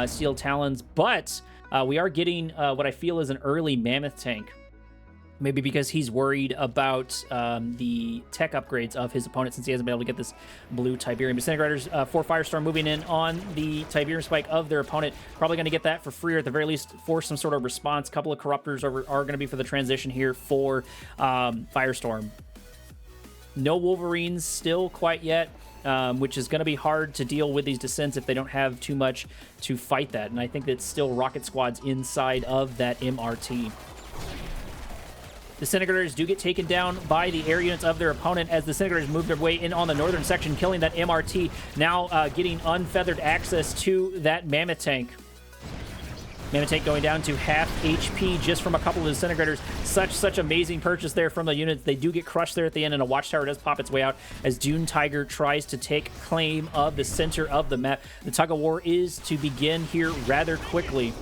Steel Talons, but we are getting what I feel is an early Mammoth tank. Maybe because he's worried about the tech upgrades of his opponent since he hasn't been able to get this blue Tiberium. Disintegrators for Firestorm moving in on the Tiberium spike of their opponent. Probably going to get that for free, or at the very least force some sort of response. A couple of Corruptors are going to be for the transition here for Firestorm. No Wolverines still quite yet, which is going to be hard to deal with these descents if they don't have too much to fight that. And I think that's still Rocket Squads inside of that MRT. Disintegrators do get taken down by the air units of their opponent as the Disintegrators move their way in on the northern section, killing that MRT, now getting unfeathered access to that Mammoth tank. Mammoth tank going down to half HP just from a couple of Disintegrators. Such amazing purchase there from the units. They do get crushed there at the end, and a Watchtower does pop its way out as Dune Tiger tries to take claim of the center of the map. The tug of war is to begin here rather quickly.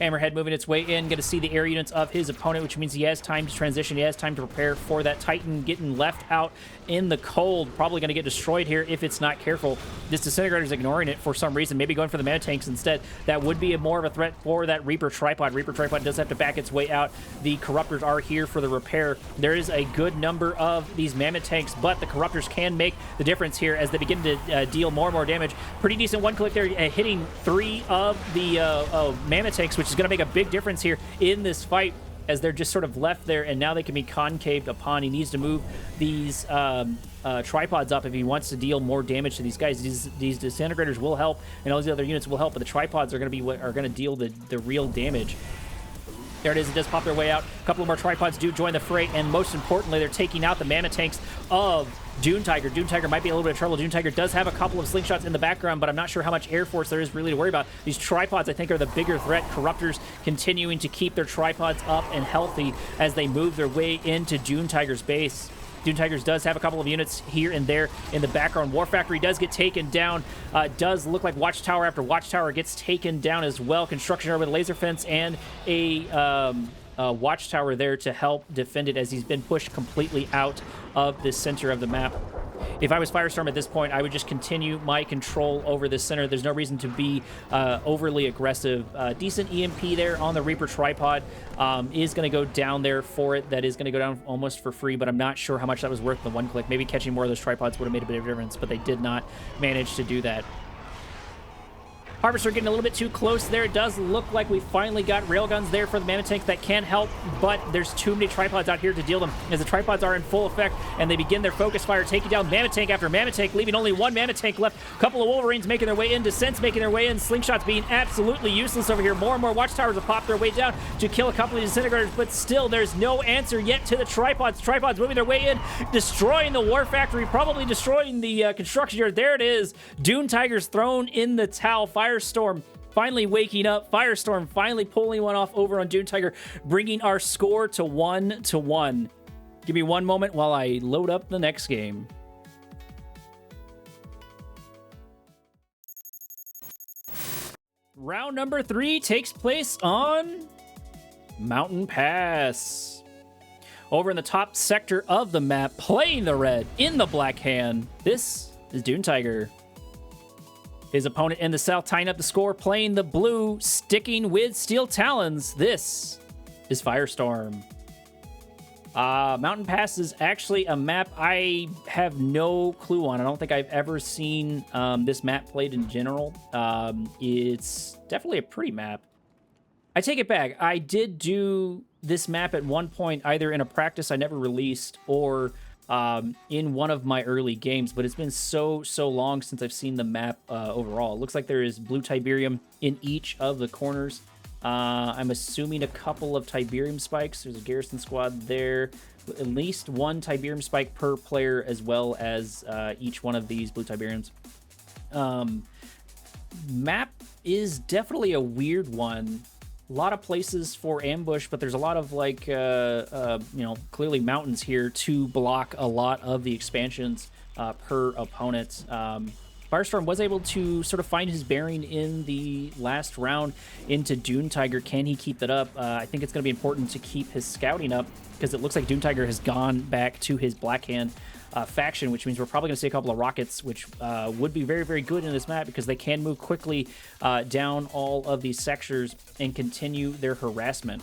Hammerhead moving its way in, going to see the air units of his opponent, which means he has time to transition. He has time to prepare for that Titan getting left out in the cold. Probably going to get destroyed here if it's not careful. This Disintegrator is ignoring it for some reason, maybe going for the Mana Tanks instead. That would be more of a threat for that Reaper Tripod. Reaper Tripod does have to back its way out. The Corruptors are here for the repair. There is a good number of these Mammoth Tanks, but the Corruptors can make the difference here as they begin to deal more and more damage. Pretty decent one-click there, hitting 3 of the Mammoth Tanks, which is going to make a big difference here in this fight as they're just sort of left there, and now they can be concaved upon. He needs to move these tripods up if he wants to deal more damage to these guys. These Disintegrators will help, and all these other units will help, but the tripods are going to be what are going to deal the real damage. There it is. It does pop their way out. A couple of more tripods do join the fray, and most importantly, they're taking out the Mammoth Tanks of Dune Tiger. Dune Tiger might be a little bit of trouble. Dune Tiger does have a couple of slingshots in the background, but I'm not sure how much air force there is really to worry about. These tripods, I think, are the bigger threat. Corruptors continuing to keep their tripods up and healthy as they move their way into Dune Tiger's base. Dune Tigers does have a couple of units here and there in the background. War Factory does get taken down. Does look like Watchtower after Watchtower gets taken down as well. Construction yard with a laser fence and a Watchtower there to help defend it as he's been pushed completely out of the center of the map. If I was Firestorm at this point, I would just continue my control over the center. There's no reason to be overly aggressive. Decent EMP there on the Reaper Tripod is going to go down there for it. That is going to go down almost for free, but I'm not sure how much that was worth the one click. Maybe catching more of those tripods would have made a bit of a difference, but they did not manage to do that. Harvester getting a little bit too close there. It does look like we finally got railguns there for the Mammoth Tank that can help, but there's too many tripods out here to deal them as the tripods are in full effect, and they begin their focus fire, taking down Mammoth Tank after Mammoth Tank, leaving only one Mammoth Tank left. A couple of Wolverines making their way in, Descents making their way in, Slingshots being absolutely useless over here. More and more Watchtowers have popped their way down to kill a couple of Disintegrators, but still there's no answer yet to the tripods. Tripods moving their way in, destroying the War Factory, probably destroying the construction yard. There it is. Dune Tigers thrown in the towel. Firestorm finally waking up. Firestorm finally pulling one off over on Dune Tiger, bringing our score to 1-1. Give me one moment while I load up the next game. Round number 3 takes place on Mountain Pass. Over in the top sector of the map, playing the red in the black hand, this is Dune Tiger. His opponent in the south tying up the score, playing the blue, sticking with Steel Talons. This is Firestorm. Mountain Pass is actually a map I have no clue on. I don't think I've ever seen this map played in general. It's definitely a pretty map. I take it back. I did do this map at one point, either in a practice I never released or in one of my early games, but it's been so long since I've seen the map overall. It looks like there is blue Tiberium in each of the corners. I'm assuming a couple of Tiberium spikes. There's a garrison squad there. At least one Tiberium spike per player, as well as each one of these blue Tiberiums. Map is definitely a weird one. A lot of places for ambush, but there's a lot of like, clearly mountains here to block a lot of the expansions per opponent. Firestorm was able to sort of find his bearing in the last round into Dune Tiger. Can he keep that up? I think it's going to be important to keep his scouting up because it looks like Dune Tiger has gone back to his Black Hand faction, which means we're probably going to see a couple of rockets, which would be very good in this map because they can move quickly down all of these sectors and continue their harassment.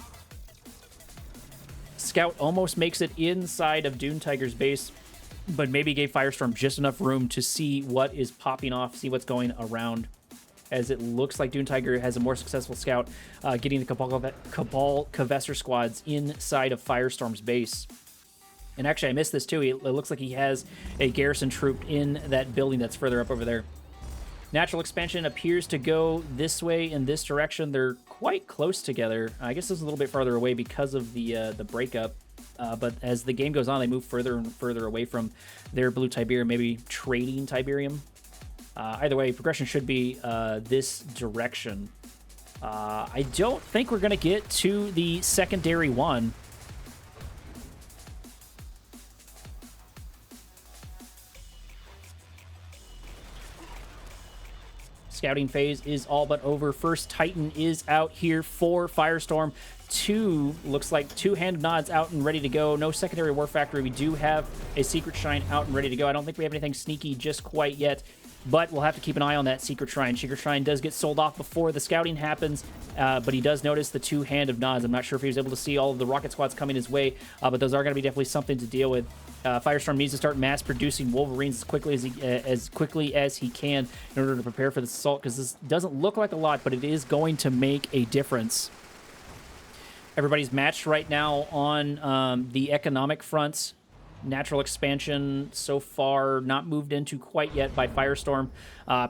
Scout almost makes it inside of Dune Tiger's base, but maybe gave Firestorm just enough room to see what is popping off, see what's going around, as it looks like Dune Tiger has a more successful scout getting the Cabal Kavesser squads inside of Firestorm's base. And actually, I missed this too. It looks like he has a garrison troop in that building that's further up over there. Natural expansion appears to go this way in this direction. They're quite close together. I guess this is a little bit farther away because of the breakup. But as the game goes on, they move further and further away from their blue Tiberium, maybe trading Tiberium. Either way, progression should be this direction. I don't think we're going to get to the secondary one. Scouting phase is all but over. First Titan is out here for Firestorm. Looks like two hand of nods out and ready to go. No secondary war factory. We do have a secret shrine out and ready to go. I don't think we have anything sneaky just quite yet, but we'll have to keep an eye on that secret shrine. Secret shrine does get sold off before the scouting happens, but he does notice the two hand of nods. I'm not sure if he was able to see all of the rocket squads coming his way, but those are going to be definitely something to deal with. Firestorm needs to start mass producing Wolverines as quickly as he can in order to prepare for this assault, because this doesn't look like a lot, but it is going to make a difference. Everybody's matched right now on the economic fronts. Natural expansion so far not moved into quite yet by Firestorm,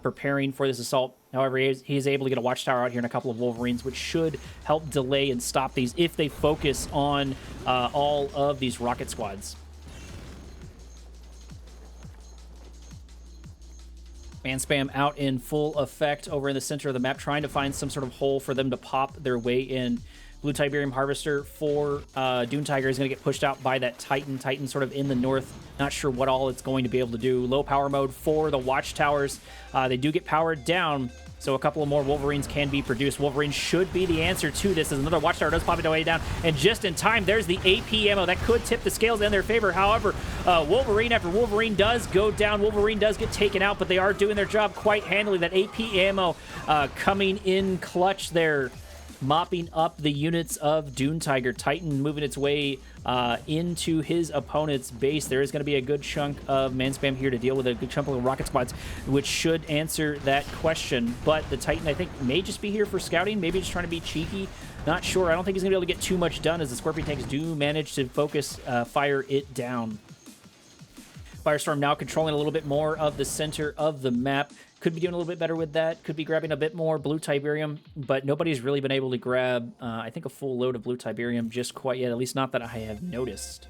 preparing for this assault. However, he is able to get a watchtower out here and a couple of Wolverines, which should help delay and stop these if they focus on all of these rocket squads. Man spam out in full effect over in the center of the map, trying to find some sort of hole for them to pop their way in. Blue Tiberium Harvester for Dune Tiger is going to get pushed out by that Titan. Titan sort of in the north. Not sure what all it's going to be able to do. Low power mode for the watchtowers. They do get powered down, so a couple of more Wolverines can be produced. Wolverine should be the answer to this, as another watchtower does pop it way down. And just in time, there's the AP ammo. That could tip the scales in their favor. However, Wolverine after Wolverine does go down. Wolverine does get taken out, but they are doing their job quite handily. That AP ammo coming in clutch there, mopping up the units of Dune Tiger. Titan moving its way into his opponent's base. There is going to be a good chunk of man spam here to deal with, a good chunk of rocket squads, which should answer that question. But the Titan, I think, may just be here for scouting, maybe just trying to be cheeky. Not sure. I don't think he's going to be able to get too much done, as the Scorpion tanks do manage to focus, fire it down. Firestorm now controlling a little bit more of the center of the map. Could be doing a little bit better with that. Could be grabbing a bit more blue Tiberium, but nobody's really been able to grab, I think, a full load of blue Tiberium just quite yet, at least not that I have noticed.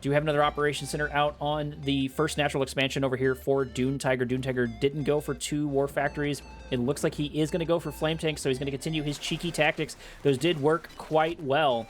Do have another operation center out on the first natural expansion over here for Dune Tiger. Dune Tiger didn't go for 2 war factories. It looks like he is going to go for flame tanks, so he's going to continue his cheeky tactics. Those did work quite well.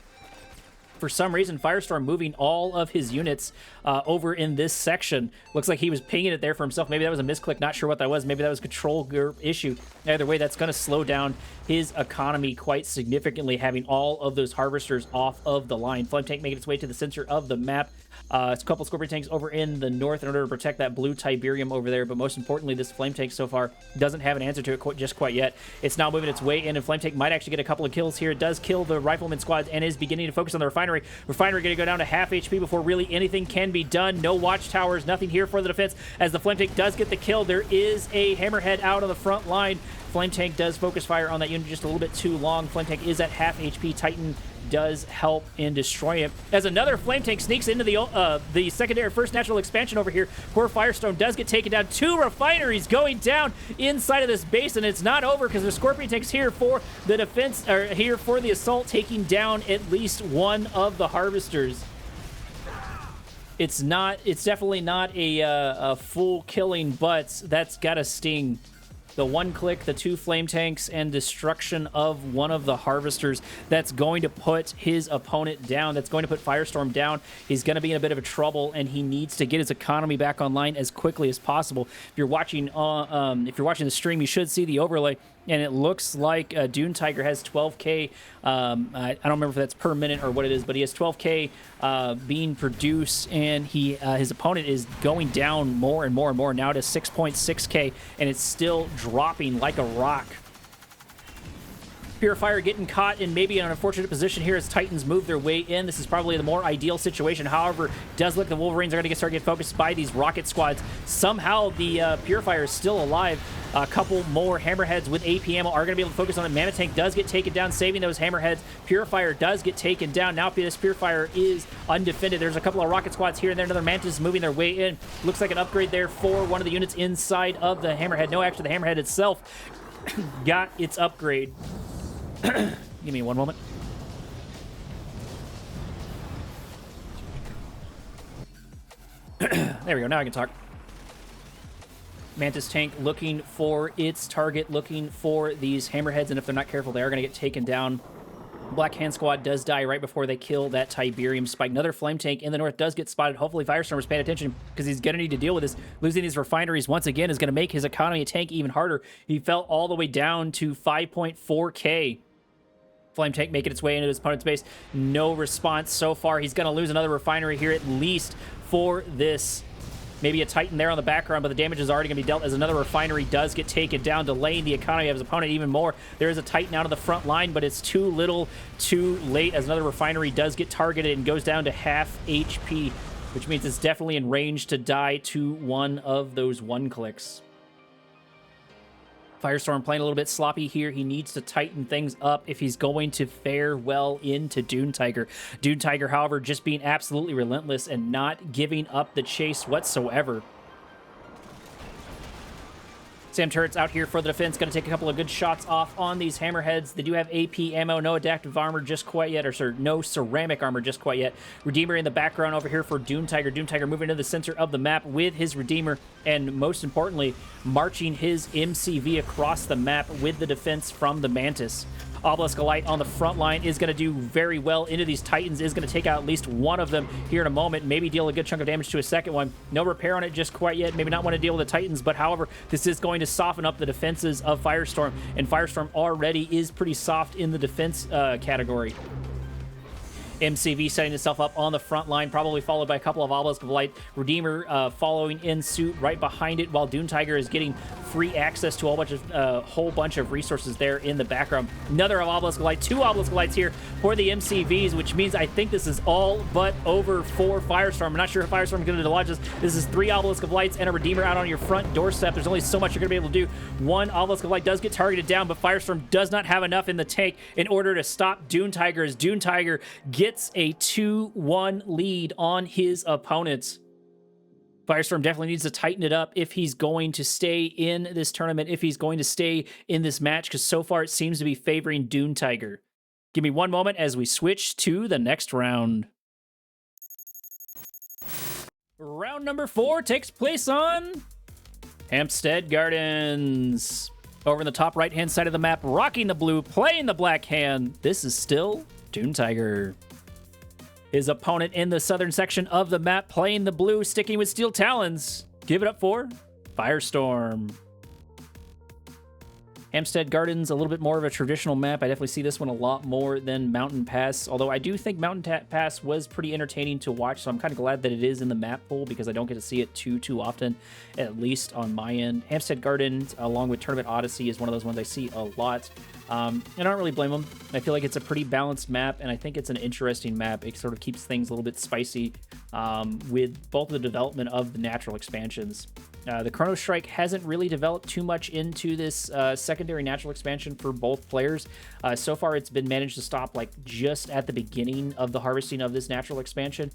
for some reason, Firestorm moving all of his units over in this section. Looks like he was pinging it there for himself. Maybe that was a misclick. Not sure what that was. Maybe that was a control group issue. Either way, that's going to slow down his economy quite significantly, having all of those harvesters off of the line. Flame Tank making its way to the center of the map. It's a couple Scorpion Tanks over in the north in order to protect that blue Tiberium over there, but most importantly, this Flame Tank so far doesn't have an answer to it just quite yet. It's now moving its way in, and Flame Tank might actually get a couple of kills here. It does kill the Rifleman squads and is beginning to focus on the Refinery. Refinery going to go down to half HP before really anything can be done. No watchtowers, nothing here for the defense. As the Flame Tank does get the kill, there is a Hammerhead out on the front line. Flame Tank does focus fire on that unit just a little bit too long. Flame Tank is at half HP. Titan does help in destroying it. As another Flame Tank sneaks into the secondary first natural expansion over here, poor Firestone does get taken down. 2 refineries going down inside of this base, and it's not over because the Scorpion Tank's here for the defense, or here for the assault, taking down at least one of the harvesters. It's definitely not a full killing, but that's gotta sting. The one click, the 2 flame tanks, and destruction of one of the harvesters. That's going to put his opponent down. That's going to put Firestorm down. He's going to be in a bit of a trouble, and he needs to get his economy back online as quickly as possible. If you're watching the stream, you should see the overlay, and it looks like Dune Tiger has 12K. I don't remember if that's per minute or what it is, but he has 12K being produced, and his opponent is going down more and more and more, now to 6.6K, and it's still dropping like a rock. Purifier getting caught in maybe an unfortunate position here as Titans move their way in. This is probably the more ideal situation. However, it does look the Wolverines are going to start getting focused by these rocket squads. Somehow the Purifier is still alive. A couple more Hammerheads with AP ammo are going to be able to focus on it. Mammoth Tank does get taken down, saving those Hammerheads. Purifier does get taken down. Now this Purifier is undefended. There's a couple of rocket squads here and there. Another Mantis moving their way in. Looks like an upgrade there for one of the units inside of the Hammerhead. No, actually, the Hammerhead itself got its upgrade. Give me one moment. There we go. Now I can talk. Mantis tank looking for its target, looking for these Hammerheads, and if they're not careful, they are going to get taken down. Black Hand Squad does die right before they kill that Tiberium Spike. Another Flame Tank in the north does get spotted. Hopefully Firestorm is paying attention because he's going to need to deal with this. Losing these refineries once again is going to make his economy tank even harder. He fell all the way down to 5.4K. Flame Tank making its way into his opponent's base. No response so far. He's going to lose another refinery here at least for this. Maybe a Titan there on the background, but the damage is already going to be dealt as another refinery does get taken down, delaying the economy of his opponent even more. There is a Titan out of the front line, but it's too little, too late, as another refinery does get targeted and goes down to half HP, which means it's definitely in range to die to one of those one clicks. Firestorm playing a little bit sloppy here. He needs to tighten things up if he's going to fare well into Dune Tiger. Dune Tiger, however, just being absolutely relentless and not giving up the chase whatsoever. Sam Turret's out here for the defense. Going to take a couple of good shots off on these Hammerheads. They do have AP ammo. No adaptive armor just quite yet. Or no ceramic armor just quite yet. Redeemer in the background over here for Dune Tiger. Dune Tiger moving to the center of the map with his Redeemer. And most importantly, marching his MCV across the map with the defense from the Mantis. Obelisk Light on the front line is going to do very well into these Titans, is going to take out at least one of them here in a moment, maybe deal a good chunk of damage to a second one. No repair on it just quite yet, maybe not want to deal with the Titans, but however, this is going to soften up the defenses of Firestorm, and Firestorm already is pretty soft in the defense category. MCV setting itself up on the front line, probably followed by a couple of Obelisk of Light. Redeemer following in suit right behind it, while Dune Tiger is getting free access to a whole bunch of resources there in the background. Another Obelisk of Light, 2 Obelisk of Lights here for the MCVs, which means I think this is all but over for Firestorm. I'm not sure if Firestorm is going to dodge this. This is 3 Obelisk of Lights and a Redeemer out on your front doorstep. There's only so much you're going to be able to do. 1 Obelisk of Light does get targeted down, but Firestorm does not have enough in the tank in order to stop Dune Tiger, as Dune Tiger gets a 2-1 lead on his opponents. Firestorm definitely needs to tighten it up if he's going to stay in this tournament, if he's going to stay in this match, because so far it seems to be favoring Dune Tiger. Give me one moment as we switch to the next round. Round number 4 takes place on Hampstead Gardens. Over in the top right-hand side of the map, rocking the blue, playing the black hand. This is still Dune Tiger. His opponent in the southern section of the map playing the blue, sticking with Steel Talons. Give it up for Firestorm. Hampstead Gardens, a little bit more of a traditional map. I definitely see this one a lot more than Mountain Pass, although I do think Mountain Pass was pretty entertaining to watch, so I'm kind of glad that it is in the map pool because I don't get to see it too often, at least on my end. Hampstead Gardens, along with Tournament Odyssey, is one of those ones I see a lot. I don't really blame them. I feel like it's a pretty balanced map, and I think it's an interesting map. It sort of keeps things a little bit spicy with both the development of the natural expansions. The Chrono Strike hasn't really developed too much into this secondary natural expansion for both players. So far, it's been managed to stop like just at the beginning of the harvesting of this natural expansion,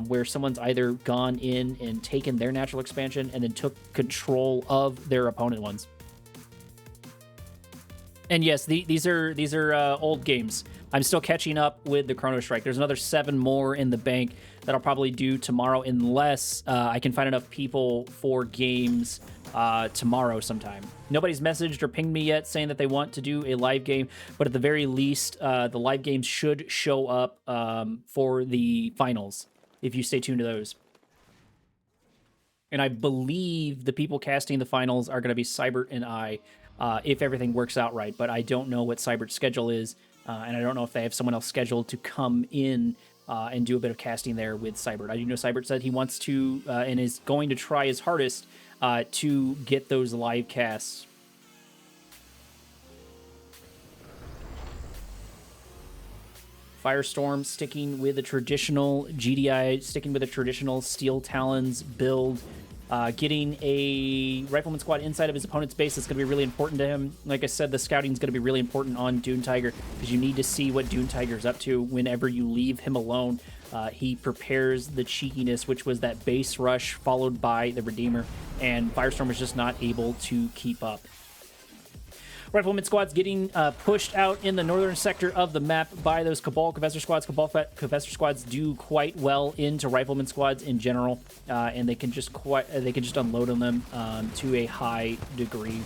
where someone's either gone in and taken their natural expansion and then took control of their opponent ones. And yes, these are old games. I'm still catching up with the Chrono Strike. There's another 7 more in the bank that I'll probably do tomorrow, unless I can find enough people for games tomorrow sometime. Nobody's messaged or pinged me yet saying that they want to do a live game, but at the very least, the live games should show up for the finals, if you stay tuned to those. And I believe the people casting the finals are going to be Cybert and I, if everything works out right. But I don't know what Cybert's schedule is, and I don't know if they have someone else scheduled to come in and do a bit of casting there with Cybert. I do know Cybert said he wants to and is going to try his hardest to get those live casts. Firestorm sticking with a traditional GDI, sticking with a traditional Steel Talons build. Getting a Rifleman Squad inside of his opponent's base is going to be really important to him. Like I said, the scouting is going to be really important on Dune Tiger because you need to see what Dune Tiger's up to whenever you leave him alone. He prepares the cheekiness, which was that base rush followed by the Redeemer, and Firestorm was just not able to keep up. Rifleman Squad's getting pushed out in the northern sector of the map by those Cabal Covester Squads. Cabal Covester Squads do quite well into Rifleman Squads in general, and they can just unload on them to a high degree.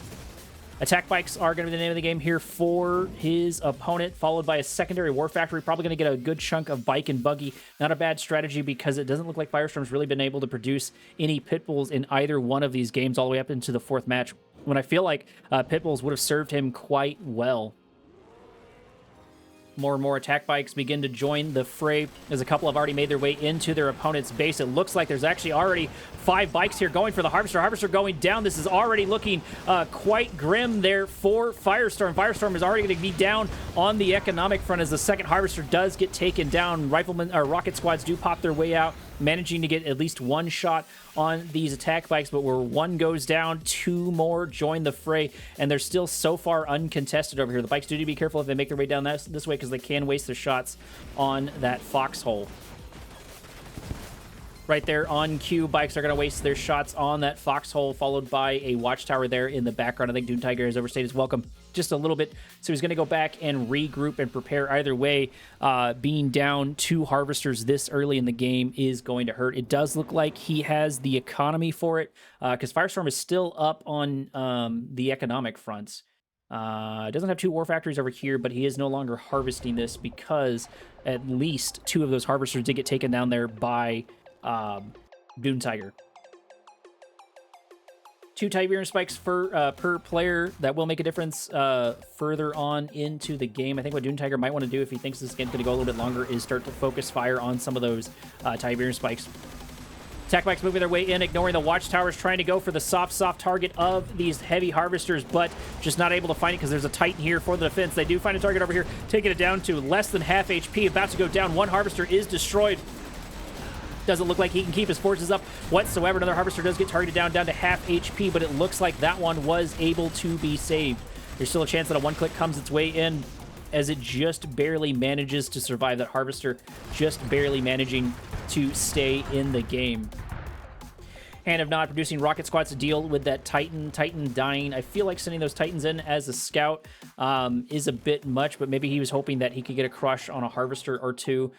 Attack bikes are going to be the name of the game here for his opponent, followed by a secondary war factory. Probably going to get a good chunk of bike and buggy. Not a bad strategy because it doesn't look like Firestorm's really been able to produce any pit bulls in either one of these games all the way up into the 4th match, when I feel like pit bulls would have served him quite well. More and more attack bikes begin to join the fray as a couple have already made their way into their opponent's base. It looks like there's actually already 5 bikes here going for the Harvester. Harvester going down. This is already looking quite grim there for Firestorm. Firestorm is already going to be down on the economic front as the second Harvester does get taken down. Riflemen or rocket squads do pop their way out, managing to get at least one shot on these attack bikes, but where one goes down, 2 more join the fray, and they're still so far uncontested over here. The bikes do need to be careful if they make their way down this way because they can waste their shots on that foxhole. Right there on cue, bikes are going to waste their shots on that foxhole, followed by a watchtower there in the background. I think Dune Tiger has overstayed his welcome just a little bit, so he's going to go back and regroup and prepare. Either way, being down 2 harvesters this early in the game is going to hurt. It does look like he has the economy for it, because Firestorm is still up on the economic fronts. Doesn't have 2 war factories over here, but he is no longer harvesting this because at least 2 of those harvesters did get taken down there by Dune Tiger. 2 Tiberium spikes per player. That will make a difference further on into the game. I think what Dune Tiger might want to do if he thinks this game's going to go a little bit longer is start to focus fire on some of those Tiberium spikes. Attack bikes moving their way in, ignoring the watchtowers, trying to go for the soft target of these heavy harvesters, but just not able to find it because there's a Titan here for the defense. They do find a target over here, taking it down to less than half HP, about to go down. 1 harvester is destroyed. Doesn't look like he can keep his forces up whatsoever. Another harvester does get targeted down to half HP, but it looks like that one was able to be saved. There's still a chance that a 1-click comes its way in, as it just barely manages to survive. That harvester just barely managing to stay in the game. Hand of Nod producing rocket squads to deal with that Titan dying. I feel like sending those Titans in as a scout is a bit much, but maybe he was hoping that he could get a crush on a harvester or 2.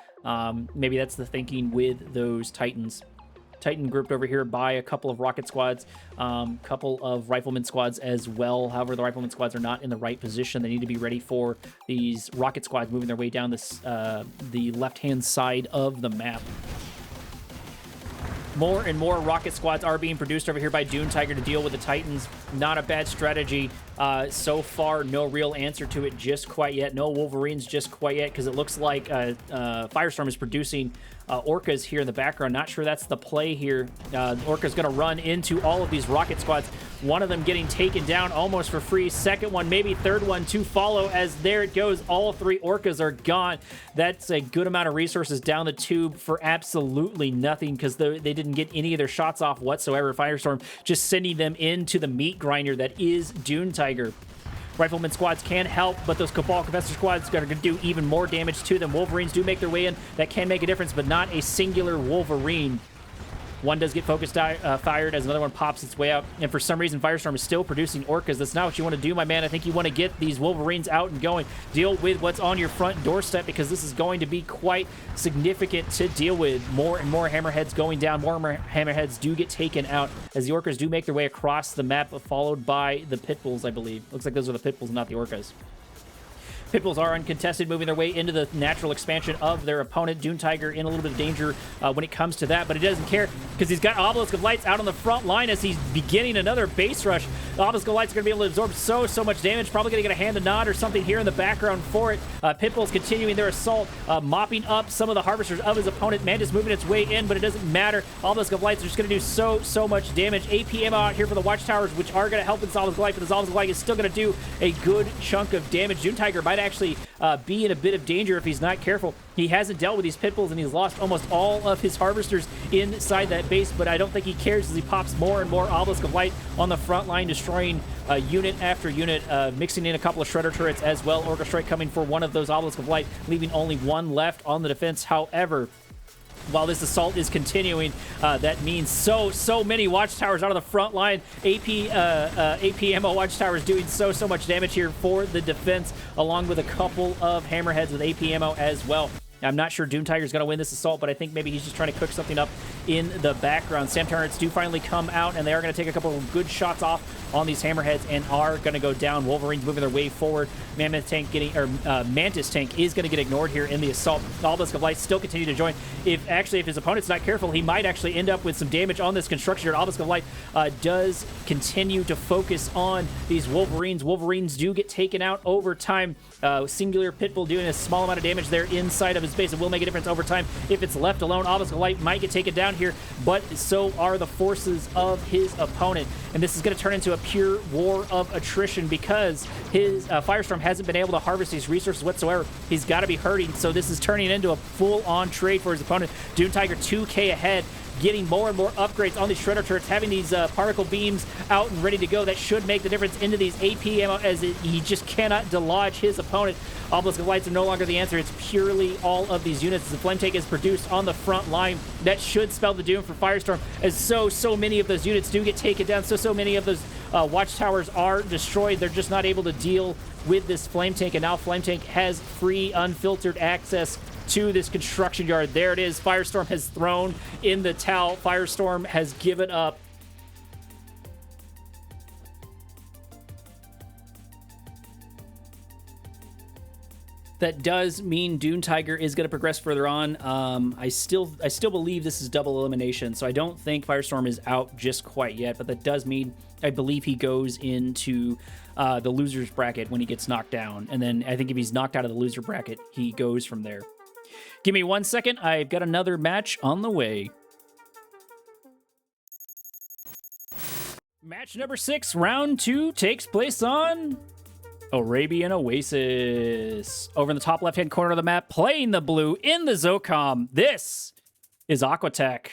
Maybe that's the thinking with those Titans. Titan grouped over here by a couple of rocket squads, couple of rifleman squads as well. However, the rifleman squads are not in the right position. They need to be ready for these rocket squads moving their way down this the left-hand side of the map. More and more rocket squads are being produced over here by Dune Tiger to deal with the Titans. Not a bad strategy. So far, no real answer to it just quite yet. No Wolverines just quite yet, because it looks like Firestorm is producing Orcas here in the background. Not sure that's the play here. Orca's going to run into all of these rocket squads. One of them getting taken down almost for free. Second one, maybe third one to follow, as there it goes. All 3 Orcas are gone. That's a good amount of resources down the tube for absolutely nothing, because they didn't get any of their shots off whatsoever. Firestorm just sending them into the meat grinder that is Dune Tiger. Rifleman squads can help, but those Cabal Confessor squads are going to do even more damage to them. Wolverines do make their way in. That can make a difference, but not a singular Wolverine. One does get focused fired as another one pops its way out. And for some reason, Firestorm is still producing Orcas. That's not what you want to do, my man. I think you want to get these Wolverines out and going. Deal with what's on your front doorstep, because this is going to be quite significant to deal with. More and more Hammerheads going down. More and more Hammerheads do get taken out as the Orcas do make their way across the map, followed by the Pitbulls, I believe. Looks like those are the Pitbulls, not the Orcas. Pitbulls are uncontested, moving their way into the natural expansion of their opponent. Dune Tiger in a little bit of danger when it comes to that, but he doesn't care, because he's got Obelisk of Lights out on the front line as he's beginning another base rush. The Obelisk of Lights are going to be able to absorb so much damage. Probably going to get a hand to nod or something here in the background for it. Pitbulls continuing their assault, mopping up some of the Harvesters of his opponent. Mantis moving its way in, but it doesn't matter. Obelisk of Lights are just going to do so much damage. AP ammo out here for the Watchtowers, which are going to help with this Obelisk of Light, but this Obelisk of Light is still going to do a good chunk of damage. Dune Tiger might actually be in a bit of danger if he's not careful. He hasn't dealt with these Pitbulls, and he's lost almost all of his Harvesters inside that base, but I don't think he cares as he pops more and more Obelisk of Light on the front line, destroying unit after unit, mixing in a couple of Shredder turrets as well. Orca Strike coming for one of those Obelisk of Light, leaving only one left on the defense. However, while this assault is continuing, that means so many Watchtowers out of the front line. AP ammo Watchtowers doing so much damage here for the defense, along with a couple of Hammerheads with AP ammo as well. I'm not sure Dune Tiger's going to win this assault, but I think maybe he's just trying to cook something up in the background. Sam turrets do finally come out, and they are going to take a couple of good shots off on these Hammerheads and are going to go down. Wolverines moving their way forward. Mantis tank is going to get ignored here in the assault. Obelisk of Light still continue to join. If his opponent's not careful, he might actually end up with some damage on this construction here. Obelisk of Light does continue to focus on these Wolverines. Wolverines do get taken out over time. Singular Pitbull doing a small amount of damage there inside of his base. It will make a difference over time if it's left alone. Obelisk of Light might get taken down here, but so are the forces of his opponent. And this is going to turn into a pure war of attrition, because his Firestorm hasn't been able to harvest these resources whatsoever. He's got to be hurting, so this is turning into a full-on trade for his opponent. Dune Tiger 2K ahead, getting more and more upgrades on these Shredder turrets, having these particle beams out and ready to go. That should make the difference into these AP ammo, as he just cannot delodge his opponent. Obelisk of Lights are no longer the answer. It's purely all of these units. The Flame Tank is produced on the front line. That should spell the doom for Firestorm, as so many of those units do get taken down. So many of those Watchtowers are destroyed. They're just not able to deal with this Flame Tank, and now Flame Tank has free, unfiltered access to this construction yard. There it is. Firestorm has thrown in the towel. Firestorm has given up. That does mean Dune Tiger is going to progress further on. I still believe this is double elimination, so I don't think Firestorm is out just quite yet, but that does mean I believe he goes into the loser's bracket when he gets knocked down, and then I think if he's knocked out of the loser bracket, he goes from there. Give me 1 second. I've got another match on the way. Match number 6, round 2, takes place on Arabian Oasis. Over in the top left-hand corner of the map, playing the blue in the Zocom, this is Aquatech.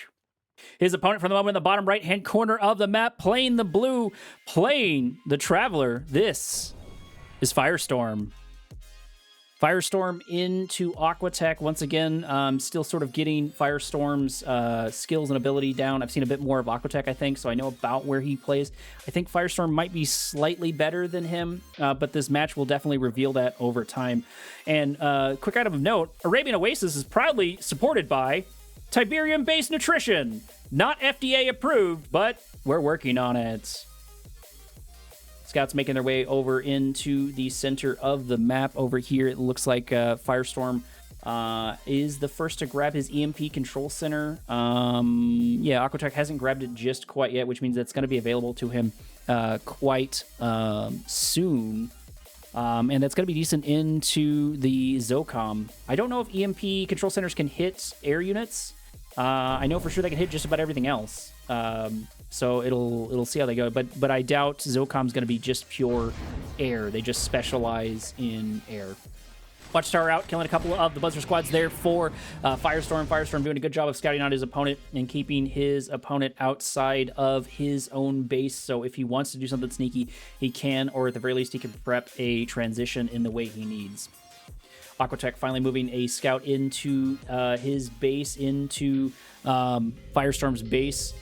His opponent from the moment in the bottom right-hand corner of the map, playing the blue, playing the Traveler, this is Firestorm. Firestorm into Aquatech. Once again, still sort of getting Firestorm's skills and ability down. I've seen a bit more of Aquatech, I think, so I know about where he plays. I think Firestorm might be slightly better than him, but this match will definitely reveal that over time. And quick item of note, Arabian Oasis is proudly supported by Tiberium-based nutrition. Not FDA approved, but we're working on it. Scouts making their way over into the center of the map over here. It looks like Firestorm is the first to grab his EMP control center. Yeah, Aquatech hasn't grabbed it just quite yet, which means that's going to be available to him quite soon. And that's going to be decent into the Zocom. I don't know if EMP control centers can hit air units. I know for sure they can hit just about everything else. So it'll see how they go. But I doubt Zocom's going to be just pure air. They just specialize in air. Watchtower out, killing a couple of the Buzzer squads there for Firestorm. Firestorm doing a good job of scouting out his opponent and keeping his opponent outside of his own base. So if he wants to do something sneaky, he can, or at the very least, he can prep a transition in the way he needs. Aquatech finally moving a scout into his base, into Firestorm's base.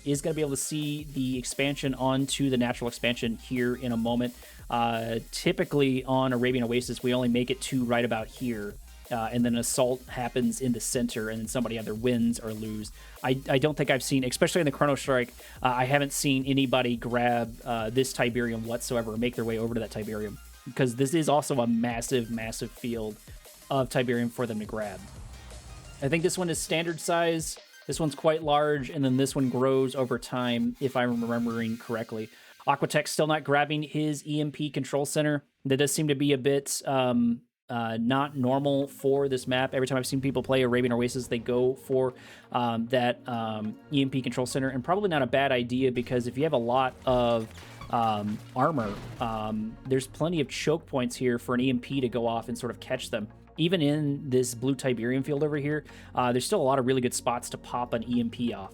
Is going to be able to see the expansion onto the natural expansion here in a moment. Typically on Arabian Oasis, we only make it to right about here. And then an assault happens in the center, and then somebody either wins or lose. I don't think I've seen, especially in the Chrono Strike, I haven't seen anybody grab this Tiberium whatsoever or make their way over to that Tiberium. Because this is also a massive, massive field of Tiberium for them to grab. I think this one is standard size. This one's quite large, and then this one grows over time, if I'm remembering correctly. Aquatech's still not grabbing his EMP control center. That does seem to be a bit not normal for this map. Every time I've seen people play Arabian Oasis, they go for that EMP control center, and probably not a bad idea, because if you have a lot of armor, there's plenty of choke points here for an EMP to go off and sort of catch them. Even in this blue Tiberium field over here, there's still a lot of really good spots to pop an EMP off.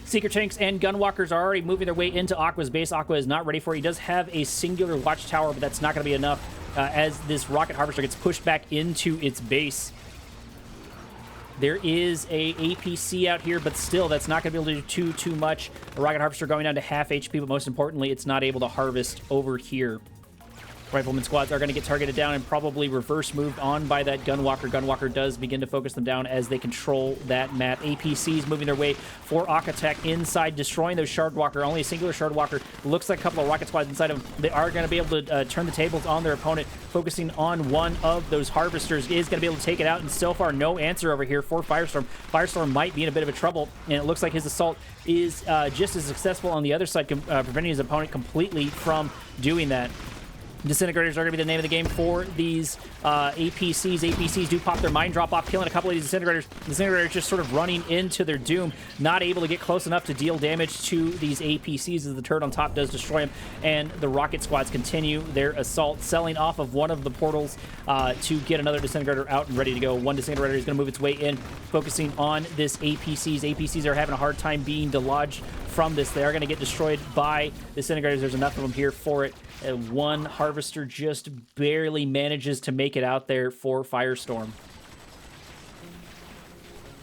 Seeker Tanks and Gunwalkers are already moving their way into Aqua's base. Aqua is not ready for it. He does have a singular watchtower, but that's not going to be enough as this Rocket Harvester gets pushed back into its base. There is a APC out here, but still, that's not going to be able to do too much. A Rocket Harvester going down to half HP, but most importantly, it's not able to harvest over here. Rifleman squads are going to get targeted down and probably reverse moved on by that Gunwalker. Gunwalker does begin to focus them down as they control that map. APCs moving their way for Aquatech inside, destroying those Shardwalker. Only a singular Shardwalker. Looks like a couple of rocket squads inside of them. They are going to be able to turn the tables on their opponent. Focusing on one of those Harvesters is going to be able to take it out, and so far no answer over here for Firestorm. Firestorm might be in a bit of a trouble, and it looks like his assault is just as successful on the other side, preventing his opponent completely from doing that. Disintegrators are going to be the name of the game for these APCs. APCs do pop their mine drop off, killing a couple of these Disintegrators. Disintegrators just sort of running into their doom, not able to get close enough to deal damage to these APCs as the turret on top does destroy them. And the Rocket Squads continue their assault, selling off of one of the portals to get another Disintegrator out and ready to go. One Disintegrator is going to move its way in, focusing on this APCs. APCs are having a hard time being dislodged from this. They are going to get destroyed by Disintegrators. There's enough of them here for it. One Harvester just barely manages to make it out there for Firestorm.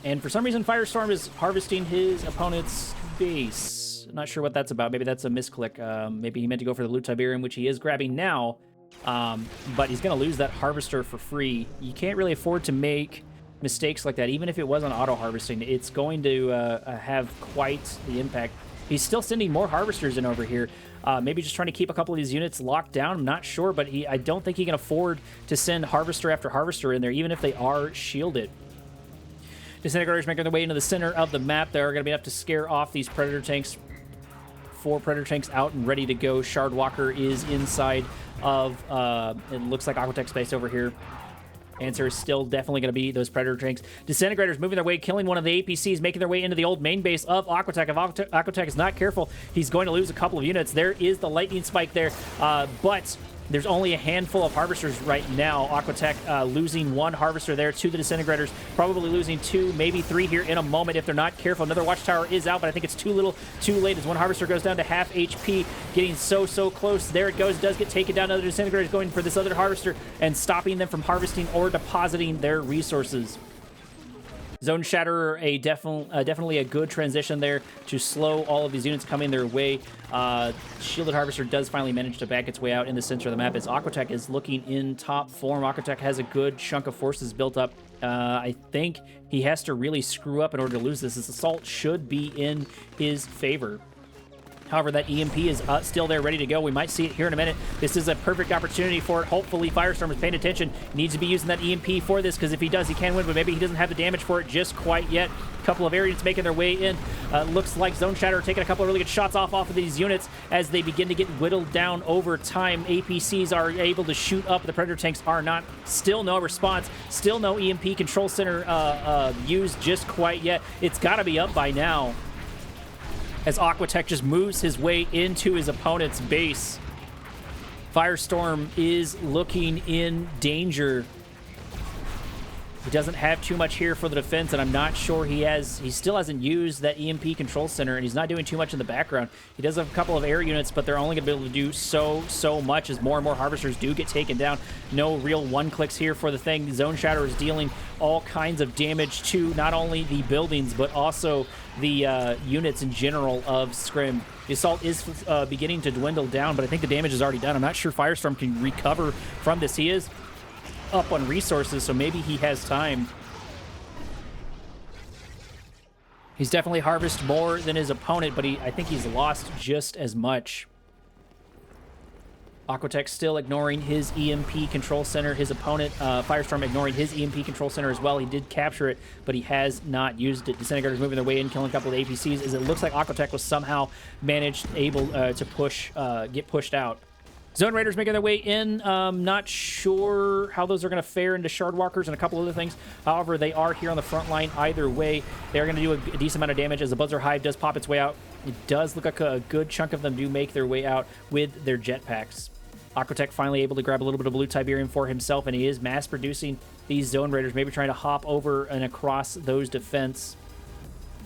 And for some reason, Firestorm is harvesting his opponent's base. Not sure what that's about. Maybe that's a misclick. Maybe he meant to go for the Loot Tiberium, which he is grabbing now. But he's going to lose that Harvester for free. You can't really afford to make mistakes like that. Even if it was on auto-harvesting, it's going to have quite the impact. He's still sending more Harvesters in over here. Maybe just trying to keep a couple of these units locked down. I'm not sure, but I don't think he can afford to send Harvester after Harvester in there, even if they are shielded. Disintegrators making their way into the center of the map. They're going to be enough to scare off these Predator tanks. 4 Predator tanks out and ready to go. Shardwalker is inside of, it looks like Aquatech space over here. Answer is still definitely going to be those Predator tanks. Disintegrators moving their way, killing one of the APCs, making their way into the old main base of Aquatech. If Aquatech is not careful, he's going to lose a couple of units. There is the lightning spike there, but there's only a handful of Harvesters right now. Aquatech losing 1 Harvester there to the Disintegrators, probably losing 2, maybe 3 here in a moment if they're not careful. Another Watchtower is out, but I think it's too little, too late as 1 Harvester goes down to half HP, getting so close. There it goes, does get taken down. Another Disintegrator is going for this other Harvester and stopping them from harvesting or depositing their resources. Zone Shatterer, definitely a good transition there to slow all of these units coming their way. Shielded Harvester does finally manage to back its way out in the center of the map as Aquatech is looking in top form. Aquatech has a good chunk of forces built up. I think he has to really screw up in order to lose this. This assault should be in his favor. However, that EMP is still there, ready to go. We might see it here in a minute. This is a perfect opportunity for it. Hopefully, Firestorm is paying attention. He needs to be using that EMP for this, because if he does, he can win, but maybe he doesn't have the damage for it just quite yet. A couple of areas making their way in. Looks like Zone Shatterer taking a couple of really good shots off of these units as they begin to get whittled down over time. APCs are able to shoot up. The Predator tanks are not. Still no response. Still no EMP control center used just quite yet. It's got to be up by now, as Aquatech just moves his way into his opponent's base. Firestorm is looking in danger. He doesn't have too much here for the defense, and I'm not sure he still hasn't used that EMP control center, and he's not doing too much in the background. He does have a couple of air units, but they're only going to be able to do so much as more and more Harvesters do get taken down. No real one-clicks here for the thing. Zone Shatterer is dealing all kinds of damage to not only the buildings, but also the units in general of Scrim. The assault is beginning to dwindle down, but I think the damage is already done. I'm not sure Firestorm can recover from this. He is up on resources, so maybe he has time. He's definitely harvested more than his opponent, but I think he's lost just as much. Aquatech still ignoring his EMP control center. His opponent, Firestorm, ignoring his EMP control center as well. He did capture it, but he has not used it. Disintegrators moving their way in, killing a couple of APCs, as it looks like Aquatech was somehow able to get pushed out. Zone Raiders making their way in. Not sure how those are going to fare into Shardwalkers and a couple other things. However, they are here on the front line either way. They're going to do a decent amount of damage as the Buzzer Hive does pop its way out. It does look like a good chunk of them do make their way out with their jetpacks. Aquatech finally able to grab a little bit of blue Tiberium for himself, and he is mass producing these Zone Raiders, maybe trying to hop over and across those defense.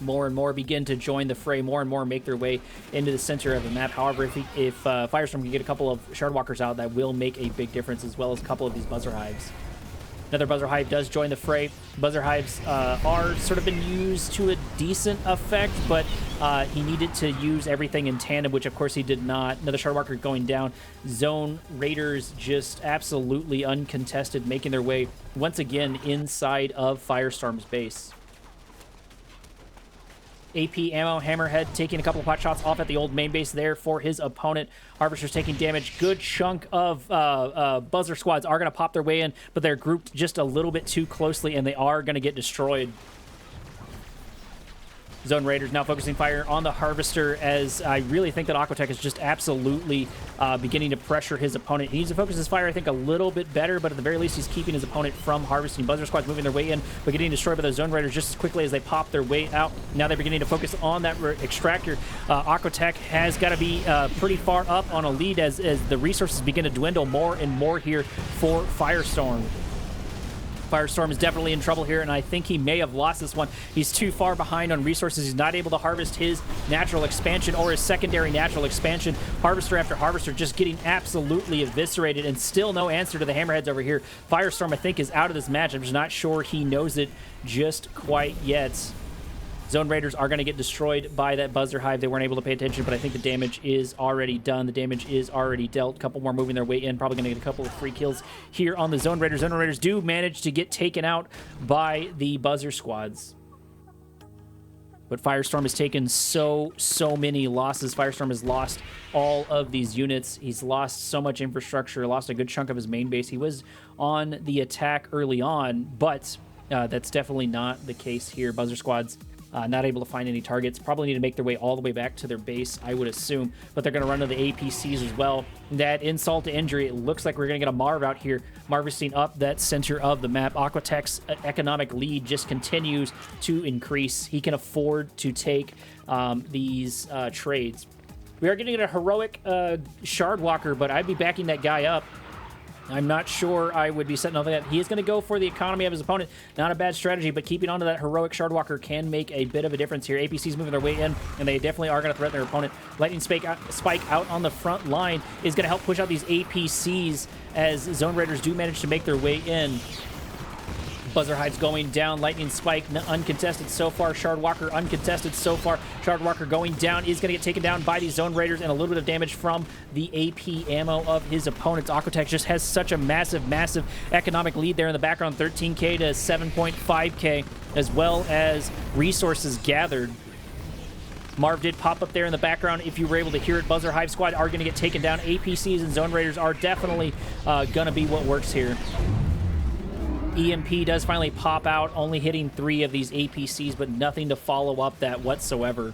More and more begin to join the fray. More and more make their way into the center of the map. However, if Firestorm can get a couple of Shardwalkers out, that will make a big difference, as well as a couple of these Buzzer Hives. Another Buzzer Hive does join the fray. Buzzer Hives are sort of been used to a decent effect, but he needed to use everything in tandem, which of course he did not. Another Shardwalker going down. Zone Raiders just absolutely uncontested, making their way once again inside of Firestorm's base. AP ammo, Hammerhead taking a couple of pot shots off at the old main base there for his opponent. Harvester's taking damage. Good chunk of Buzzer squads are going to pop their way in, but they're grouped just a little bit too closely, and they are going to get destroyed. Zone Raiders now focusing fire on the Harvester, as I really think that Aquatech is just absolutely beginning to pressure his opponent. He needs to focus his fire, I think, a little bit better, but at the very least, he's keeping his opponent from harvesting. Buzzer squads moving their way in, but getting destroyed by those Zone Raiders just as quickly as they pop their way out. Now they're beginning to focus on that extractor. Aquatech has got to be pretty far up on a lead as the resources begin to dwindle more and more here for Firestorm. Firestorm is definitely in trouble here, and I think he may have lost this one. He's too far behind on resources. He's not able to harvest his natural expansion or his secondary natural expansion. Harvester after Harvester just getting absolutely eviscerated, and still no answer to the Hammerheads over here. Firestorm, I think, is out of this match. I'm just not sure he knows it just quite yet. Zone Raiders are going to get destroyed by that Buzzer Hive. They weren't able to pay attention, but I think the damage is already done. The damage is already dealt. A couple more moving their way in. Probably going to get a couple of free kills here on the Zone Raiders. Zone Raiders do manage to get taken out by the Buzzer squads. But Firestorm has taken so many losses. Firestorm has lost all of these units. He's lost so much infrastructure, lost a good chunk of his main base. He was on the attack early on, but that's definitely not the case here. Buzzer squads not able to find any targets. Probably need to make their way all the way back to their base, I would assume. But they're going to run to the APCs as well. That insult to injury, it looks like we're going to get a Marv out here, Marvesting up that center of the map. Aquatech's economic lead just continues to increase. He can afford to take these trades. We are getting a heroic Shardwalker, but I'd be backing that guy up. I'm not sure I would be setting up that. He is going to go for the economy of his opponent. Not a bad strategy, but keeping on to that heroic Shardwalker can make a bit of a difference here. APC's moving their way in, and they definitely are going to threaten their opponent. Lightning Spike out on the front line is going to help push out these APCs as Zone Raiders do manage to make their way in. Buzzer Hive's going down. Lightning Spike uncontested so far. Shardwalker uncontested so far. Shardwalker going down is going to get taken down by these Zone Raiders, and a little bit of damage from the AP ammo of his opponents. Aquatech just has such a massive economic lead there in the background. 13k to 7.5k, as well as resources gathered. Marv did pop up there in the background. If you were able to hear it, Buzzer Hive squad are going to get taken down. APCs and Zone Raiders are definitely going to be what works here. EMP does finally pop out, only hitting 3 of these APCs, but nothing to follow up that whatsoever.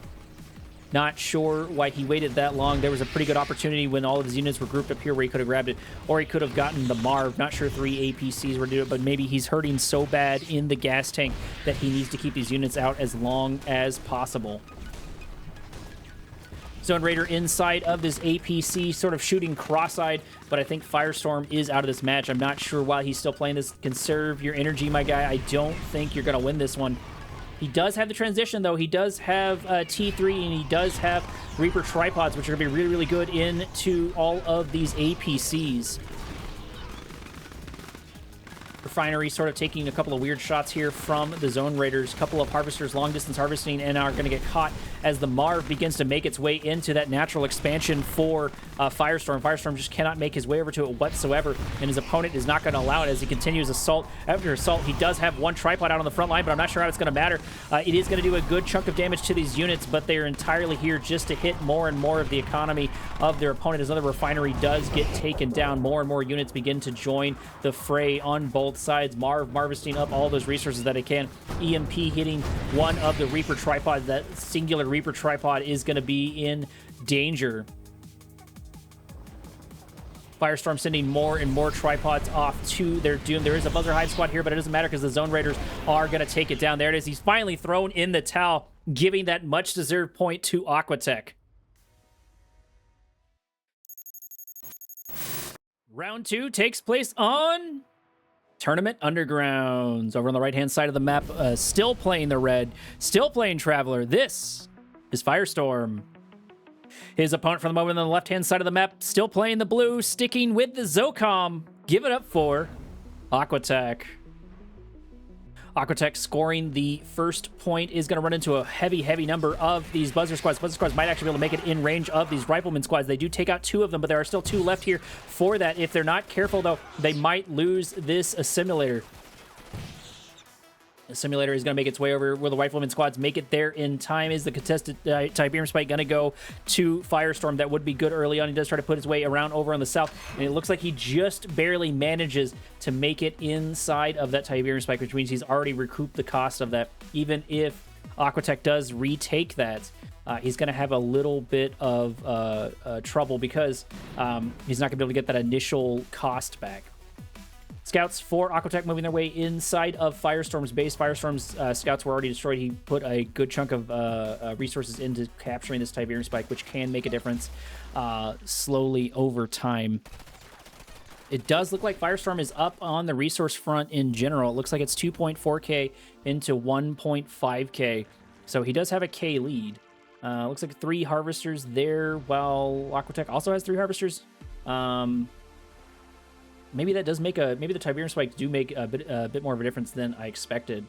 Not sure why he waited that long. There was a pretty good opportunity when all of his units were grouped up here where he could have grabbed it, or he could have gotten the Marv. Not sure 3 APCs were doing it, but maybe he's hurting so bad in the gas tank that he needs to keep these units out as long as possible. Zone Raider inside of this APC, sort of shooting cross-eyed, but I think Firestorm is out of this match. I'm not sure why he's still playing this. Conserve your energy, my guy. I don't think you're going to win this one. He does have the transition, though. He does have T3, and he does have Reaper tripods, which are going to be really good into all of these APCs. Refinery sort of taking a couple of weird shots here from the Zone Raiders. A couple of Harvesters long distance harvesting and are going to get caught as the Marv begins to make its way into that natural expansion for Firestorm. Firestorm just cannot make his way over to it whatsoever, and his opponent is not going to allow it as he continues assault after assault. He does have 1 tripod out on the front line, but I'm not sure how it's going to matter. It is going to do a good chunk of damage to these units, but they are entirely here just to hit more and more of the economy of their opponent. As another refinery does get taken down, more and more units begin to join the fray on both sides. Marv harvesting up all those resources that it can. EMP hitting 1 of the Reaper tripods. That singular Reaper tripod is going to be in danger. Firestorm sending more and more tripods off to their doom. There is a Buzzer Hive squad here, but it doesn't matter because the Zone Raiders are going to take it down. There it is. He's finally thrown in the towel, giving that much-deserved point to Aquatech. Round 2 takes place on Tournament Undergrounds. Over on the right-hand side of the map, still playing the red, still playing Traveler. This is Firestorm. His opponent from the moment on the left-hand side of the map, still playing the blue, sticking with the Zocom. Give it up for Aquatech. Aquatech scoring the first point is going to run into a heavy number of these Buzzer squads. Buzzer squads might actually be able to make it in range of these Rifleman squads. They do take out 2 of them, but there are still 2 left here for that. If they're not careful, though, they might lose this assimilator. The simulator is going to make its way over where the Rifleman squads make it there in time. Is the contested Tiberium Spike going to go to Firestorm? That would be good early on. He does try to put his way around over on the south, and it looks like he just barely manages to make it inside of that Tiberium Spike, which means he's already recouped the cost of that. Even if Aquatech does retake that, he's going to have a little bit of trouble because he's not going to be able to get that initial cost back. Scouts for Aquatech moving their way inside of Firestorm's base. Firestorm's scouts were already destroyed. He put a good chunk of resources into capturing this Tiberium Spike, which can make a difference slowly over time. It does look like Firestorm is up on the resource front in general. It looks like it's 2.4k into 1.5k. So he does have a K lead. Looks like 3 harvesters there, while Aquatech also has 3 harvesters. Maybe that does make maybe the Tiberium Spikes do make a bit more of a difference than I expected.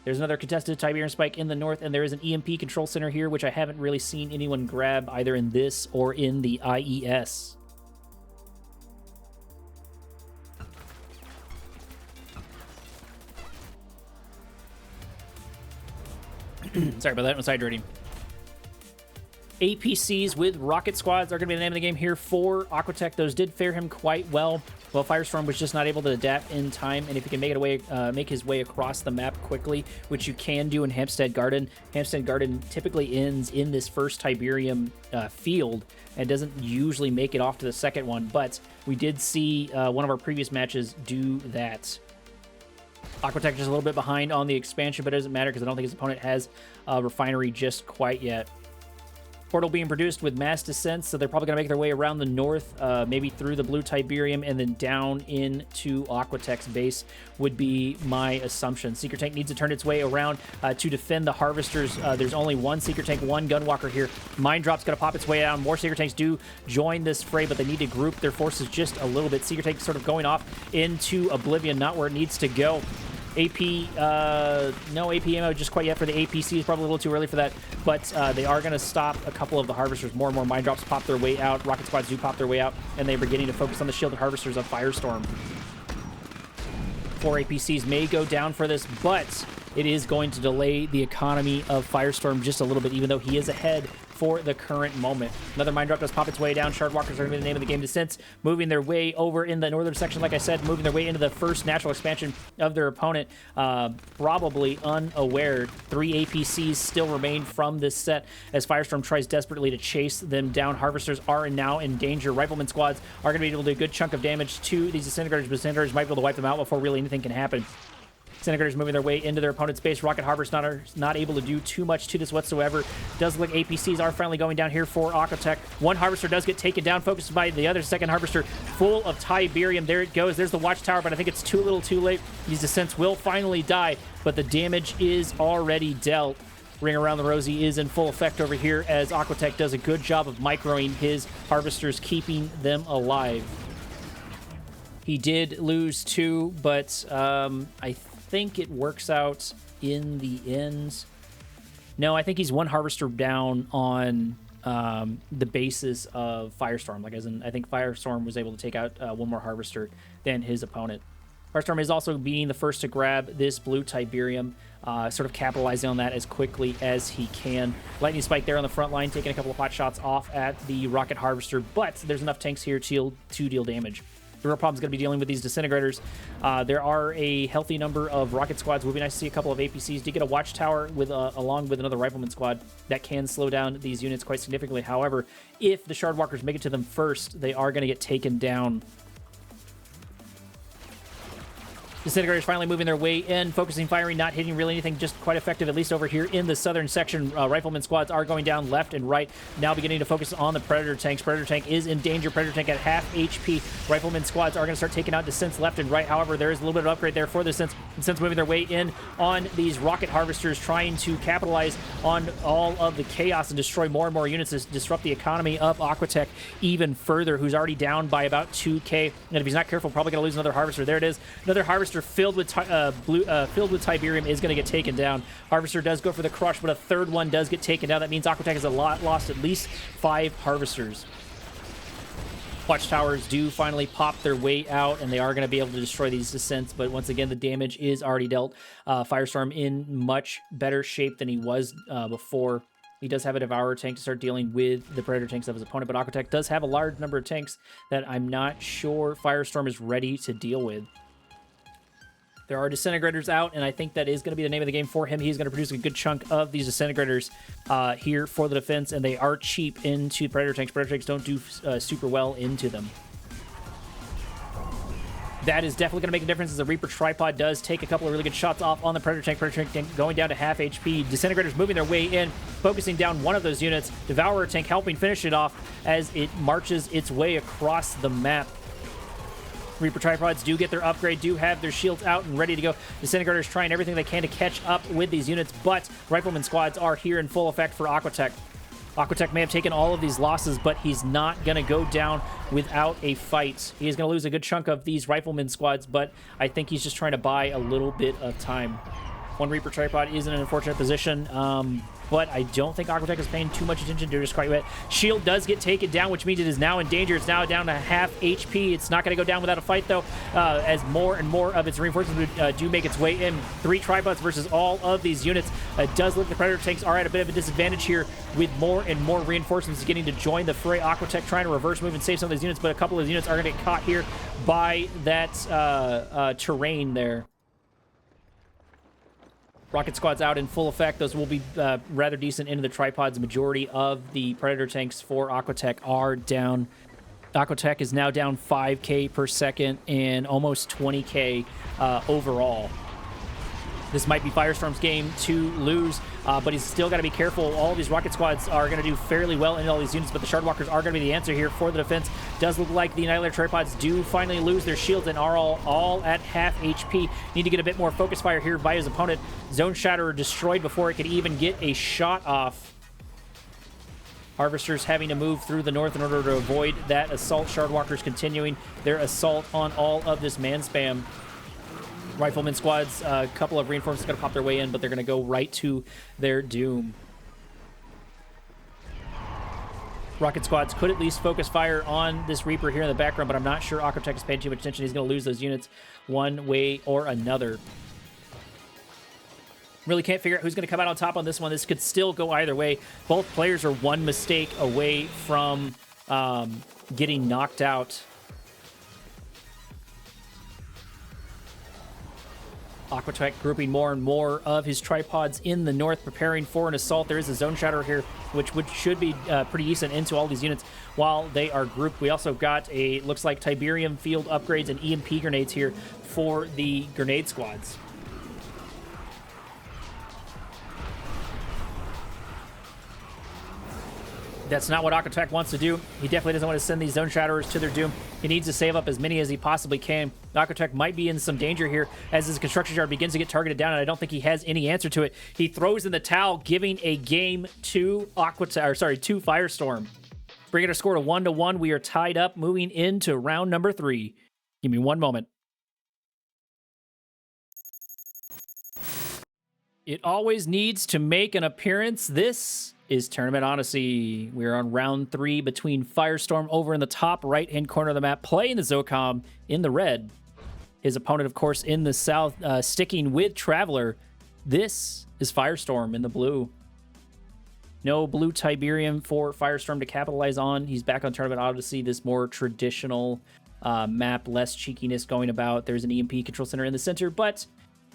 There's another contested Tiberium Spike in the north, and there is an EMP control center here, which I haven't really seen anyone grab either in this or in the IES. Sorry about that, I'm hydrating. APCs with rocket squads are going to be the name of the game here for Aquatech. Those did fare him quite well. Well, Firestorm was just not able to adapt in time, and if he can make his way across the map quickly, which you can do in Hampstead Garden. Hampstead Garden typically ends in this first Tiberium field and doesn't usually make it off to the second one, but we did see one of our previous matches do that. Aquatech just a little bit behind on the expansion, but it doesn't matter because I don't think his opponent has a refinery just quite yet. Portal being produced with mass descent, so they're probably going to make their way around the north, maybe through the blue Tiberium, and then down into Aquatech's base would be my assumption. Seeker Tank needs to turn its way around to defend the Harvesters. There's only 1 Seeker Tank, 1 Gunwalker here. Mine Drop's going to pop its way down. More Seeker Tanks do join this fray, but they need to group their forces just a little bit. Seeker Tank sort of going off into oblivion, not where it needs to go. AP, no AP ammo just quite yet for the APC. Is probably a little too early for that, but they are going to stop a couple of the harvesters. More and more mine drops pop their way out. Rocket squads do pop their way out, and they're beginning to focus on the shielded harvesters of Firestorm. 4 APCs may go down for this, but it is going to delay the economy of Firestorm just a little bit, even though he is ahead for the current moment. Another mine drop does pop its way down. Shardwalkers are going to be the name of the game. Descents moving their way over in the northern section, like I said, moving their way into the first natural expansion of their opponent, probably unaware. 3 APCs still remain from this set as Firestorm tries desperately to chase them down. Harvesters are now in danger. Rifleman squads are going to be able to do a good chunk of damage to these Disintegrators, but Disintegrators might be able to wipe them out before really anything can happen. Disintegrators moving their way into their opponent's base. Rocket Harvesters not able to do too much to this whatsoever. Does look like APCs are finally going down here for Aquatech. One Harvester does get taken down, focused by the other second Harvester, full of Tiberium. There it goes. There's the Watchtower, but I think it's too little too late. These Descents will finally die, but the damage is already dealt. Ring Around the Rosie is in full effect over here as Aquatech does a good job of microing his Harvesters, keeping them alive. He did lose 2, but I think it works out in the end. No, I think he's 1 Harvester down on the basis of Firestorm. Like, as in, I think Firestorm was able to take out 1 more Harvester than his opponent. Firestorm is also being the first to grab this blue Tiberium, sort of capitalizing on that as quickly as he can. Lightning Spike there on the front line, taking a couple of pot shots off at the Rocket Harvester, but there's enough tanks here to deal damage. The real problem is going to be dealing with these Disintegrators. There are a healthy number of rocket squads. It would be nice to see a couple of APCs. Did get a Watchtower with along with another Rifleman squad that can slow down these units quite significantly. However, if the Shardwalkers make it to them first, they are going to get taken down. Disintegrators finally moving their way in, focusing firing, not hitting really anything, just quite effective, at least over here in the southern section. Rifleman squads are going down left and right, now beginning to focus on the Predator tanks. Predator tank is in danger. Predator tank at half HP. Rifleman squads are going to start taking out Descents left and right. However, there is a little bit of upgrade there for the Descents. Descents moving their way in on these Rocket Harvesters, trying to capitalize on all of the chaos and destroy more and more units to disrupt the economy of Aquatech even further, who's already down by about 2k. And if he's not careful, probably going to lose another Harvester. There it is. Another Harvester filled with Tiberium is going to get taken down. Harvester does go for the crush, but a third one does get taken down. That means Aquatech has lost at least 5 Harvesters. Watchtowers do finally pop their way out, and they are going to be able to destroy these Descents, but once again, the damage is already dealt. Firestorm in much better shape than he was before. He does have a Devourer tank to start dealing with the Predator tanks of his opponent, but Aquatech does have a large number of tanks that I'm not sure Firestorm is ready to deal with. There are Disintegrators out, and I think that is going to be the name of the game for him. He's going to produce a good chunk of these Disintegrators here for the defense, and they are cheap into Predator tanks. Predator tanks don't do super well into them. That is definitely going to make a difference as the Reaper Tripod does take a couple of really good shots off on the Predator tank. Predator tank going down to half HP. Disintegrators moving their way in, focusing down one of those units. Devourer tank helping finish it off as it marches its way across the map. Reaper Tripods do get their upgrade, do have their shields out and ready to go. Disintegrators trying everything they can to catch up with these units, but Rifleman squads are here in full effect for Aquatech. Aquatech may have taken all of these losses, but he's not going to go down without a fight. He is going to lose a good chunk of these Rifleman squads, but I think he's just trying to buy a little bit of time. One Reaper Tripod is in an unfortunate position, but I don't think Aquatech is paying too much attention to it just quite yet. Shield does get taken down, which means it is now in danger. It's now down to half HP. It's not going to go down without a fight, though, as more and more of its reinforcements do make its way in. 3 Tripods versus all of these units. It does look the Predator tanks are at a bit of a disadvantage here, with more and more reinforcements getting to join the fray. Aquatech trying to reverse move and save some of these units, but a couple of units are going to get caught here by that terrain there. Rocket squad's out in full effect. Those will be rather decent into the tripods. The majority of the Predator tanks for Aquatech are down. Aquatech is now down 5k per second and almost 20k overall. This might be Firestorm's game to lose, but he's still got to be careful. All of these rocket squads are going to do fairly well in all these units, but the Shardwalkers are going to be the answer here for the defense. Does look like the Annihilator tripods do finally lose their shields and are all at half HP. Need to get a bit more focus fire here by his opponent. Zone Shatterer destroyed before it could even get a shot off. Harvesters having to move through the north in order to avoid that assault. Shardwalkers continuing their assault on all of this man spam. Rifleman squads, a couple of reinforcements going to pop their way in, but they're going to go right to their doom. Rocket squads could at least focus fire on this Reaper here in the background, but I'm not sure Aquatech is paying too much attention. He's going to lose those units one way or another. Really can't figure out who's going to come out on top on this one. This could still go either way. Both players are one mistake away from getting knocked out. Aquatech grouping more and more of his tripods in the north, preparing for an assault. There is a zone shadow here, which should be pretty decent into all these units while they are grouped. We also got looks like Tiberium field upgrades and EMP grenades here for the grenade squads. That's not what Aquatech wants to do. He definitely doesn't want to send these Zone Shadowers to their doom. He needs to save up as many as he possibly can. Aquatech might be in some danger here as his construction yard begins to get targeted down, and I don't think he has any answer to it. He throws in the towel, giving a game to to Firestorm. Bringing our score to 1-1. We are tied up, moving into round number 3. Give me one moment. It always needs to make an appearance. This is Tournament Odyssey. We're on round 3 between Firestorm over in the top right-hand corner of the map, playing the Zocom in the red. His opponent, of course, in the south, sticking with Traveler. This is Firestorm in the blue. No blue Tiberium for Firestorm to capitalize on. He's back on Tournament Odyssey, this more traditional map, less cheekiness going about. There's an EMP control center in the center, but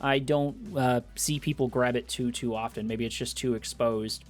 I don't see people grab it too often. Maybe it's just too exposed.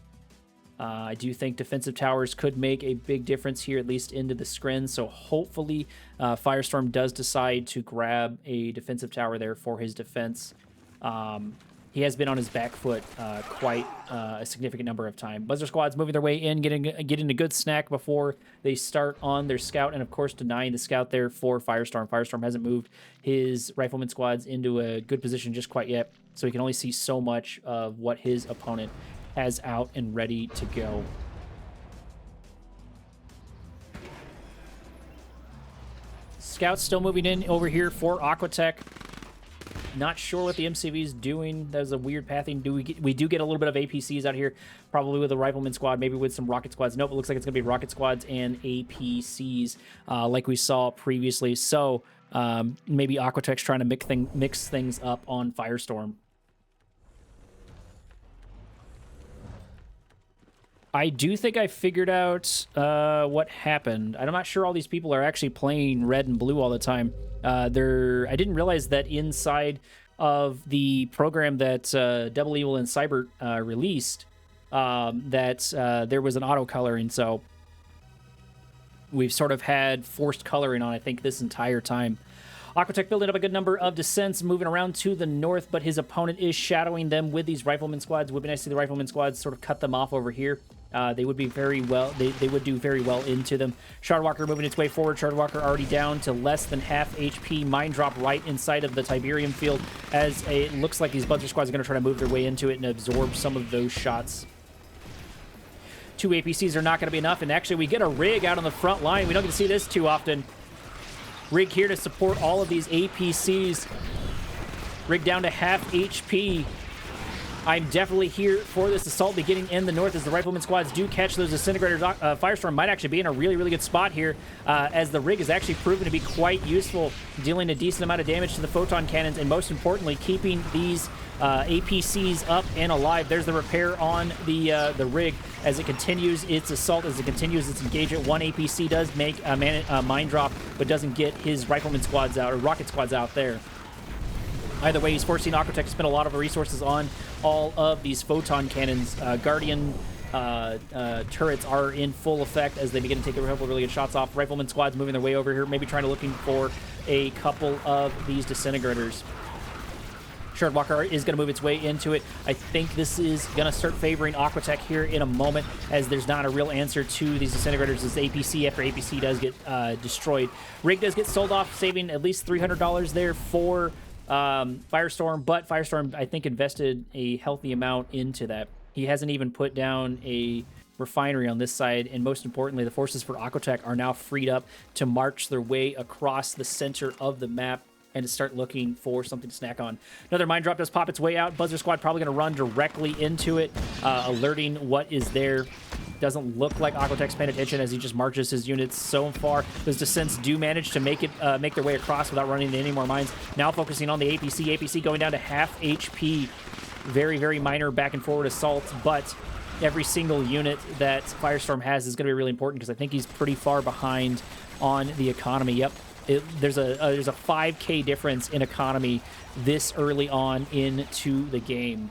I do think defensive towers could make a big difference here, at least into the screen. So hopefully Firestorm does decide to grab a defensive tower there for his defense. He has been on his back foot quite a significant number of times. Buzzer squads moving their way in, getting a good snack before they start on their scout, and of course denying the scout there for Firestorm. Firestorm hasn't moved his rifleman squads into a good position just quite yet, so he can only see so much of what his opponent has out and ready to go. Scouts still moving in over here for Aquatech. Not sure what the MCV is doing. That was a weird pathing. We do get a little bit of APCs out here, probably with a rifleman squad, maybe with some rocket squads. Nope, it looks like it's going to be rocket squads and APCs like we saw previously. So maybe Aquatech's trying to mix things up on Firestorm. I do think I figured out what happened. I'm not sure all these people are actually playing red and blue all the time. I didn't realize that inside of the program that Double Evil and Cyber released, that there was an auto coloring. So we've sort of had forced coloring on, I think, this entire time. Aquatech building up a good number of descents, moving around to the north, but his opponent is shadowing them with these rifleman squads. Would be nice to see the rifleman squads sort of cut them off over here. They would be very well. They would do very well into them. Shardwalker moving its way forward. Shardwalker already down to less than half HP. Mine drop right inside of the Tiberium field, as it looks like these Buzzer squads are going to try to move their way into it and absorb some of those shots. 2 APCs are not going to be enough, and actually we get a rig out on the front line. We don't get to see this too often. Rig here to support all of these APCs. Rig down to half HP. I'm definitely here for this assault beginning in the north as the rifleman squads do catch those disintegrators. Firestorm might actually be in a really good spot here as the rig is actually proven to be quite useful, dealing a decent amount of damage to the photon cannons, and most importantly, keeping these APCs up and alive. There's the repair on the rig as it continues its assault, as it continues its engagement. One APC does make a mine drop, but doesn't get his rifleman squads out, or rocket squads out there. Either way, he's forcing Aquatech to spend a lot of resources on all of these photon cannons. Guardian turrets are in full effect as they begin to take a couple of really good shots off. Rifleman squads moving their way over here, maybe looking for a couple of these disintegrators. Shardwalker is going to move its way into it. I think this is going to start favoring Aquatech here in a moment, as there's not a real answer to these disintegrators, as APC after APC does get destroyed. Rig does get sold off, saving at least $300 there for Firestorm, but Firestorm, I think, invested a healthy amount into that. He hasn't even put down a refinery on this side, and most importantly, the forces for Aquatech are now freed up to march their way across the center of the map. and to start looking for something to snack on. Another mine drop does pop its way out. Buzzer Squad probably going to run directly into it, alerting what is there. Doesn't look like Aquatech's paying attention as he just marches his units so far. Those Descents do manage to make their way across without running into any more mines. Now focusing on the APC. APC going down to half HP. Very, very minor back and forward assaults, but every single unit that Firestorm has is going to be really important because I think he's pretty far behind on the economy. Yep. There's a 5K difference in economy this early on into the game,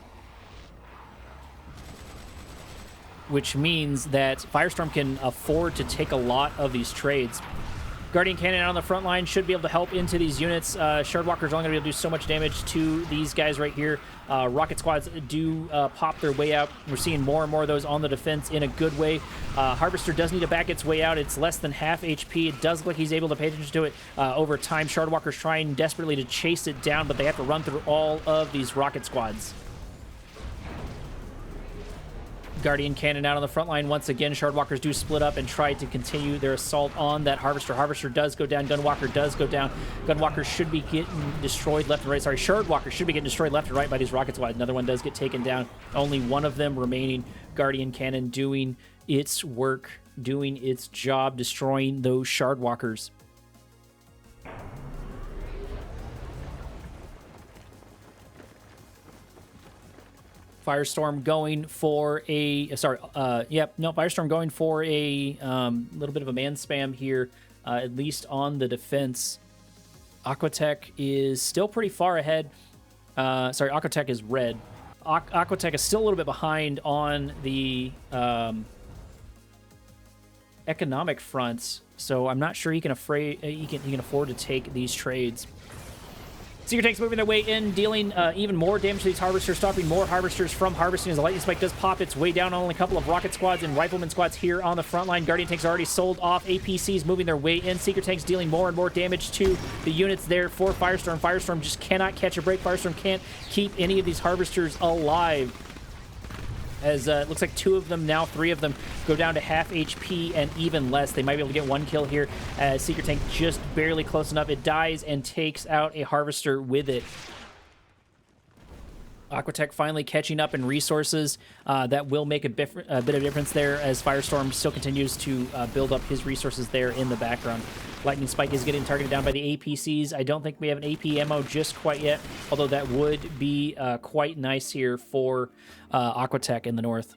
which means that Firestorm can afford to take a lot of these trades. Guardian Cannon out on the front line should be able to help into these units. Shardwalker's only going to be able to do so much damage to these guys right here. Rocket Squads do pop their way out. We're seeing more and more of those on the defense in a good way. Harvester does need to back its way out. It's less than half HP. It does look like he's able to pay attention to it over time. Shardwalker's trying desperately to chase it down, but they have to run through all of these Rocket Squads. Guardian Cannon out on the front line once again. Shardwalkers do split up and try to continue their assault on that Harvester. Harvester does go down. Gunwalker does go down. Gunwalker should be getting destroyed left and right. Sorry, Shardwalker should be getting destroyed left and right by these Rocket Squad. Another one does get taken down. Only one of them remaining. Guardian Cannon doing its work, doing its job, destroying those Shardwalkers. Firestorm going for a Firestorm going for a little bit of a man spam here, at least on the defense. Aquatech is still pretty far ahead. Aquatech is red. Aquatech is still a little bit behind on the economic front, so I'm not sure he can afford to take these trades. Seeker Tanks moving their way in, dealing even more damage to these Harvesters, stopping more Harvesters from harvesting as the Lightning Spike does pop its way down on only a couple of Rocket Squads and Rifleman Squads here on the front line. Guardian Tanks are already sold off. APCs moving their way in. Seeker Tanks dealing more and more damage to the units there for Firestorm. Firestorm just cannot catch a break. Firestorm can't keep any of these Harvesters alive. As it looks like 2 of them, now 3 of them, go down to half HP and even less. They might be able to get 1 kill here as Seeker Tank just barely close enough. It dies and takes out a Harvester with it. Aquatech finally catching up in resources. That will make a bit of difference there as Firestorm still continues to build up his resources there in the background. Lightning Spike is getting targeted down by the APCs. I don't think we have an AP ammo just quite yet, although that would be quite nice here for Aquatech in the north.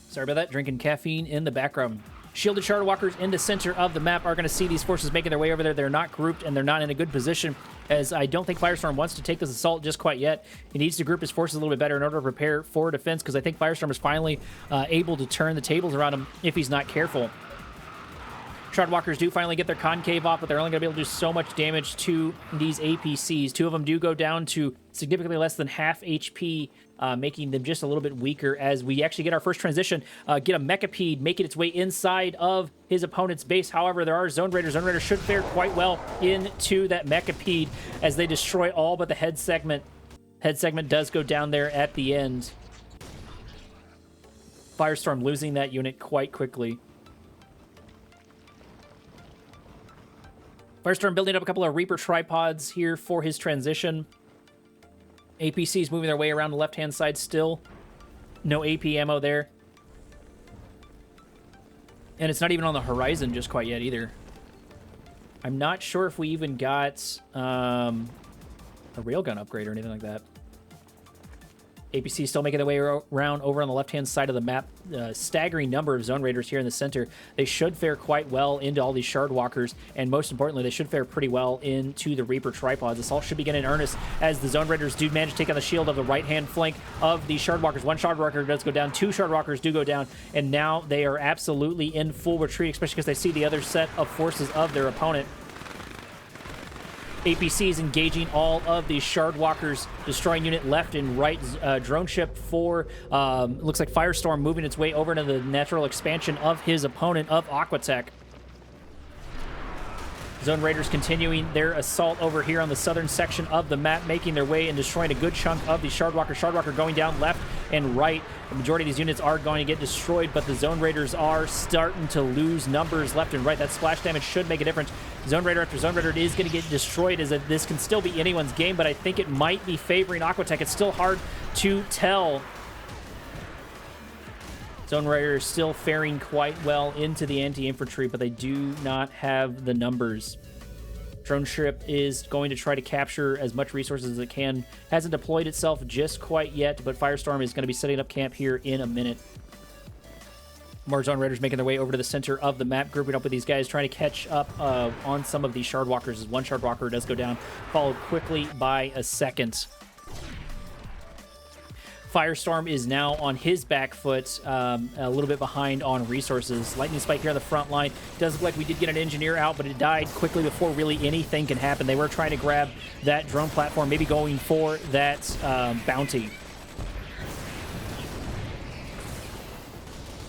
Sorry about that. Drinking caffeine in the background. Shielded Shardwalkers in the center of the map are going to see these forces making their way over there. They're not grouped, and they're not in a good position, as I don't think Firestorm wants to take this assault just quite yet. He needs to group his forces a little bit better in order to prepare for defense, because I think Firestorm is finally able to turn the tables around him if he's not careful. Shardwalkers do finally get their concave off, but they're only going to be able to do so much damage to these APCs. 2 of them do go down to significantly less than half HP, making them just a little bit weaker as we actually get our first transition. Get a Mechapede making its way inside of his opponent's base. However, there are Zone Raiders. Zone Raiders should fare quite well into that Mechapede as they destroy all but the head segment. Head segment does go down there at the end. Firestorm losing that unit quite quickly. Firestorm building up a couple of Reaper tripods here for his transition. APCs moving their way around the left-hand side still. No AP ammo there. And it's not even on the horizon just quite yet either. I'm not sure if we even got a railgun upgrade or anything like that. APC still making their way around over on the left-hand side of the map. Staggering number of Zone Raiders here in the center. They should fare quite well into all these Shardwalkers, and most importantly, they should fare pretty well into the Reaper tripods. This all should begin in earnest as the Zone Raiders do manage to take on the shield of the right-hand flank of the Shardwalkers. 1 Shardwalker does go down, 2 Shardwalkers do go down, and now they are absolutely in full retreat, especially because they see the other set of forces of their opponent. APCs engaging all of these Shardwalkers, destroying unit left and right. Drone ship for, looks like Firestorm moving its way over into the natural expansion of his opponent of Aquatech. Zone Raiders continuing their assault over here on the southern section of the map, making their way and destroying a good chunk of the Shardwalker. Shardwalker going down left and right. The majority of these units are going to get destroyed, but the Zone Raiders are starting to lose numbers left and right. That splash damage should make a difference. Zone Raider after Zone Raider is going to get destroyed, as this can still be anyone's game, but I think it might be favoring Aquatech. It's still hard to tell. Zone Raider is still faring quite well into the anti-infantry, but they do not have the numbers. Drone ship is going to try to capture as much resources as it can. Hasn't deployed itself just quite yet, but Firestorm is going to be setting up camp here in a minute. More Zone Raiders making their way over to the center of the map, grouping up with these guys, trying to catch up on some of these Shardwalkers, as one Shardwalker does go down, followed quickly by a second. Firestorm is now on his back foot, a little bit behind on resources. Lightning Spike here on the front line. Does look like we did get an engineer out, but it died quickly before really anything can happen. They were trying to grab that drone platform, maybe going for that bounty.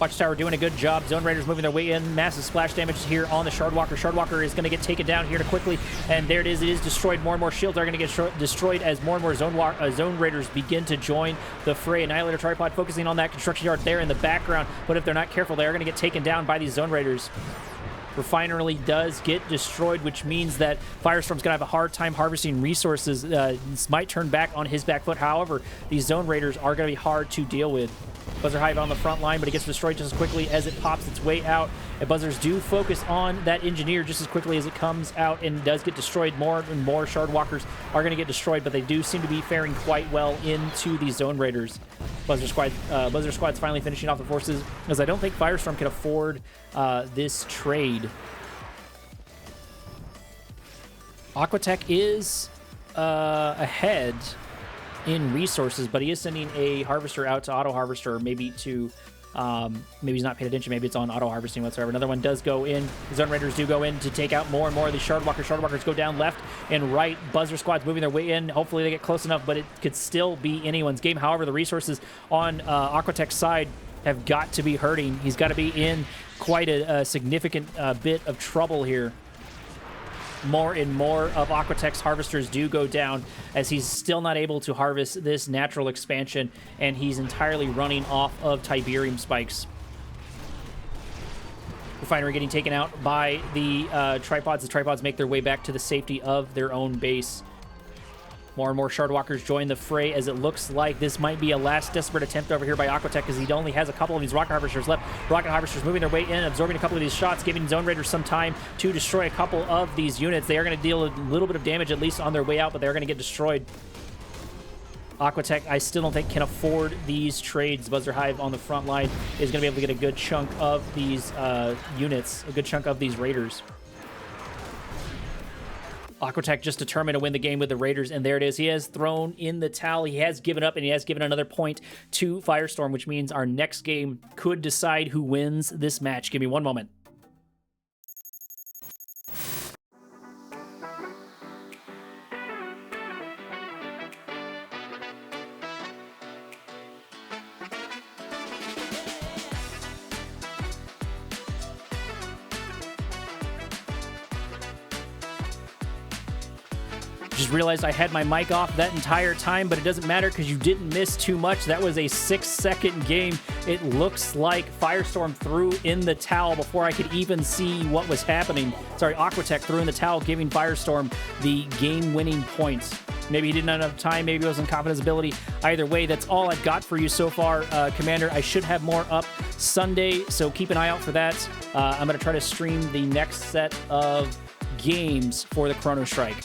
Watchtower doing a good job. Zone Raiders moving their way in. Massive splash damage here on the Shardwalker. Shardwalker is going to get taken down here quickly, and there it is. It is destroyed. More and more shields are going to get destroyed as more and more Zone Raiders begin to join the fray. Annihilator Tripod focusing on that construction yard there in the background, but if they're not careful, they are going to get taken down by these Zone Raiders. Refinery does get destroyed, which means that Firestorm's going to have a hard time harvesting resources. This might turn back on his back foot. However, these Zone Raiders are going to be hard to deal with. Buzzer Hive on the front line, but it gets destroyed just as quickly as it pops its way out. And Buzzers do focus on that engineer just as quickly as it comes out and does get destroyed. More and more Shardwalkers are going to get destroyed, but they do seem to be faring quite well into these Zone Raiders. Buzzer Squad's finally finishing off the forces, as I don't think Firestorm can afford this trade. Aquatech is ahead in resources, but he is sending a harvester out to auto harvester, maybe to maybe he's not paying attention, maybe it's on auto harvesting whatsoever. Another one does go in. The Zone Raiders do go in to take out more and more of these Shardwalkers go down left and right. Buzzer Squad's moving their way in. Hopefully they get close enough, but it could still be anyone's game. However, the resources on Aquatech's side have got to be hurting. He's got to be in quite a significant bit of trouble here. More and more of Aquatech's harvesters do go down, as he's still not able to harvest this natural expansion, and he's entirely running off of Tiberium spikes. Refinery getting taken out by the tripods. The tripods make their way back to the safety of their own base. More and more Shardwalkers join the fray, as it looks like this might be a last desperate attempt over here by Aquatech, because he only has a couple of these Rocket Harvesters left. Rocket Harvesters moving their way in, absorbing a couple of these shots, giving Zone Raiders some time to destroy a couple of these units. They are going to deal a little bit of damage, at least on their way out, but they're going to get destroyed. Aquatech, I still don't think, can afford these trades. Buzzer Hive on the front line is going to be able to get a good chunk of these units, a good chunk of these Raiders. Aquatech just determined to win the game with the Raiders, and there it is. He has thrown in the towel. He has given up, and he has given another point to Firestorm, which means our next game could decide who wins this match. Give me one moment. Just realized I had my mic off that entire time, but it doesn't matter because you didn't miss too much. That was a 6-second game. It looks like Firestorm threw in the towel before I could even see what was happening. Sorry, Aquatech threw in the towel, giving Firestorm the game-winning points. Maybe he didn't have enough time. Maybe it wasn't confidence ability. Either way, that's all I've got for you so far, Commander. I should have more up Sunday, so keep an eye out for that. I'm going to try to stream the next set of games for the Chrono Strike.